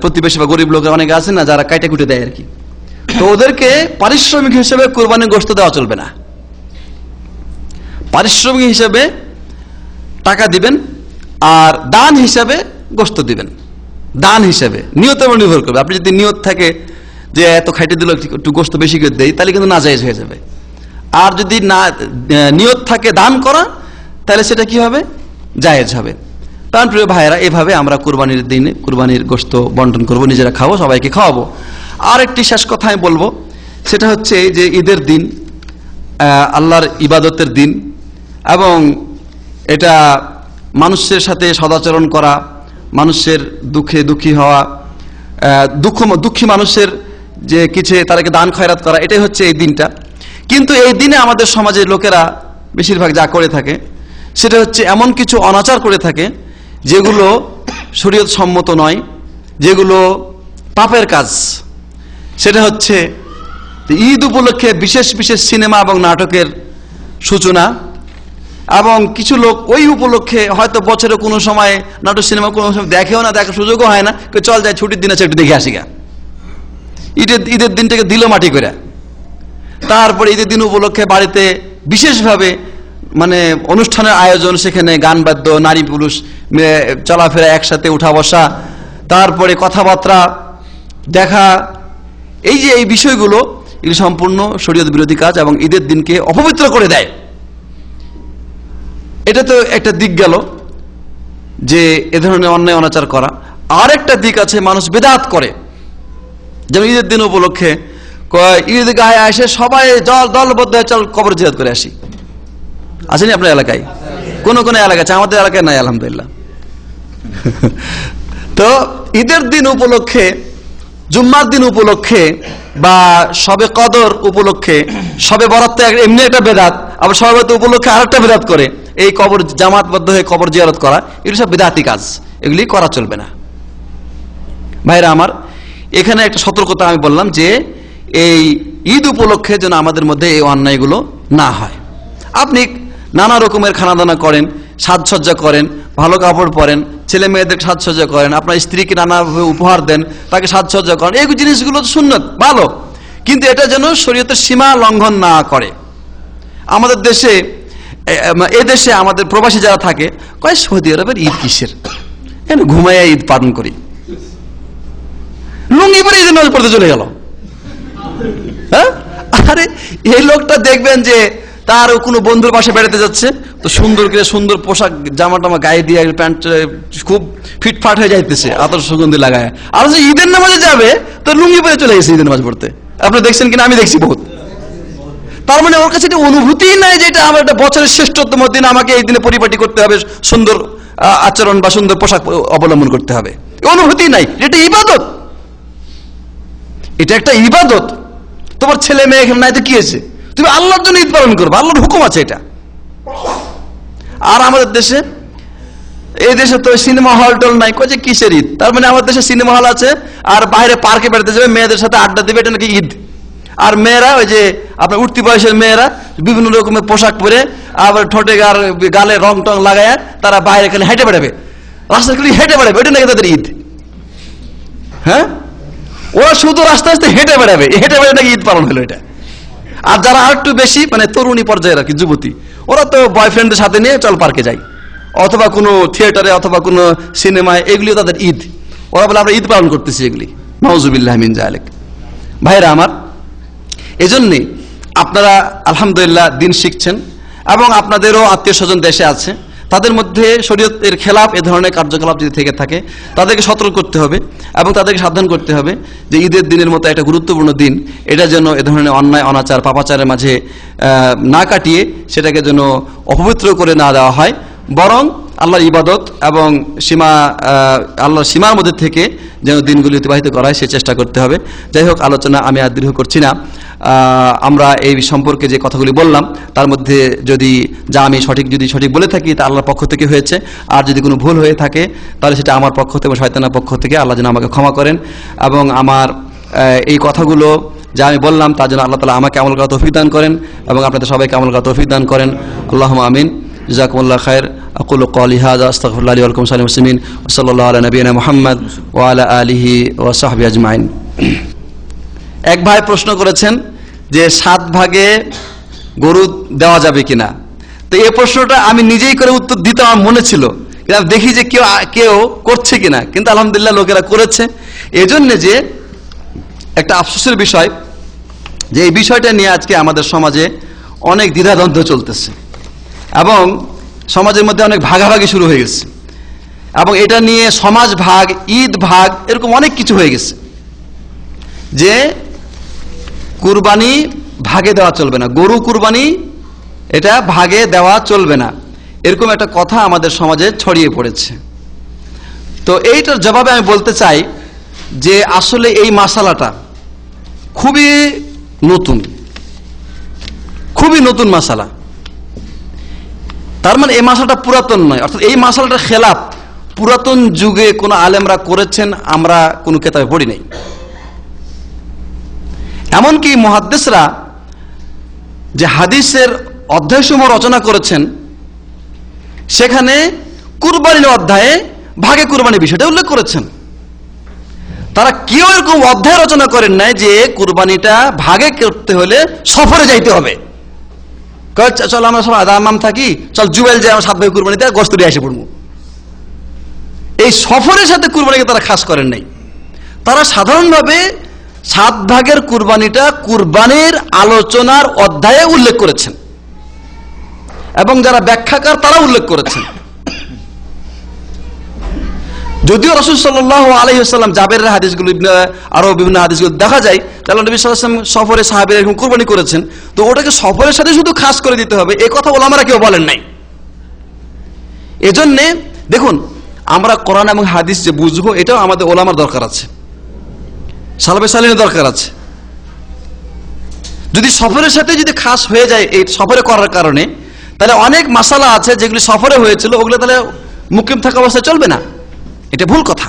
প্রতিবেশী বা গরিব লোকের অনেকে আছে না যারা কাইটা কুটে দেয় আর কি, তো ওদেরকে পারিশ্রমিক হিসেবে কুরবানির গোশত দেওয়া চলবে না। পারিশ্রমিক হিসেবে টাকা দিবেন আর দান হিসাবে গোশত দিবেন। দান হিসাবে নিয়তের উপর নির্ভর করবে। আপনি যদি নিয়ত থাকে যে এত খাইতে দিল একটু গোশত বেশি করে দেই, তাহলে কিন্তু নাজায়েজ হয়ে যাবে। আর যদি না নিয়ত থাকে দান করা, তাহলে সেটা কি হবে? জায়েজ হবে। কারণ প্রিয় ভাইয়েরা, এভাবে আমরা কুরবানির দিনে কুরবানির গোশত বন্টন করব, নিজেরা খাবো, সবাইকে খাওয়াবো। আর একটি শেষ কথা আমি বলবো, সেটা হচ্ছে যে ঈদের দিন আল্লাহর ইবাদতের দিন, এবং এটা মানুষের সাথে সদাচরণ করা, মানুষের দুঃখে দুঃখী হওয়া, দুঃখী মানুষের যে কিছু তাদেরকে দান খয়রাত করা, এটাই হচ্ছে এই দিনটা। কিন্তু এই দিনে আমাদের সমাজের লোকেরা বেশিরভাগ যা করে থাকে সেটা হচ্ছে এমন কিছু অনাচার করে থাকে যেগুলো শরীয়ত সম্মত নয়, যেগুলো পাপের কাজ। সেটা হচ্ছে ঈদ উপলক্ষে বিশেষ বিশেষ সিনেমা এবং নাটকের সূচনা, এবং কিছু লোক ওই উপলক্ষে হয়তো বছরে কোনো সময় নাটক সিনেমা কোনো সময় দেখেও না, দেখার সুযোগও হয় না, চল যায় ছুটির দিন আছে একটু দেখে আসি গা। ঈদের দিনটাকে দিল মাটি করে। তারপরে ঈদের দিন উপলক্ষে বাড়িতে বিশেষভাবে মানে অনুষ্ঠানের আয়োজন, সেখানে গান বাদ্য, নারী পুরুষ চলাফেরা, একসাথে উঠা বসা, তারপরে কথাবার্তা, দেখা, এই যে এই বিষয়গুলো, এগুলো সম্পূর্ণ শরীয়ত বিরোধী কাজ এবং ঈদের দিনকে অপবিত্র করে দেয়। এটা তো একটা দিক গেল যে এ ধরনের অন্যায় অনাচার করা। আর একটা দিক আছে, মানুষ বেদাত করে। যেমন ঈদের দিন উপলক্ষে ঈদ গায়ে আসে সবাই দলবদ্ধ হয়ে চল কবর জিয়ারত করে আসি। আসেনি আপনার এলাকায়? কোন কোন এলাকা আছে, আমাদের এলাকায় নাই আলহামদুলিল্লাহ। তো ঈদের দিন উপলক্ষে, জুম্মার দিন উপলক্ষে বা শবে কদর উপলক্ষে, শবে বরাত এমনি একটা বেদাত, আবার শবে বরাত উপলক্ষে আরেকটা বেদাত করে, এই কবর জামাতবদ্ধ হয়ে কবর জিয়ারত করা, এগুলো সব বেদাতি কাজ, এগুলি করা চলবে না। ভাইরা আমার, এখানে একটা সতর্কতা আমি বললাম যে এই ঈদ উপলক্ষে যেন আমাদের মধ্যে এই অন্যায়গুলো না হয়। আপনি নানা রকমের খানাদানা করেন, সাজসজ্জা করেন, ভালো কাপড় পরেন, ছেলে মেয়েদের সাজসজ্জা করেন, আপনার স্ত্রীকে নানাভাবে উপহার দেন, তাকে সাজসজ্জা করেন, এই জিনিসগুলো তো সুন্নত, ভালো। কিন্তু এটা যেন শরীয়তের সীমা লঙ্ঘন না করে। আমাদের দেশে, এদেশে আমাদের প্রবাসী যারা থাকে কয় সৌদি আরবের ঈদ কিসের, ঘুমাইয়া ঈদ পালন করি, লুঙ্গি পরে ঈদের নামাজ পড়তে চলে গেল। হ্যাঁ, আরে এই লোকটা দেখবেন যে তার কোনো বন্ধুর বাসায় বেড়াতে যাচ্ছে, তো সুন্দর করে সুন্দর পোশাক জামা টামা গায়ে দিয়ে প্যান্ট খুব ফিটফাট হয়ে যাইতেছে আতর সুগন্ধি লাগায়, আর যে ঈদের নামাজে যাবে তো লুঙ্গি পরে চলে গেছে ঈদের নামাজ পড়তে। আপনি দেখছেন কিনা, আমি দেখছি বহুত। তার মানে ওর কাছে এটা অনুভূতি নাই যে এটা আমার একটা বছরের শ্রেষ্ঠতম দিন, আমাকে এই দিনে পরিপাটি করতে হবে, সুন্দর আচরণ বা সুন্দর পোশাক অবলম্বন করতে হবে, অনুভূতি নাই। এটা ইবাদত, এটা একটা ইবাদত। তোমার ছেলে মেয়ে এখানে নাই তো কি হয়েছে, তুমি আল্লাহর জন্য ঈদ পালন করবে, আল্লাহর হুকুম আছে এটা। আর আমাদের দেশে, এই দেশে তো সিনেমা হল টল নাই, কয়েছে কিসের ঈদ? তার মানে আমাদের দেশে সিনেমা হল আছে আর বাইরে পার্কে বেড়াতে যাবে, মেয়েদের সাথে আড্ডা দিবে, এটা নাকি ঈদ। আর মেয়েরা, ওই যে আপনার উঠতি বয়সের মেয়েরা বিভিন্ন রকমের পোশাক পরে, আবার ঠোঁটে গালে রং টং লাগায় তারা বাইরে খালি হেঁটে বেড়াবে, রাস্তায় খালি হেঁটে বেড়াবে, এটা নাকি তাদের ঈদ। হ্যাঁ, ওরা শুধু রাস্তা রাস্তায় হেঁটে বেড়াবে, হেঁটে বেড়ে নাকি ঈদ পালন হলো এটা। আর যারা আর একটু বেশি মানে তরুণী পর্যায়ের আর কি, যুবতী, ওরা তো বয়ফ্রেন্ডের সাথে নিয়ে চল পার্কে যাই, অথবা কোনো থিয়েটারে অথবা কোনো সিনেমায়, এগুলিও তাদের ঈদ। ওরা বলে আমরা ঈদ পালন করতেছি এগুলি, নাউজুবিল্লাহ মিন যালিক। ভাইরা আমার, এজন্যে আপনারা আলহামদুলিল্লাহ দিন শিখছেন এবং আপনাদেরও আত্মীয় স্বজন দেশে আছে, তাদের মধ্যে শরীয়তের খেলাফ এ ধরনের কার্যকলাপ যদি থেকে থাকে তাদেরকে সতর্ক করতে হবে এবং তাদেরকে সাবধান করতে হবে যে ঈদের দিনের মতো একটা গুরুত্বপূর্ণ দিন, এটা যেন এ ধরনের অন্যায় অনাচার পাপাচারের মাঝে না কাটিয়ে সেটাকে যেন অপবিত্র করে না দেওয়া হয়, বরং আল্লাহর ইবাদত এবং আল্লাহর সীমার মধ্যে থেকে যেন দিনগুলি অতিবাহিত করা হয় সে চেষ্টা করতে হবে। যাই হোক, আলোচনা আমি আর দীর্ঘ করছি না। আমরা এই সম্পর্কে যে কথাগুলি বললাম তার মধ্যে যদি আমি সঠিক বলে থাকি তা আল্লাহর পক্ষ থেকে হয়েছে, আর যদি কোনো ভুল হয়ে থাকে তাহলে সেটা আমার পক্ষ থেকে, শয়তানের পক্ষ থেকে। আল্লাহ যেন আমাকে ক্ষমা করেন এবং আমার এই কথাগুলো যা আমি বললাম তার জন্য আল্লাহ তাআলা আমাকে আমল করার তৌফিক দান করেন এবং আপনাদের সবাইকে আমল করার তৌফিক দান করেন। আল্লাহুম্মা আমিন। জাযাকুমুল্লাহ খায়র। আকুলু ক্বালি হাযা আস্তাগফিরুল্লাহ লি ওয়া লাকুম সালিল মুসলিমিন ওয়া সাল্লাল্লাহু আলা নবিয়িনা মুহাম্মদ ওয়া আলা আলিহি ওয়া সাহবিহি আজমাইন। এক ভাই প্রশ্ন করেছেন যে 7 ভাগে গরু দেওয়া যাবে কিনা। তো এই প্রশ্নটা আমি নিজেই করে উত্তর দিতে আমার মনে ছিল, কিন্তু দেখি যে কেউ করছে কিনা, কিন্তু আলহামদুলিল্লাহ লোকেরা করেছে। এজন্য যে একটা আফসোসের বিষয় যে এই বিষয়টা নিয়ে আজকে আমাদের সমাজে অনেক দ্বিধাদ্বন্দ্ব চলতেছে এবং সমাজের মধ্যে অনেক ভাগাভাগি শুরু হয়ে গেছে এবং এটা নিয়ে সমাজ ভাগ, ঈদ ভাগ, এরকম অনেক কিছু হয়ে গেছে যে কুরবানি ভাগে দেওয়া চলবে না, গরু কুরবানি এটা ভাগে দেওয়া চলবে না, এরকম একটা কথা আমাদের সমাজে ছড়িয়ে পড়েছে। তো এইটার জবাবে আমি বলতে চাই যে আসলে এই মাসালাটা খুবই নতুন মাসালা। তার মানে এই মাসালাটা পুরাতন নয়, অর্থাৎ এই মাসালাটা খেলাফ পুরাতন যুগে কোনো আলেমরা করেছেন, আমরা কোনো কিতাবে পড়ি নাই। এমনকি মুহাদ্দিসরা যে হাদিসের অধ্যায়সমূহ রচনা করেছেন সেখানে কুরবানির অধ্যায়ে ভাগে কুরবানির বিষয়টা উল্লেখ করেছেন। তারা কেউ এরকম অধ্যায় রচনা করেন নাই যে কুরবানিটা ভাগে করতে হলে সফরে যাইতে হবে, চল আমরা সব আদামাম থাকি, চল জুয়েল যে আমরা 7 ভাগে কুরবানিতে গোশত দিয়ে এসে পড়বো। এই সফরের সাথে কুরবানিকে তারা খাস করেন নাই। তারা সাধারণভাবে 7 ভাগের কুরবানিটা কুরবানির আলোচনার অধ্যায়ে উল্লেখ করেছেন এবং যারা ব্যাখ্যাকার তারা উল্লেখ করেছেন। যদিও রাসূল সাল্লাল্লাহু আলাইহি ওয়াসাল্লাম জাবেরের হাদিসগুলো, আরো বিভিন্ন হাদিসগুলো দেখা যায় তাহলে নবী সাল্লাল্লাহু আলাইহি ওয়াসাল্লাম সফরে সাহাবীরা এরকম কুরবানি করেছেন, তো ওটাকে সফরের সাথে শুধু খাস করে দিতে হবে এই কথা ওলামারা কেউ বলেন নাই। এজন্য দেখুন, আমরা কোরআন এবং হাদিস যে বুঝবো এটাও আমাদের ওলামার দরকার আছে, সালাফে সালিহিনের দরকার আছে। যদি সফরের সাথে যদি খাস হয়ে যায় এই সফরে করার কারণে, তাহলে অনেক মাসালা আছে যেগুলি সফরে হয়েছিল ওগুলো তাহলে মুকিম থাকা অবস্থায় চলবে না, এটা ভুল কথা।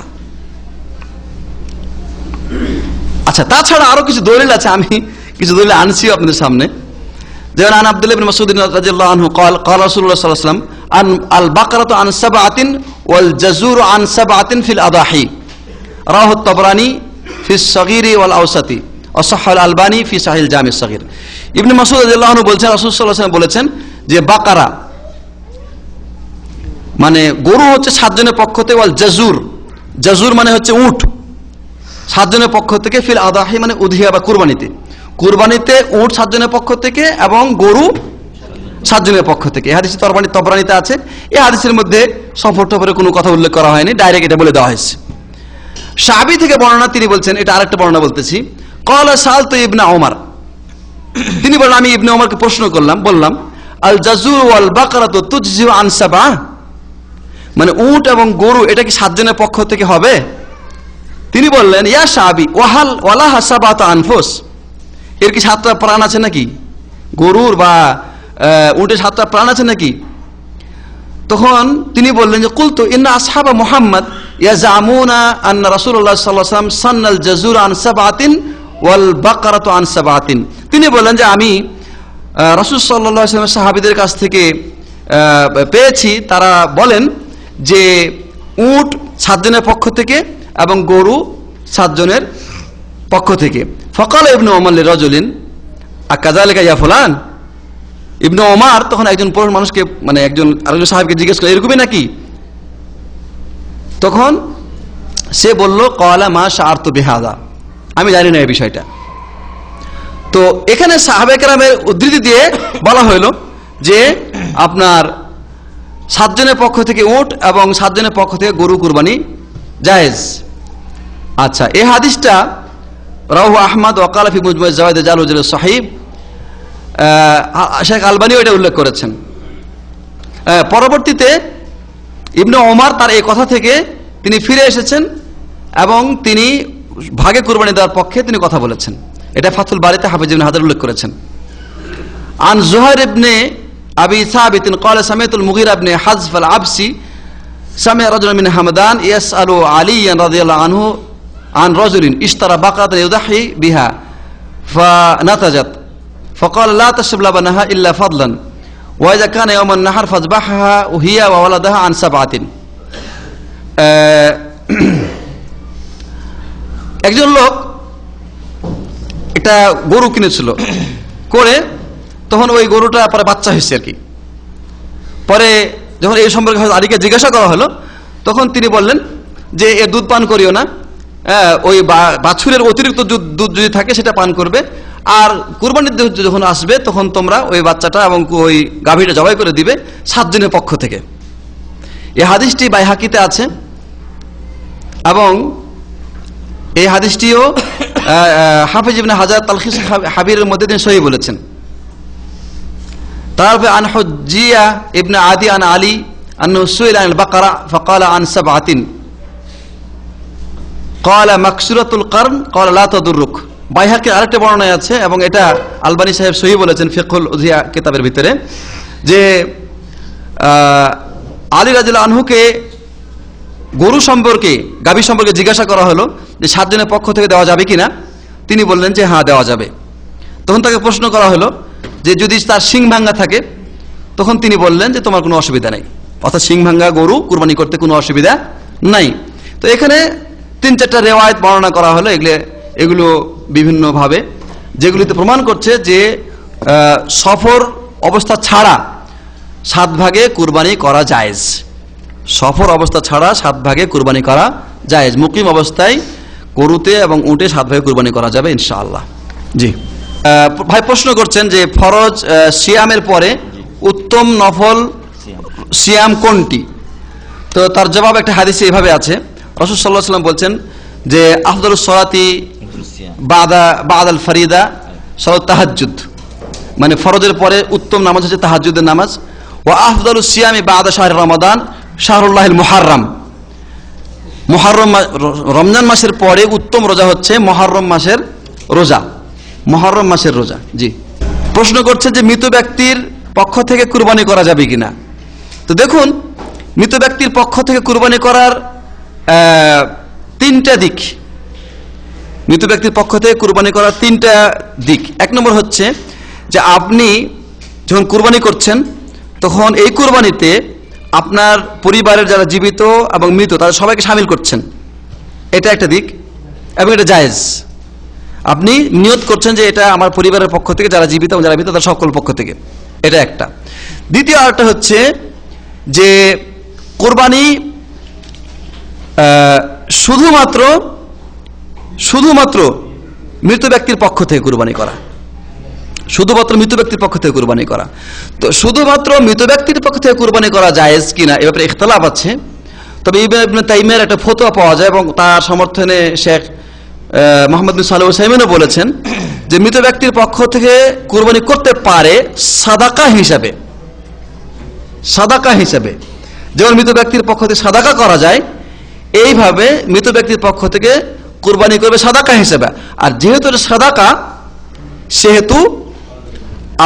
আচ্ছা, তাছাড়া আরো কিছু দলিল আছে, আমি কিছু দলিল আনছি আপনাদের সামনে। যেমন আন আব্দুল্লাহ ইবনে মাসউদ রাদিয়াল্লাহু আনহু قال قال رسول الله صلى الله عليه وسلم البقرة عن 7 والجزور عن 7 في الأضاحي رواه الطبراني في الصغير والأوسط ওয়াসাহহাল আলবানী ফি সাহিল জামি' সগীর। ইবনে মাসউদ রাদিয়াল্লাহু আনহু বলেছেন, রাসূল সাল্লাল্লাহু আলাইহি ওয়াসাল্লাম বলেছেন যে বাকারা মানে গরু হচ্ছে 7 জনের পক্ষ থেকে, ওয়াল জাজুর, জাজুর মানে হচ্ছে উট, 7 জনের পক্ষ থেকে, ফিল আদাহি মানে উযহিয়া বা কুরবানিতে, কুরবানিতে উট 7 জনের পক্ষ থেকে এবং গরু 7 জনের পক্ষ থেকে। এই হাদিস তবরানীতে আছে। এই হাদিসের মধ্যে সফর টফরের কোনো কথা উল্লেখ করা হয়নি, ডাইরেক্ট এটা বলে দেওয়া হয়েছে। সাহাবী থেকে বর্ণনা, তিনি বলছেন, এটা আরেকটা বর্ণনা বলতেছি, ক্বালা সাআলতু ইবনে ওমর, তিনি বলেন আমি ইবনে ওমরকে প্রশ্ন করলাম, বললাম আল জাজুর ওয়াল বাকারাতু তুজজিউ আন সাবআ, মানে উট এবং গরু এটা কি 7 জনের পক্ষ থেকে হবে? তিনি বললেন ইয়া সাহাবী ওয়াহাল ওয়ালা হাসাবাত আনফুস, এর কি 7টা প্রাণ আছে নাকি? গরুর বা উটের 7টা প্রাণ আছে নাকি? তখন তিনি বললেন যে কুলতু ইন্না আসহাবা মুহাম্মদ ইয়াজামুনা আন্না রাসূলুল্লাহ সাল্লাল্লাহু আলাইহি ওয়াসাল্লাম সান্নাল জাজুর আন সাবআতিন ওয়াল বাকারাতু আন সাবআতিন। তিনি বললেন যে আমি রাসূল সাল্লাল্লাহু আলাইহি ওয়াসাল্লাম সাহাবীদের কাছ থেকে পেয়েছি, তারা বলেন যে উট 7 জনের পক্ষ থেকে এবং গরু 7 জনের পক্ষ থেকে। ফাকাল ইবনে ওমর লিরাজুলিন আকাযালিকা ইয়া ফুলান, ইবনে ওমর তখন একজন পুরুষ মানুষকে, মানে একজন আরেকজন সাহাবীকে জিজ্ঞেস করলেন এরকমই নাকি? তখন সে বলল ক্বালা মা শাআরতু বিহাযা, আমি জানি না এই বিষয়টা। তো এখানে সাহাবায়ে কেরামের উদ্ধৃতি দিয়ে বলা হলো যে আপনার 7 জনের পক্ষ থেকে উট এবং 7 জনের পক্ষ থেকে গরু কুরবানি জায়েজ। আচ্ছা, এই হাদিসটা রাওয়াহু আহমদ ওয়া ক্বালা ফি মুজমা' আয-যাওয়ায়েদ জালুল সহিহ, শেখ আলবানীও এটা উল্লেখ করেছেন। পরবর্তীতে ইবনে ওমর তার এই কথা থেকে তিনি ফিরে এসেছেন এবং তিনি ভাগে কুরবানি দেওয়ার পক্ষে তিনি কথা বলেছেন। এটা ফাথুল বারিতে হাফিজ ইবনে হাজার উল্লেখ করেছেন। আন জুহাইর ইবনে আবি সাবিত قال سمعت المغيرة بن حزف العبسي سمع رجل من حمدان يسأل علي رضي الله عنه عن رجل اشترى بقرة يضحي بها فنتجت فقال لا تشرب لبنها إلا فضلا وإذا كان يوم النحر فاذبحها وهي وولدها عن 7। একজন লোক একটা গরু কিনেছিল করে, তখন ওই গরুটা পরে বাচ্চা হয়েছে আর কি। পরে যখন এই সম্পর্কে আলীকে জিজ্ঞাসা করা হলো, তখন তিনি বললেন যে এর দুধ পান করিও না, ওই বাছুরের অতিরিক্ত দুধ যদি থাকে সেটা পান করবে, আর কুরবানির দিন যখন আসবে তখন তোমরা ওই বাচ্চাটা এবং ওই গাভীটা জবাই করে দিবে 7 জনের পক্ষ থেকে। এই হাদিসটি বাইহাকিতে আছে এবং এই হাদিসটিও হাফিজ ইবনে হাজার তালখিস হাবিরের মধ্যে তিনি সহিহ বলেছেন। তারপরে আন হুজ্জিয়া ইবনে আদি আন আলী আন্নাহু সুইলা আনিল বাকারা ফাকালা আন 7 ক্বালা মাকসুরাতুল কারন ক্বালা লা তাদুররুক। বাইহাকির আরেকটা বর্ণনা আছে এবং এটা আলবানী সাহেব সহিহ বলেছেন ফিকহুল উযহিয়া কিতাবের ভিতরে, যে আলী রাদিয়াল্লাহু আনহুকে গরু সম্পর্কে, গাভী সম্পর্কে জিজ্ঞাসা করা হলো যে 7 জনের পক্ষ থেকে দেওয়া যাবে কিনা। তিনি বললেন যে হ্যাঁ দেওয়া যাবে। তখন তাকে প্রশ্ন করা হলো যে যদি তার শিং ভাঙ্গা থাকে, তখন তিনি বললেন যে তোমার কোনো অসুবিধা নেই, অর্থাৎ শিং ভাঙ্গা গরু কুরবানি করতে কোনো অসুবিধা নাই। তো এখানে 3-4টা রিওয়ায়াত বর্ণনা করা হলো, এগুলো বিভিন্নভাবে, যেগুলিতে প্রমাণ করছে যে সফর অবস্থা ছাড়া 7 ভাগে কুরবানি করা জায়েজ। সফর অবস্থা ছাড়া 7 ভাগে কুরবানি করা জায়েজ। মুকিম অবস্থায় গরুতে এবং উটে 7 ভাগে কুরবানি করা যাবে ইনশাআল্লাহ। জি ভাই প্রশ্ন করছেন যে ফরজ সিয়ামের পরে উত্তম নফল সিয়াম কোনটি? তো তার জবাব একটা হাদিসে এইভাবে আছে, রাসূল সাল্লাল্লাহু আলাইহি ওয়াসাল্লাম বলছেন যে আফদালুস সালাতি বাদাল ফরিদা সালাত তাহাজ্জুদ, মানে ফরজের পরে উত্তম নামাজ হচ্ছে তাহাজ্জুদের নামাজ। ওয়া আফদালুস সিয়ামি বাদা শাহরি রমাদান শাহরুল্লাহিল মুহাররম, রমজান মাসের পরে উত্তম রোজা হচ্ছে মুহররম মাসের রোজা, মুহররম মাসের রোজা। জি প্রশ্ন করছে যে মৃত ব্যক্তির পক্ষ থেকে কুরবানি করা যাবে কিনা। তো দেখুন, মৃত ব্যক্তির পক্ষ থেকে কুরবানি করার 3টা দিক। মৃত ব্যক্তির পক্ষ থেকে কুরবানি করার 3টা দিক। 1 নম্বর হচ্ছে যে আপনি যখন কুরবানি করছেন তখন এই কুরবানিতে আপনার পরিবারের যারা জীবিত এবং মৃত তাদের সবাইকে শামিল করছেন, এটা একটা দিক এবং এটা জায়েজ। আপনি নিয়ত করছেন যে এটা আমার পরিবারের পক্ষ থেকে, যারা জীবিত এবং যারা মৃত তার সকল পক্ষ থেকে, এটা একটা। দ্বিতীয় আরেকটা হচ্ছে যে কোরবানি শুধুমাত্র মৃত ব্যক্তির পক্ষ থেকে কোরবানি করা, শুধুমাত্র মৃত ব্যক্তির পক্ষ থেকে কোরবানি করা। তো শুধুমাত্র মৃত ব্যক্তির পক্ষ থেকে কোরবানি করা জায়েজ কিনা এ ব্যাপারে ইখতিলাফ আছে। তবে ইবনে তাইমিয়ার একটা ফতোয়া পাওয়া যায় এবং তার সমর্থনে শেখ মোহাম্মদ বিন সালেহ উসাইমিনও বলেছেন যে মৃত ব্যক্তির পক্ষ থেকে কোরবানি করতে পারে সাদাকা হিসাবে। যেমন মৃত ব্যক্তির পক্ষ থেকে সাদাকা করা যায়, এইভাবে মৃত ব্যক্তির পক্ষ থেকে কোরবানি করবে সাদাকা হিসাবে। আর যেহেতু এটা সাদাকা, সেহেতু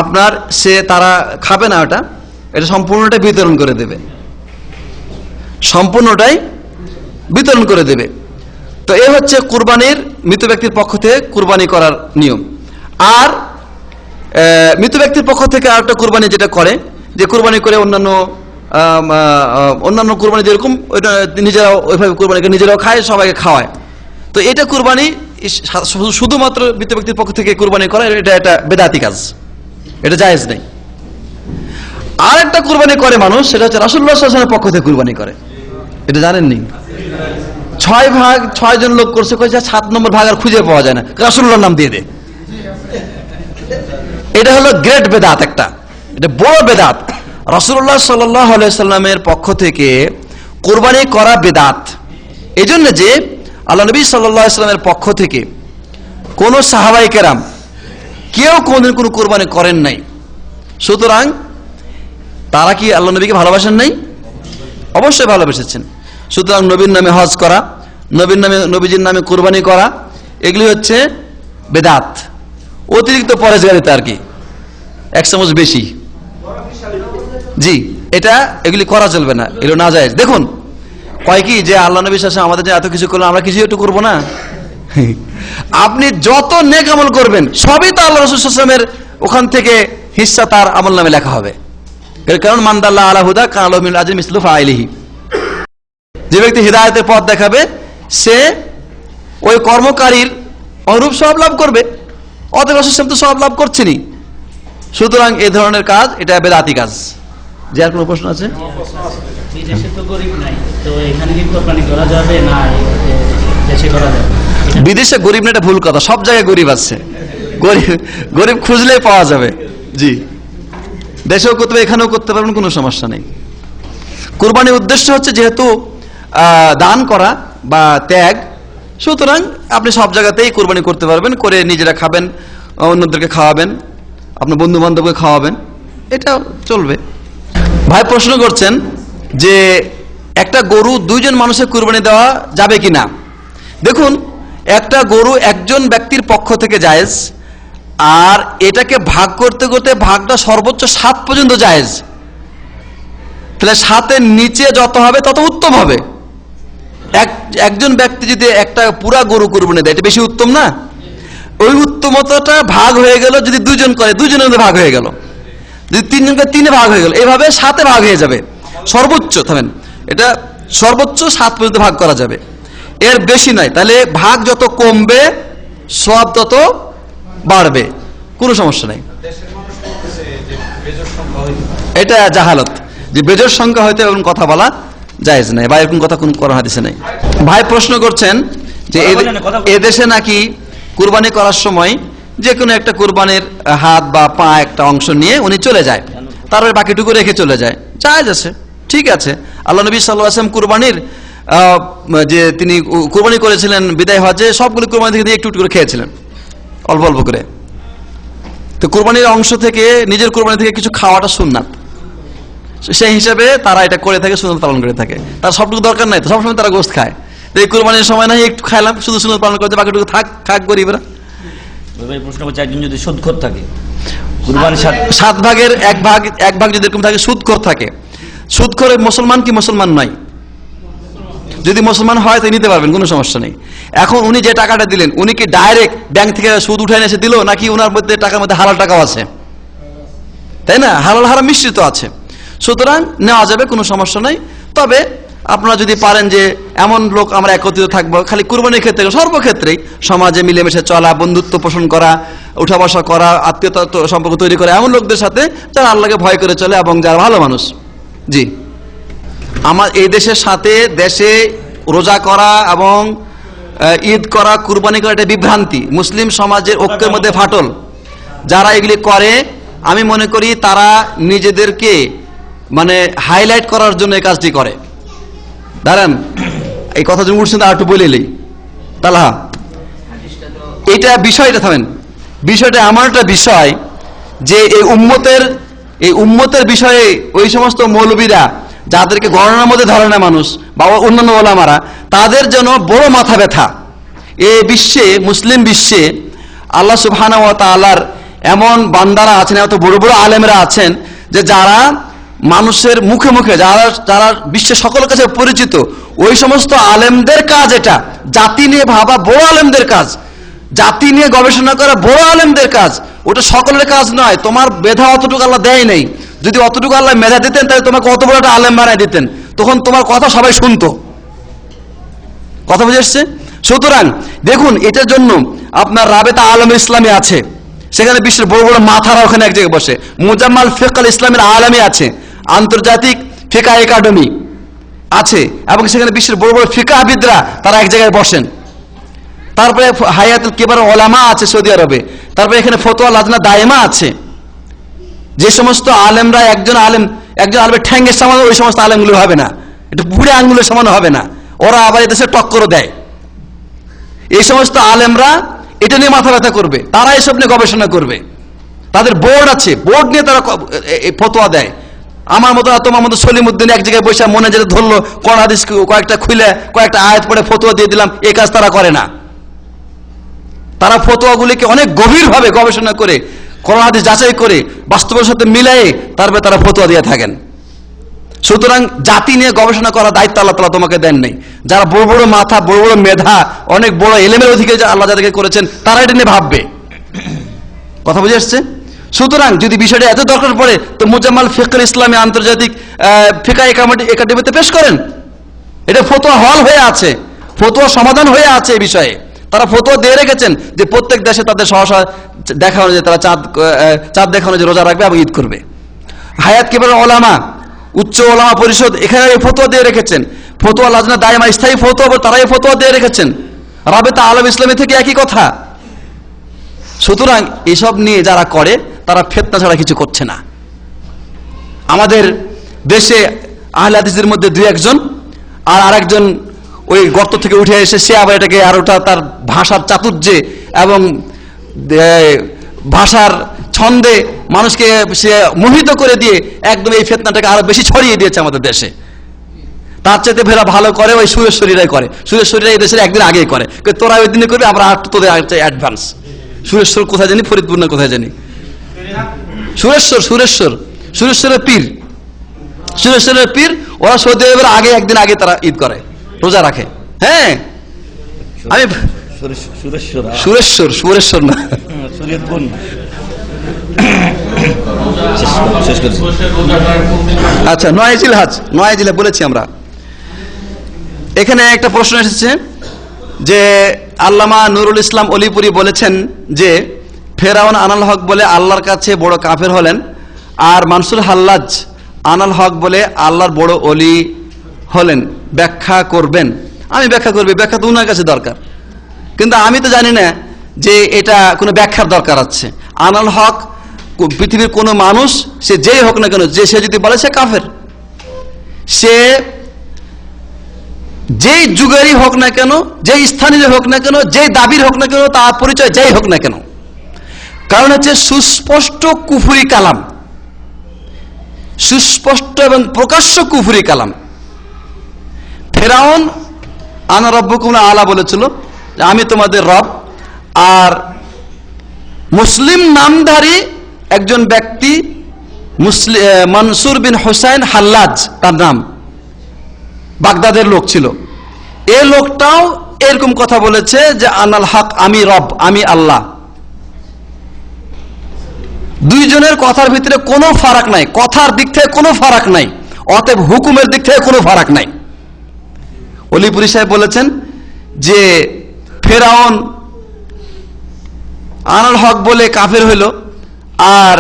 আপনার তারা খাবে না, এটা সম্পূর্ণটাই বিতরণ করে দেবে, তো এ হচ্ছে কুরবানির মৃত ব্যক্তির পক্ষ থেকে কুরবানি করার নিয়ম। আর মৃত ব্যক্তির পক্ষ থেকে আরেকটা কুরবানি যেটা করে, যে কুরবানি করে অন্যান্য কুরবানি যেরকম ওইটা নিজেরাও ওইভাবে কুরবানি করে নিজেরাও খায়, সবাইকে খাওয়ায়। তো এটা কুরবানি শুধুমাত্র মৃত ব্যক্তির পক্ষ থেকে কুরবানি করা, এটা বেদাতি কাজ, এটা জায়েজ নেই। আর একটা কুরবানি করে মানুষ, সেটা হচ্ছে রাসূলুল্লাহ সাল্লাল্লাহু আলাইহি ওয়াসাল্লামের পক্ষ থেকে কুরবানি করে। এটা জানেননি? 6 ভাগ 6 জন লোক করছে, কইছে 7 নম্বর ভাগ আর খুঁজে পাওয়া যায় না, রাসূলুল্লাহর নাম দিয়ে দে। এটা হলো গ্রেট বেদাত, একটা এটা বড় বেদাত। রাসূলুল্লাহ সাল্লাল্লাহু আলাইহি ওয়াসাল্লামের পক্ষ থেকে কুরবানি করা বেদাত। এজন্য যে আল্লাহ নবী সাল্লাল্লাহু আলাইহি ওয়াসাল্লামের পক্ষ থেকে কোন সাহাবায়ে কেরাম কেউ কোনদিন কোনো কুরবানি করেন নাই। সুতরাং তারা কি আল্লাহ নবীকে ভালোবাসেন নাই? অবশ্যই ভালোবেসেছেন। সুতরাং নবীর নামে হজ করা, নবীজির নামে কুরবানি করা, এগুলি হচ্ছে বেদাত, অতিরিক্ত পরেজগারিতা আর কি, 1 চামচ বেশি। জি, এগুলি করা চলবে না, এগুলো না যায়। দেখুন কয় কি যে আল্লাহ নবী সাল্লাল্লাহু আলাইহি ওয়াসাল্লাম আমাদের যে এত কিছু করলেন, আমরা কিছু একটু করবো না? আপনি যত নেক আমল করবেন সবই তো আল্লাহ রাসূল সাল্লাল্লাহু আলাইহি ওয়াসাল্লামের ওখান থেকে হিস্সা তার আমল নামে লেখা হবে। এর কারণ মান দাল্লা আলা হুদা কানা লাহু মিনাল আজরি মিসলু ফাইলিহি, যে ব্যক্তি হিদায়াতের পথ দেখাবে সে ওই কর্মকারীর অনুরূপ সওয়াব লাভ করবে। অতএব রাসূল সাল্লাল্লাহু আলাইহি ওয়াসাল্লাম তো সওয়াব লাভ করছেনই। সুতরাং এই ধরনের কাজ এটা বেদাতি কাজ। যে আর কোনো প্রশ্ন আছে? বিদেশে তো গরিব নাই, তো এখানে কি কোরবানি করা যাবে না দেশে করা যাবে? বিদেশে গরিব না, এটা ভুল কথা, সব জায়গায় গরিব আছে, গরিব খুঁজলেই পাওয়া যাবে। জি, দেশেও করতে পারবেন, এখানেও করতে পারবেন, কোনো সমস্যা নেই। কুরবানির উদ্দেশ্য হচ্ছে যেহেতু দান করা বা ত্যাগ, সুতরাং আপনি সব জায়গাতেই কুরবানি করতে পারবেন, করে নিজেরা খাবেন, অন্যদেরকে খাওয়াবেন, আপনার বন্ধু বান্ধবকে খাওয়াবেন, এটা চলবে। ভাই প্রশ্ন করছেন যে একটা গরু 2 জন মানুষের কুরবানি দেওয়া যাবে কিনা। দেখুন, একটা গরু একজন ব্যক্তির পক্ষ থেকে জায়েজ, আর এটাকে ভাগ করতে করতে ভাগটা সর্বোচ্চ 7 পর্যন্ত জায়েজ। তাহলে 7-এর নিচে যত হবে তত উত্তম হবে। একজন ব্যক্তি যদি একটা পুরা গরু কুরবানি দেয়, এটা বেশি উত্তম না? ওই উত্তমতাটা ভাগ হয়ে গেল যদি 2 জন করে, 2 জনের মধ্যে ভাগ হয়ে গেল। যদি 3 জন করে, 3-এ ভাগ হয়ে গেল। এইভাবে 7-এ ভাগ হয়ে যাবে সর্বোচ্চ। থামেন, এটা সর্বোচ্চ 7 পর্যন্ত ভাগ করা যাবে, এর বেশি নয়। তাহলে ভাগ যত কমবে সওয়াব তত বাড়বে, কোনো সমস্যা নাই। এটা জাহালত, যে বেজোর সংখ্যা হয়তো এরকম কথা বলা জায়েজ নাই, বা এরকম কথা কোন কোরআন হাদিসে নাই। ভাই প্রশ্ন করছেন যে এদেশে নাকি কুরবানি করার সময় যে কোনো একটা কুরবানির হাত বা পা একটা অংশ নিয়ে উনি চলে যায়, তারপরে বাকিটুকু রেখে চলে যায়, জায়েজ আছে, ঠিক আছে। আল্লাহ নবী সাল্লাল্লাহু আলাইহি ওয়াসাল্লাম কুরবানির যে তিনি কুরবানি করেছিলেন বিদায় হজে, সবগুলো কুরবানি থেকে একটু একটু করে খেয়েছিলেন, অল্প অল্প করে। তো কুরবানির অংশ থেকে, নিজের কুরবানি থেকে কিছু খাওয়াটা সুন্নাত, সেই হিসাবে তারা এটা করে থাকে, সুন্নাত পালন করে থাকে। তার সবটুকু দরকার নাই তো, সবসময় তারা গোশত খায়। এই কুরবানির সময় নাই একটু খাইলাম, শুধু সুন্নাত পালন করতে, বাকিটুকু থাক গরিবরা। প্রশ্ন করছে, একজন যদি সুদখোর থাকে, কুরবানির 7 ভাগের এক ভাগ যদি এরকম থাকে, সুদখোর থাকে, সুদখোর মুসলমান কি মুসলমান নয়? যদি মুসলমান হয় তাই নিতে পারবেন, কোনো সমস্যা নেই। এখন উনি যে টাকাটা দিলেন, উনি কি ডাইরেক্ট ব্যাংক থেকে সুদ উঠায় এসে দিল, নাকি ওনার মধ্যে টাকার মধ্যে হালাল টাকাও আছে? তাই না, হালাল হারাম মিশ্রিত আছে। সুতরাং নেওয়া যাবে, কোনো সমস্যা নাই। তবে আপনারা যদি পারেন যে এমন লোক আমরা একত্রিত থাকবো, খালি কুরবানির ক্ষেত্রে সর্বক্ষেত্রেই সমাজে মিলেমিশে চলা, বন্ধুত্ব পোষণ করা, উঠা বসা করা, আত্মীয়তা সম্পর্ক তৈরি করা, এমন লোকদের সাথে যারা আল্লাহকে ভয় করে চলে এবং যারা ভালো মানুষ। জি, আমার এই দেশের সাথে দেশে রোজা করা এবং ঈদ করা, কুরবানি করা, এটা বিভ্রান্তি, মুসলিম সমাজের ঐক্যের মধ্যে ফাটল। যারা এগুলি করে আমি মনে করি তারা নিজেদেরকে মানে হাইলাইট করার জন্য এই কাজটি করে। দাঁড়ান, এই কথা যদি উঠছেন আর একটু বলেলেই তাহলে এইটা বিষয়টা থামেন, বিষয়টা এমন একটা বিষয় যে এই উম্মতের বিষয়ে ওই সমস্ত মৌলবীরা যাদেরকে গণনার মধ্যে ধরে না মানুষ বা অন্যান্য ওলামারা, তাদের জন্য বড় মাথা ব্যথা। এই বিশ্বে, মুসলিম বিশ্বে আল্লাহ সুবহানাহু ওয়া তাআলার এমন বান্দারা আছেন, এত বড় বড় আলেমরা আছেন যে যারা মানুষের মুখে মুখে, যারা বিশ্বের সকলের কাছে পরিচিত, ওই সমস্ত আলেমদের কাজ এটা। জাতি নিয়ে ভাবা বড় আলেমদের কাজ, জাতি নিয়ে গবেষণা করা বড় আলেমদের কাজ, ওটা সকলের কাজ নয়। তোমার মেধা অতটুকু আল্লাহ দেয় নেই। যদি অতটুকু আল্লাহ মেধা দিতেন তাহলে তোমাকে অত বড় একটা আলেম বানায় দিতেন, তখন তোমার কথা সবাই শুনতো। কথা বুঝে এসছে? সুতরাং দেখুন, এটার জন্য আপনার রাবেতা আলম ইসলামী আছে, সেখানে বিশ্বের বড় বড় মাথারা ওখানে এক জায়গায় বসে। মুজাম্মাল ফিকহ ইসলামের আলমী আছে, আন্তর্জাতিক ফিকাহ একাডেমি আছে, এবং সেখানে বিশ্বের বড় বড় ফিকাহবিদরা তারা এক জায়গায় বসেন। তারপরে হায়াতুল কিবার ওলামা আছে সৌদি আরবে, তারপরে এখানে ফতোয়া লাজনা দায়েমা আছে। যে সমস্ত আলেমরা একজন আলেমের ঠ্যাঙ্গের সামান্য ওই সমস্ত আলেমগুলো হবে না, এটা বুড়ে আঙ্গুলের সমান হবে না, ওরা আবার এদেশে টক্করও দেয়। এই সমস্ত আলেমরা এটা নিয়ে মাথা ব্যথা করবে, তারা এসব নিয়ে গবেষণা করবে, তাদের বোর্ড আছে, বোর্ড নিয়ে তারা ফতোয়া দেয়। আমার মতো তোমার মতো সলিমউদ্দিন এক জায়গায় বসে মনে যেটা ধরলো কোরআন হাদিস কয়েকটা খুলে কয়েকটা আয়াত পড়ে ফতোয়া দিয়ে দিলাম, এই কাজ তারা করে না। তারা ফতোয়াগুলিকে অনেক গভীরভাবে গবেষণা করে, কোরআন হাদিস যাচাই করে, বাস্তবের সাথে মিলাই তারপরে তারা ফতোয়া দিয়ে থাকেন। সুতরাং জাতি নিয়ে গবেষণা করার দায়িত্ব আল্লাহ তাআলা তোমাকে দেন নাই। যারা বড় বড় মাথা, বড় বড় মেধা, অনেক বড় এলেমের অধিকারী আল্লাহ যাদেরকে করেছেন, তারা এটা নিয়ে ভাববে। কথা বুঝে আসছে? সুতরাং যদি বিষয়টা এত দরকার পড়ে তো মুজাম্মাল ফিকহ ইসলামী আন্তর্জাতিক ফিকাহ একাডেমিতে পেশ করেন। এটা ফতোয়া হল হয়ে আছে, ফতোয়া সমাধান হয়ে আছে। এই বিষয়ে তারা ফতোয়া দিয়ে রেখেছেন যে প্রত্যেক দেশে তাদের সহসা দেখানো যে তারা চাঁদ দেখানো যে রোজা রাখবে এবং ঈদ করবে। হায়াত কিবার ওলামা, উচ্চ ওলামা পরিষদ, এখানে এই ফতোয়া দিয়ে রেখেছেন। ফতোয়া লাজনা দায়েমা, স্থায়ী ফতোয়া, তারা এই ফতোয়া দিয়ে রেখেছেন। রাবেতা আলম ইসলামী থেকে একই কথা। সুতরাং এসব নিয়ে যারা করে তারা ফিতনা ছাড়া কিছু করছে না। আমাদের দেশে আহলে হাদিসের মধ্যে দুই একজন, আর আরেকজন ওই গর্ত থেকে উঠে এসে সে আবার এটাকে আর ওটা তার ভাষার চাতুর্যে এবং ভাষার ছন্দে মানুষকে সে মোহিত করে দিয়ে একদম এই ফিতনাটাকে আরো বেশি ছড়িয়ে দিয়েছে আমাদের দেশে। তার চাইতে ভেড়া ভালো করে ওই সুরেশ্বরীরাই করে। সুরেশ্বরীরা এই দেশের একদিন আগেই করে, তোরা ওই দিনে করবি, আমরা তোদের অ্যাডভান্স। সুরেশ্বর কোথায় জানি, ফরিদপুর না কোথায় জানি, সুরেশ্বরের পীর, সুরেশ্বরের পীর, ওরা সৌদি আরবের আগে একদিন আগে তারা ঈদ করে, রোজা রাখে। হ্যাঁ, আমি সুরেশ্বর না, আচ্ছা, নয়াজিল বলেছি আমরা। এখানে একটা প্রশ্ন এসেছে যে আল্লামা নুরুল ইসলাম অলিপুরি বলেছেন যে ফেরাউন আনাল হক বলে আল্লাহর কাছে বড় কাফের হলেন, আর মানসুর হাল্লাজ আনাল হক বলে আল্লাহর বড় অলি হলেন, ব্যাখ্যা করবেন? আমি ব্যাখ্যা করবি, ব্যাখ্যা তো উনার কাছে দরকার, কিন্তু আমি তো জানি না যে এটা কোনো ব্যাখ্যার দরকার আছে। আনাল হক পৃথিবীর কোনো মানুষ, সে যেই হোক না কেন, যে সে যদি বলে সে কাফের, সে যেই যুগেরই হোক না কেন, যেই স্থানীয় হোক না কেন, যেই দাবির হোক না কেন, তার পরিচয় যেই হোক না কেন, কারণ হচ্ছে সুস্পষ্ট কুফরি কালাম, সুস্পষ্ট এবং প্রকাশ্য কুফরি কালাম। ফেরাউন আনা রব্বুকুম আলা বলেছিল যে আমি তোমাদের রব, আর মুসলিম নামধারী একজন ব্যক্তি মনসুর বিন হুসাইন হাল্লাজ তার নাম, বাগদাদের লোক ছিল, এই লোকটাও এরকম কথা বলেছে যে আনাল হক, আমি রব, আমি আল্লাহ। দুইজনের কথার ভিতরে কোনো ফারাক নাই, কথার দিক থেকে কোনো ফারাক নাই, অতএব হুকুমের দিক থেকে কোনো ফারাক নাই। অলিপুরি সাহেব বলেছেন যে ফেরাউন আনাল হক বলে কাফের হইল, আর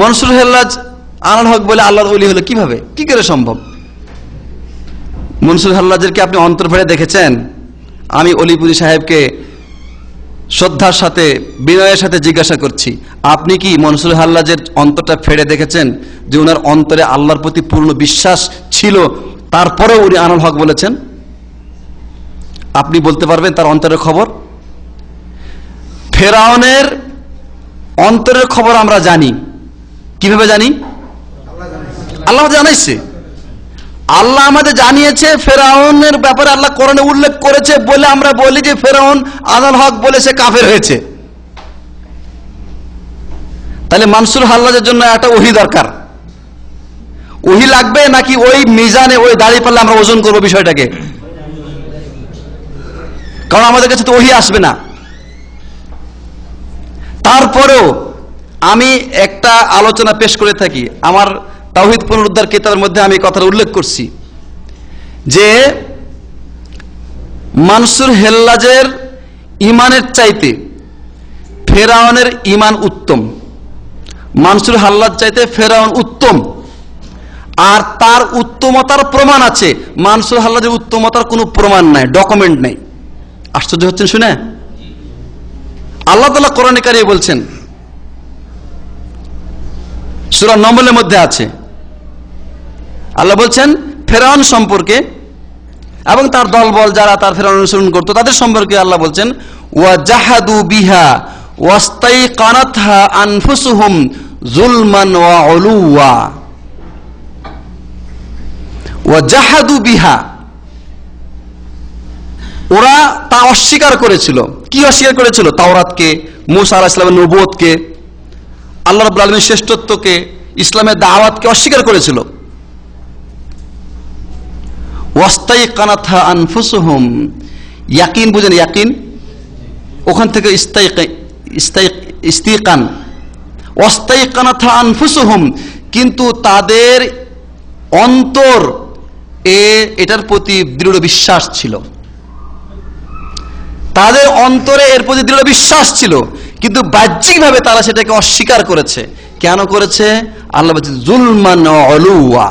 মনসুর হেল্লাজ আনাল হক বলে আল্লাহর ওলি হলো। কিভাবে, কি করে সম্ভব? মনসুর হেল্লাজের কি আপনি অন্তর ফেড়ে দেখেছেন? আমি অলিপুরি সাহেবকে শ্রদ্ধার সাথে বিনয়ের সাথে জিজ্ঞাসা করছি, আপনি কি মনসুর হাল্লাজের অন্তরটা ফেড়ে দেখেছেন যে ওনার অন্তরে আল্লাহর প্রতি পূর্ণ বিশ্বাস ছিল, তারপরেও উনি আনাল হক বলেছেন? আপনি বলতে পারবেন তার অন্তরের খবর? ফেরাউনের অন্তরের খবর আমরা জানি। কিভাবে জানি? আল্লাহ জানাইছে, আল্লাহ আমাদের জানিয়েছে। ফেরাউনের ব্যাপারে আল্লাহ কোরআনে উল্লেখ করেছে বলে আমরা বলি যে ফেরাউন আনাল হক বলে সে কাফের হয়েছে। তাহলে মনসুর হাল্লাজের জন্য একটা ওহী দরকার। ওহী লাগবে নাকি ওই মিজানে ওই দাড়ি পাল্লে আমরা ওজন করবো বিষয়টাকে? কারণ আমাদের কাছে তো ওহী আসবে না। তারপরেও আমি একটা আলোচনা পেশ করে থাকি, আমার তাওহীদ পুনরুদ্ধার কিতাবের মধ্যে আমি কথাটা উল্লেখ করছি যে মনসুর হেল্লাজের ইমানের চাইতে ফেরাউনের ইমান উত্তম। মনসুর হাল্লাজ চাইতে ফেরাউন উত্তম, আর তার উত্তমতার প্রমাণ আছে। মনসুর হাল্লাজের উত্তমতার কোনো প্রমাণ নাই, ডকুমেন্ট নাই। আশ্চর্য হচ্ছেন শুনে? আল্লাহ তাআলা কোরআনে কারিমে বলছেন, সূরা নম্বরের মধ্যে আছে, আল্লাহ বলছেন ফেরাউন সম্পর্কে এবং তার দলবল যারা তার ফেরাউন অনুসরণ করতো তাদের সম্পর্কে আল্লাহ বলছেন, ওয়া জাহাদু বিহা ওয়াস্তাইকানাতহা আনফুসুহুম যুলমান ওয়া উলুওয়া। ওয়া জাহাদু বিহা, ওরা তা অস্বীকার করেছিল। কি অস্বীকার করেছিল? তাওরাতকে, মূসা আলাইহিস সালামের নবুয়তকে, আল্লাহ রাব্বুল আলামিনের শ্রেষ্ঠত্বকে, ইসলামের দাওয়াতকে অস্বীকার করেছিল। ওয়াস্তাইকানাতহা আনফুসুহুম, ইয়াকিন বুঝেন? ইয়াকিন ওখান থেকে ইস্তিকান। ওয়াস্তাইকানাতহা আনফুসুহুম, কিন্তু তাদের অন্তর এটার প্রতি দৃঢ় বিশ্বাস ছিল। তাদের অন্তরে এর প্রতি দৃঢ় বিশ্বাস ছিল, কিন্তু বাহ্যিকভাবে তারা সেটাকে অস্বীকার করেছে। কেন করেছে? আল্লাহ বলছেন যুলমান ওয়া উলুওয়া,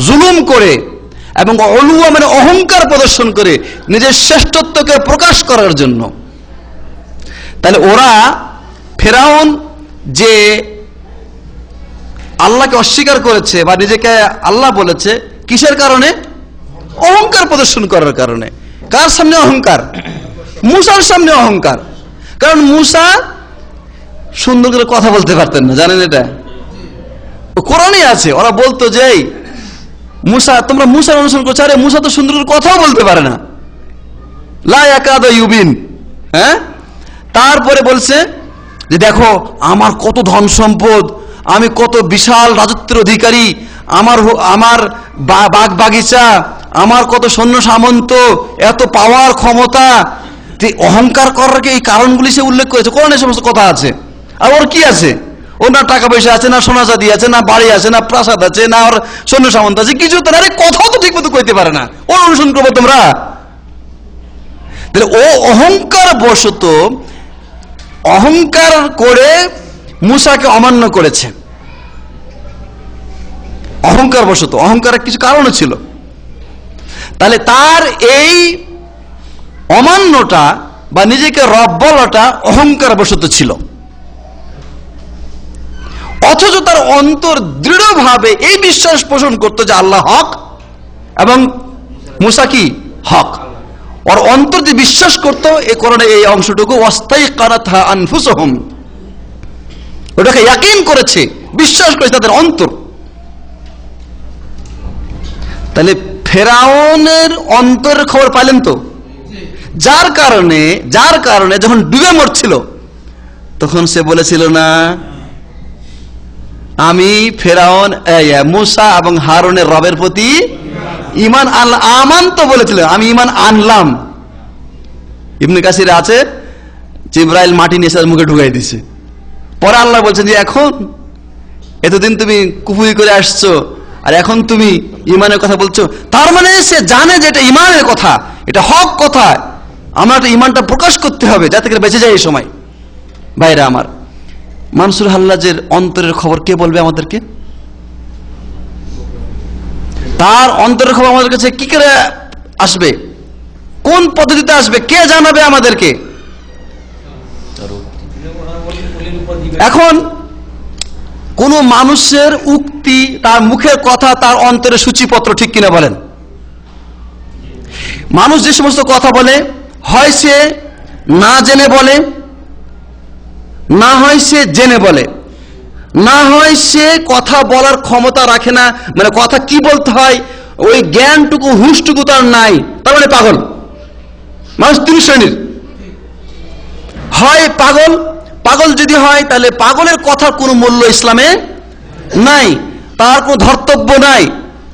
জুলুম করে এবং উলুওয়া মানে অহংকার প্রদর্শন করে নিজের শ্রেষ্ঠত্বকে প্রকাশ করার জন্য। তাহলে ওরা ফেরাউন যে আল্লাহকে অস্বীকার করেছে বা নিজেকে আল্লাহ বলেছে, কিসের কারণে? অহংকার প্রদর্শন করার কারণে। কার সামনে অহংকার? মূসার সামনে অহংকার। কারণ মূসা সুন্দর করে কথা বলতে পারতেন না, জানেন? এটা কোরআনে আছে। ওরা বলতো যে মূসা, তোমরা মূসার অনুসরণ করছো, আরে মূসা তো সুন্দর করে কথাও বলতে পারে না, লা ইয়াকাদু ইউবিন। হ্যাঁ, তারপরে বলছে যে দেখো আমার কত ধন সম্পদ, আমি কত বিশাল রাজত্বের অধিকারী, আমার বাগ বাগিচা, আমার কত সৈন্য সামন্ত, এত পাওয়ার ক্ষমতা। অহংকার করার এই কারণগুলি সে উল্লেখ করেছে, কোরআনে সমস্ত কথা আছে। আর ওর কি আছে? ওর না টাকা পয়সা আছে, না সোনা চাঁদি আছে, না বাড়ি আছে, না প্রাসাদ আছে, না ওর সৈন্য সামন্ত আছে, কিছু তো না। আরে কথাও তো ঠিক মতো কইতে পারে না, ওর অনুসরণ করবো তোমরা? তাহলে ও অহংকার বশত, অহংকার করে মূসাকে অমান্য করেছে। অহংকার বশত, অহংকারের কিছু কারণও ছিল। তাহলে তার এই অমান্যটা বা নিজেকে রব বলাটা অহংকার বশত ছিল। অথচ তার অন্তর দৃঢ়ভাবে এই বিশ্বাস পোষণ করতো যে আল্লাহ হক এবং মূসা কি হক। ওর অন্তর যে বিশ্বাস করতো, এই কোরআনে এই অংশটুকু ওয়াস্তাইকানাতহা আনফুসুহুম, ওটাকে ইয়াকিন করেছে, বিশ্বাস করেছে তাদের অন্তর। তাহলে ফেরাউনের অন্তরের খবর পাইলেন তো? যার কারণে যখন ডুবে মরছিল তখন সে বলেছিল না আমি ফেরাউন মূসা এবং হারুনের রবের প্রতি ঈমান আনলাম। আমান তো বলেছিল, আমি ঈমান আনলাম। ইবনে কাসিরে আছে জিবরাইল মাটি নিয়ে তার মুখে ঢুকাই দিছে। পরে আল্লাহ বলছেন যে এখন এতদিন তুমি কুফরি করে আসছো, আর এখন তুমি ইমানের কথা বলছো। তার মানে সে জানে যে এটা ইমানের কথা, এটা হক কথা, আমরা তো ইমানটা প্রকাশ করতে হবে যাতে করে বেঁচে যায় এই সময়। ভাইরা আমার, মানসুর হাল্লাজের অন্তরের খবর কে বলবে আমাদেরকে? তার অন্তরের খবর আমাদের কাছে কি করে আসবে? কোন পদ্ধতিতে আসবে? কে জানাবে আমাদেরকে? এখন কোন মানুষের উক্তি, তার মুখের কথা, তার অন্তরের সূচিপত্র ঠিক কিনা বলেন? মানুষ যে সমস্ত কথা বলে, হয় সে না জেনে বলে, না হয় সে জেনে বলে, না হয় সে কথা বলার ক্ষমতা রাখে না, মানে কথা কি বলতে হয় ওই জ্ঞানটুকু, হুঁশটুকু তার নাই, তার মানে পাগল। মানুষ তিন শ্রেণীর, হয় পাগল, পাগল যদি হয় তাহলে পাগলের কথার কোনো মূল্য ইসলামে নাই, তার কোনো ধর্তব্য নাই।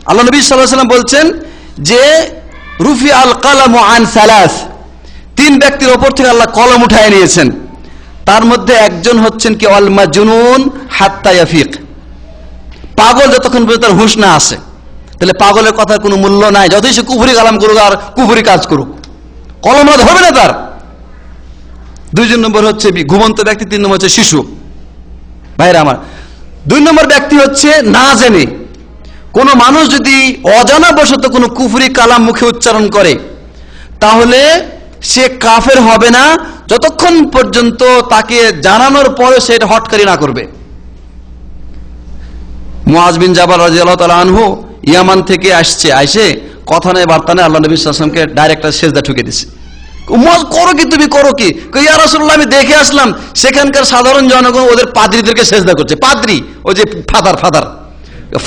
আল্লাহ নবী সাল্লাল্লাহু আলাইহি ওয়াসাল্লাম বলছেন যে রুফি আল কালাম আন সালাস, তিন ব্যক্তির ওপর থেকে আল্লাহ কলম উঠায় নিয়েছেন। তার মধ্যে একজন হচ্ছেন কি আল মাজনুন হাত্তা ইয়াফিক, পাগল যতক্ষণ পর্যন্ত তার হুঁশ না আসে। তাহলে পাগলের কথার কোনো মূল্য নাই, যতই সে কুফরি কালাম করুক আর কুফরি কাজ করুক, কলম ধরবে না তার। দুইজন নম্বর হচ্ছে ঘুমন্ত ব্যক্তি, তিন নম্বর হচ্ছে শিশু। ভাইরা আমার, দুই নম্বর ব্যক্তি হচ্ছে না জেনে। কোন মানুষ যদি অজানা বশত কোনো কুফরি কালাম মুখে উচ্চারণ করে তাহলে সে কাফের হবে না যতক্ষণ পর্যন্ত তাকে জানানোর পরে সে এটা হটকারি না করবে। মুআজ বিন জাবাল রাদিয়াল্লাহু তাআলা আনহু ইয়ামান থেকে আইসে কথা নেই বার্তা নেই, আল্লাহ নবী সাল্লাল্লাহু আলাইহি ওয়াসাল্লামকে ডাইরেক্ট সেজদা ঠুকে দিছে। মুআজ করো কি, তুমি করো কি? ইয়া রাসূলুল্লাহ, আমি দেখে আসলাম সেখানকার সাধারণ জনগণ ওদের পাদ্রীদেরকে সেজদা করছে। পাদ্রী, ওই যে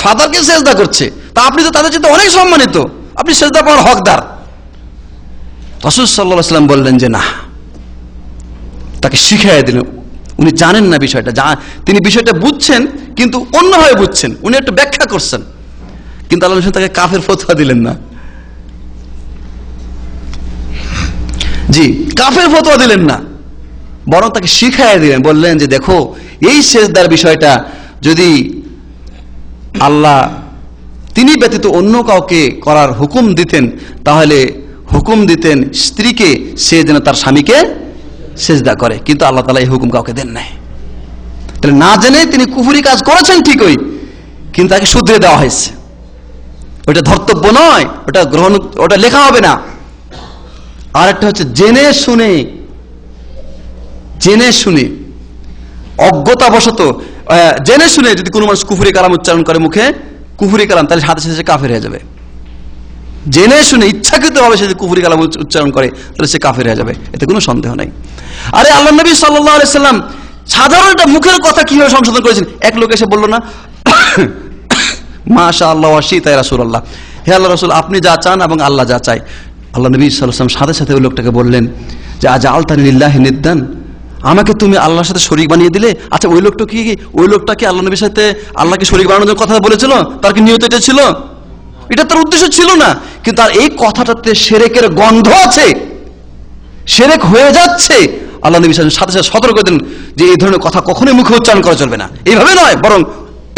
ফাদারকে সেজদা করছে, তা আপনি তো তাদের চেয়ে অনেক সম্মানিত, আপনি সেজদা পাওয়ার হকদার। রাসূল সাল্লাল্লাহু আলাইহি ওয়াসাল্লাম বললেন যে না, তাকে শিখিয়ে দিলেন। উনি জানেন না বিষয়টা, তিনি বিষয়টা বুঝছেন কিন্তু অন্যভাবে বুঝছেন, উনি একটু ব্যাখ্যা করছেন, কিন্তু আল্লাহ তাকে কাফের ফতোয়া দিলেন না। জি, কাফের ফতোয়া দিলেন না, বরং তাকে শিখাইয়া দিলেন। বললেন যে দেখো, এই সেজদার বিষয়টা যদি আল্লাহ তিনি ব্যতীত অন্য কাউকে করার হুকুম দিতেন, তাহলে হুকুম দিতেন স্ত্রীকে সে যেন তার স্বামীকে সেজদা করে, কিন্তু আল্লাহ তাআলা এই হুকুম কাউকে দেন নাই। তাহলে না জেনে তিনি কুফরি কাজ করেছেন ঠিকই, কিন্তু তাকে শুধরে দেওয়া হয়েছে। ওটা ধর্তব্য নয়, ওটা গ্রহণ, ওটা লেখা হবে না। আর একটা হচ্ছে জেনে শুনে অজ্ঞতাবশত জেনে শুনে যদি কোনো মানুষ কুফরি কালাম উচ্চারণ করে মুখে, কুফরি কালাম, তাহলে সাথে সাথে কাফের হয়ে যাবে। জেনে শুনে ইচ্ছাকৃতভাবে সে যদি কুফরি কালাম উচ্চারণ করে তাহলে সে কাফের হয়ে যাবে, এতে কোনো সন্দেহ নাই। আরে আল্লাহ নবী সাল্লাল্লাহু আলাইহি সাল্লাম সাধারণ একটা মুখের কথা কিভাবে সংশোধন করেছেন? এক লোক এসে বলল না, মাশাআল্লাহ ওয়া শিতা ইয়া রাসূলুল্লাহ, হে আল্লাহ রাসূল, আপনি যা চান এবং আল্লাহ যা চায়। আল্লাহ নবী সাল্লাল্লাহু আলাইহি ওয়াসাল্লাম সাথে সাথে ওই লোকটাকে বললেন যে আজআলতানি লিল্লাহি নিদ্দান, আমাকে তুমি আল্লাহর সাথে শরীক বানিয়ে দিলে। আচ্ছা, ওই লোকটা কি আল্লাহ নবীর সাথে আল্লাহকে শরীক বানানোর জন্য কথা বলেছিল? তার কি নিয়ত এটা ছিল? এটা তার উদ্দেশ্য ছিল না, কিন্তু তার এই কথাটাতে শিরকের গন্ধ আছে, শিরক হয়ে যাচ্ছে। আল্লাহ নবী সাথে সাথে সতর্ক করে দেন যে এই ধরনের কথা কখনোই মুখে উচ্চারণ করা চলবে না। এইভাবে নয়, বরং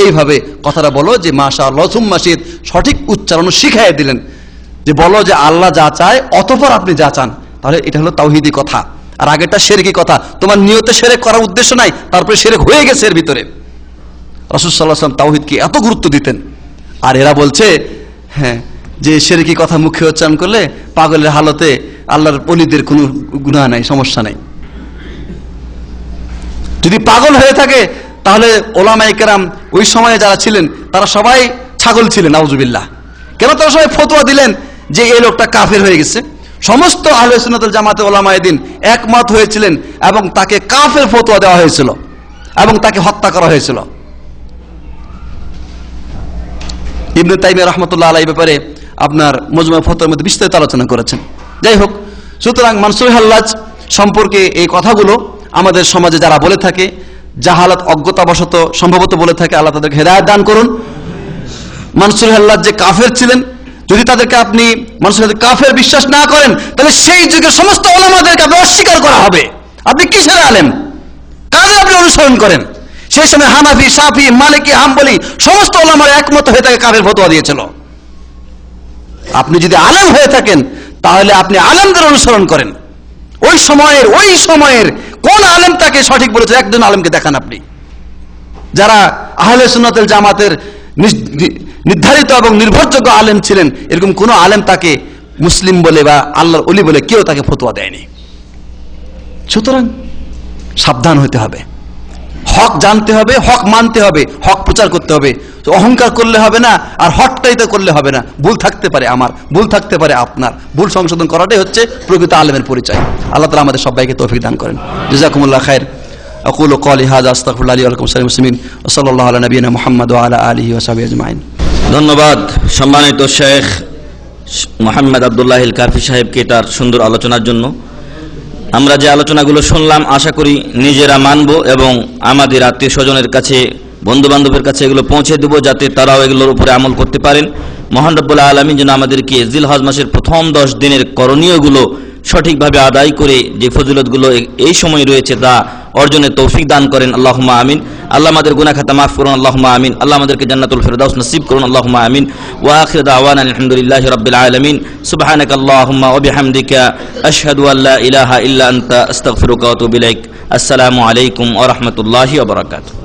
এইভাবে কথাটা বলো যে মাশাআল্লাহ সুম্মা শিত, সঠিক উচ্চারণ শিখাইয়া দিলেন যে বলো যে আল্লাহ যা চায় অতঃপর আপনি যা চান। তাহলে এটা হলো তাওহীদি কথা, আর আগেরটা শিরকি কথা। তোমার নিয়তে শিরক করার উদ্দেশ্য নাই, তারপরে শিরক হয়ে গেছে এর ভিতরে। রাসূল সাল্লাল্লাহু আলাইহি ওয়াসাল্লাম তাওহীদকে এত গুরুত্ব দিতেন, আর এরা বলছে হ্যাঁ যে শিরকি কথা মুখে উচ্চারণ করলে পাগলের হালতে আল্লাহর ওলিদের কোনো গুনাহ নাই, সমস্যা নাই। যদি পাগল হয়ে থাকে তাহলে ওলামায়ে কেরাম ওই সময়ে যারা ছিলেন তারা সবাই ছাগল ছিলেন, নাউজুবিল্লাহ। কেন তারা সবাই ফতোয়া দিলেন যে এই লোকটা কাফের হয়ে গেছে? সমস্ত আহলে সুন্নাত ওয়াল জামাতে ওলামায়ে দ্বীন একমত হয়েছিলেন এবং তাকে কাফের ফতোয়া দেওয়া হয়েছিল এবং তাকে হত্যা করা হয়েছিল। ইবনে তাইমিয়া রাহমাতুল্লাহ আলাইহি ব্যাপারে আপনার মজমুআ ফতোয়ার মধ্যে বিস্তারিত আলোচনা করেছেন। যাই হোক, সুতরাং মানসুর হাল্লাজ সম্পর্কে এই কথাগুলো আমাদের সমাজে যারা বলে থাকে, জাহালাত অজ্ঞতাবশত সম্ভবত বলে থাকে, আল্লাহ তাদেরকে হেদায়েত দান করুন। মানসুর হাল্লাজ যে কাফের ছিলেন, যদি তাদেরকে আপনি মানুষের কাফের বিশ্বাস না করেন তাহলে সেই যুগের সমস্ত ওলামাদেরকে আপনি অস্বীকার করা হবে। আপনি কিসের আলেম? কাদের আপনি অনুসরণ করেন? সেই সময় হানাফি, শাফি, মালিকি, হাম্বলি সমস্ত ওলামারা একমত হয়ে তাকে কাফের ফতোয়া দিয়েছিল। আপনি যদি আলেম হয়ে থাকেন তাহলে আপনি আলেমদের অনুসরণ করেন। ওই সময়ের কোন আলেম তাকে সঠিক বলেছে, একজন আলেমকে দেখান আপনি। যারা আহলে সুন্নাতুল জামাতের নির্ধারিত এবং নির্ভরযোগ্য আলেম ছিলেন, এরকম কোন আলেম তাকে মুসলিম বলে বা আল্লাহর ওলি বলে কেউ তাকে ফতোয়া দেয়নি। সুতরাং সাবধান হতে হবে, হক জানতে হবে, হক মানতে হবে, হক প্রচার করতে হবে। অহংকার করলে হবে না, আর হটকারিতা করলে হবে না। ভুল থাকতে পারে আমার, ভুল থাকতে পারে আপনার, ভুল সংশোধন করাটাই হচ্ছে প্রকৃত আলেমের পরিচয়। আল্লাহ তাআলা আমাদের সবাইকে তৌফিক দান করেন। জাযাকুমুল্লাহ খায়র। আকুলু ক্বালি হাযা আস্তাগফিরুল্লাহ লি ওয়া লাকুম সালিল মুসলিমিন ওয়া সাল্লাল্লাহু আলা নবিয়িনা মুহাম্মদ ওয়া আলা আলিহি ওয়া সাহবিহি আজমাইন। ধন্যবাদ সম্মানিত শেখ মোহাম্মদ আব্দুল্লাহিল কাফি সাহেবকে তার সুন্দর আলোচনার জন্য। আমরা যে আলোচনাগুলো শুনলাম আশা করি নিজেরা মানব এবং আমাদের আত্মীয় স্বজনের কাছে, বন্ধু বান্ধবের কাছে এগুলো পৌঁছে দেব, যাতে তারাও এগুলোর উপরে আমল করতে পারেন। মহান রব্বুল আলামিন যেন আমাদেরকে জিলহজ মাসের প্রথম 10 দিনের করণীয়গুলো সঠিকভাবে আদায় করে যে ফজিলতগুলো এই সময় রয়েছে তা অর্জনের তৌফিক দান করেন। আল্লাহুম্মা আমিন। আল্লাহ আমাদের গুনাহ খাতা মাফ করুন। আল্লাহুম্মা আমিন। আল্লাহ আমাদেরকে জান্নাতুল ফিরদাউস নসিব করুন। আল্লাহুম্মা আমিন। ওয়া আখিরু দাওয়ানা আলহামদুলিল্লাহি রাব্বিল আলামিন। সুবহানাকাল্লাহুম্মা ওয়া বিহামদিকা আশহাদু আল্লা ইলাহা ইল্লা আনতা আস্তাগফিরুকা ওয়া আতুবু ইলাইক। আসসালামু আলাইকুম ওয়া রাহমাতুল্লাহি ওয়া বারাকাতুহু।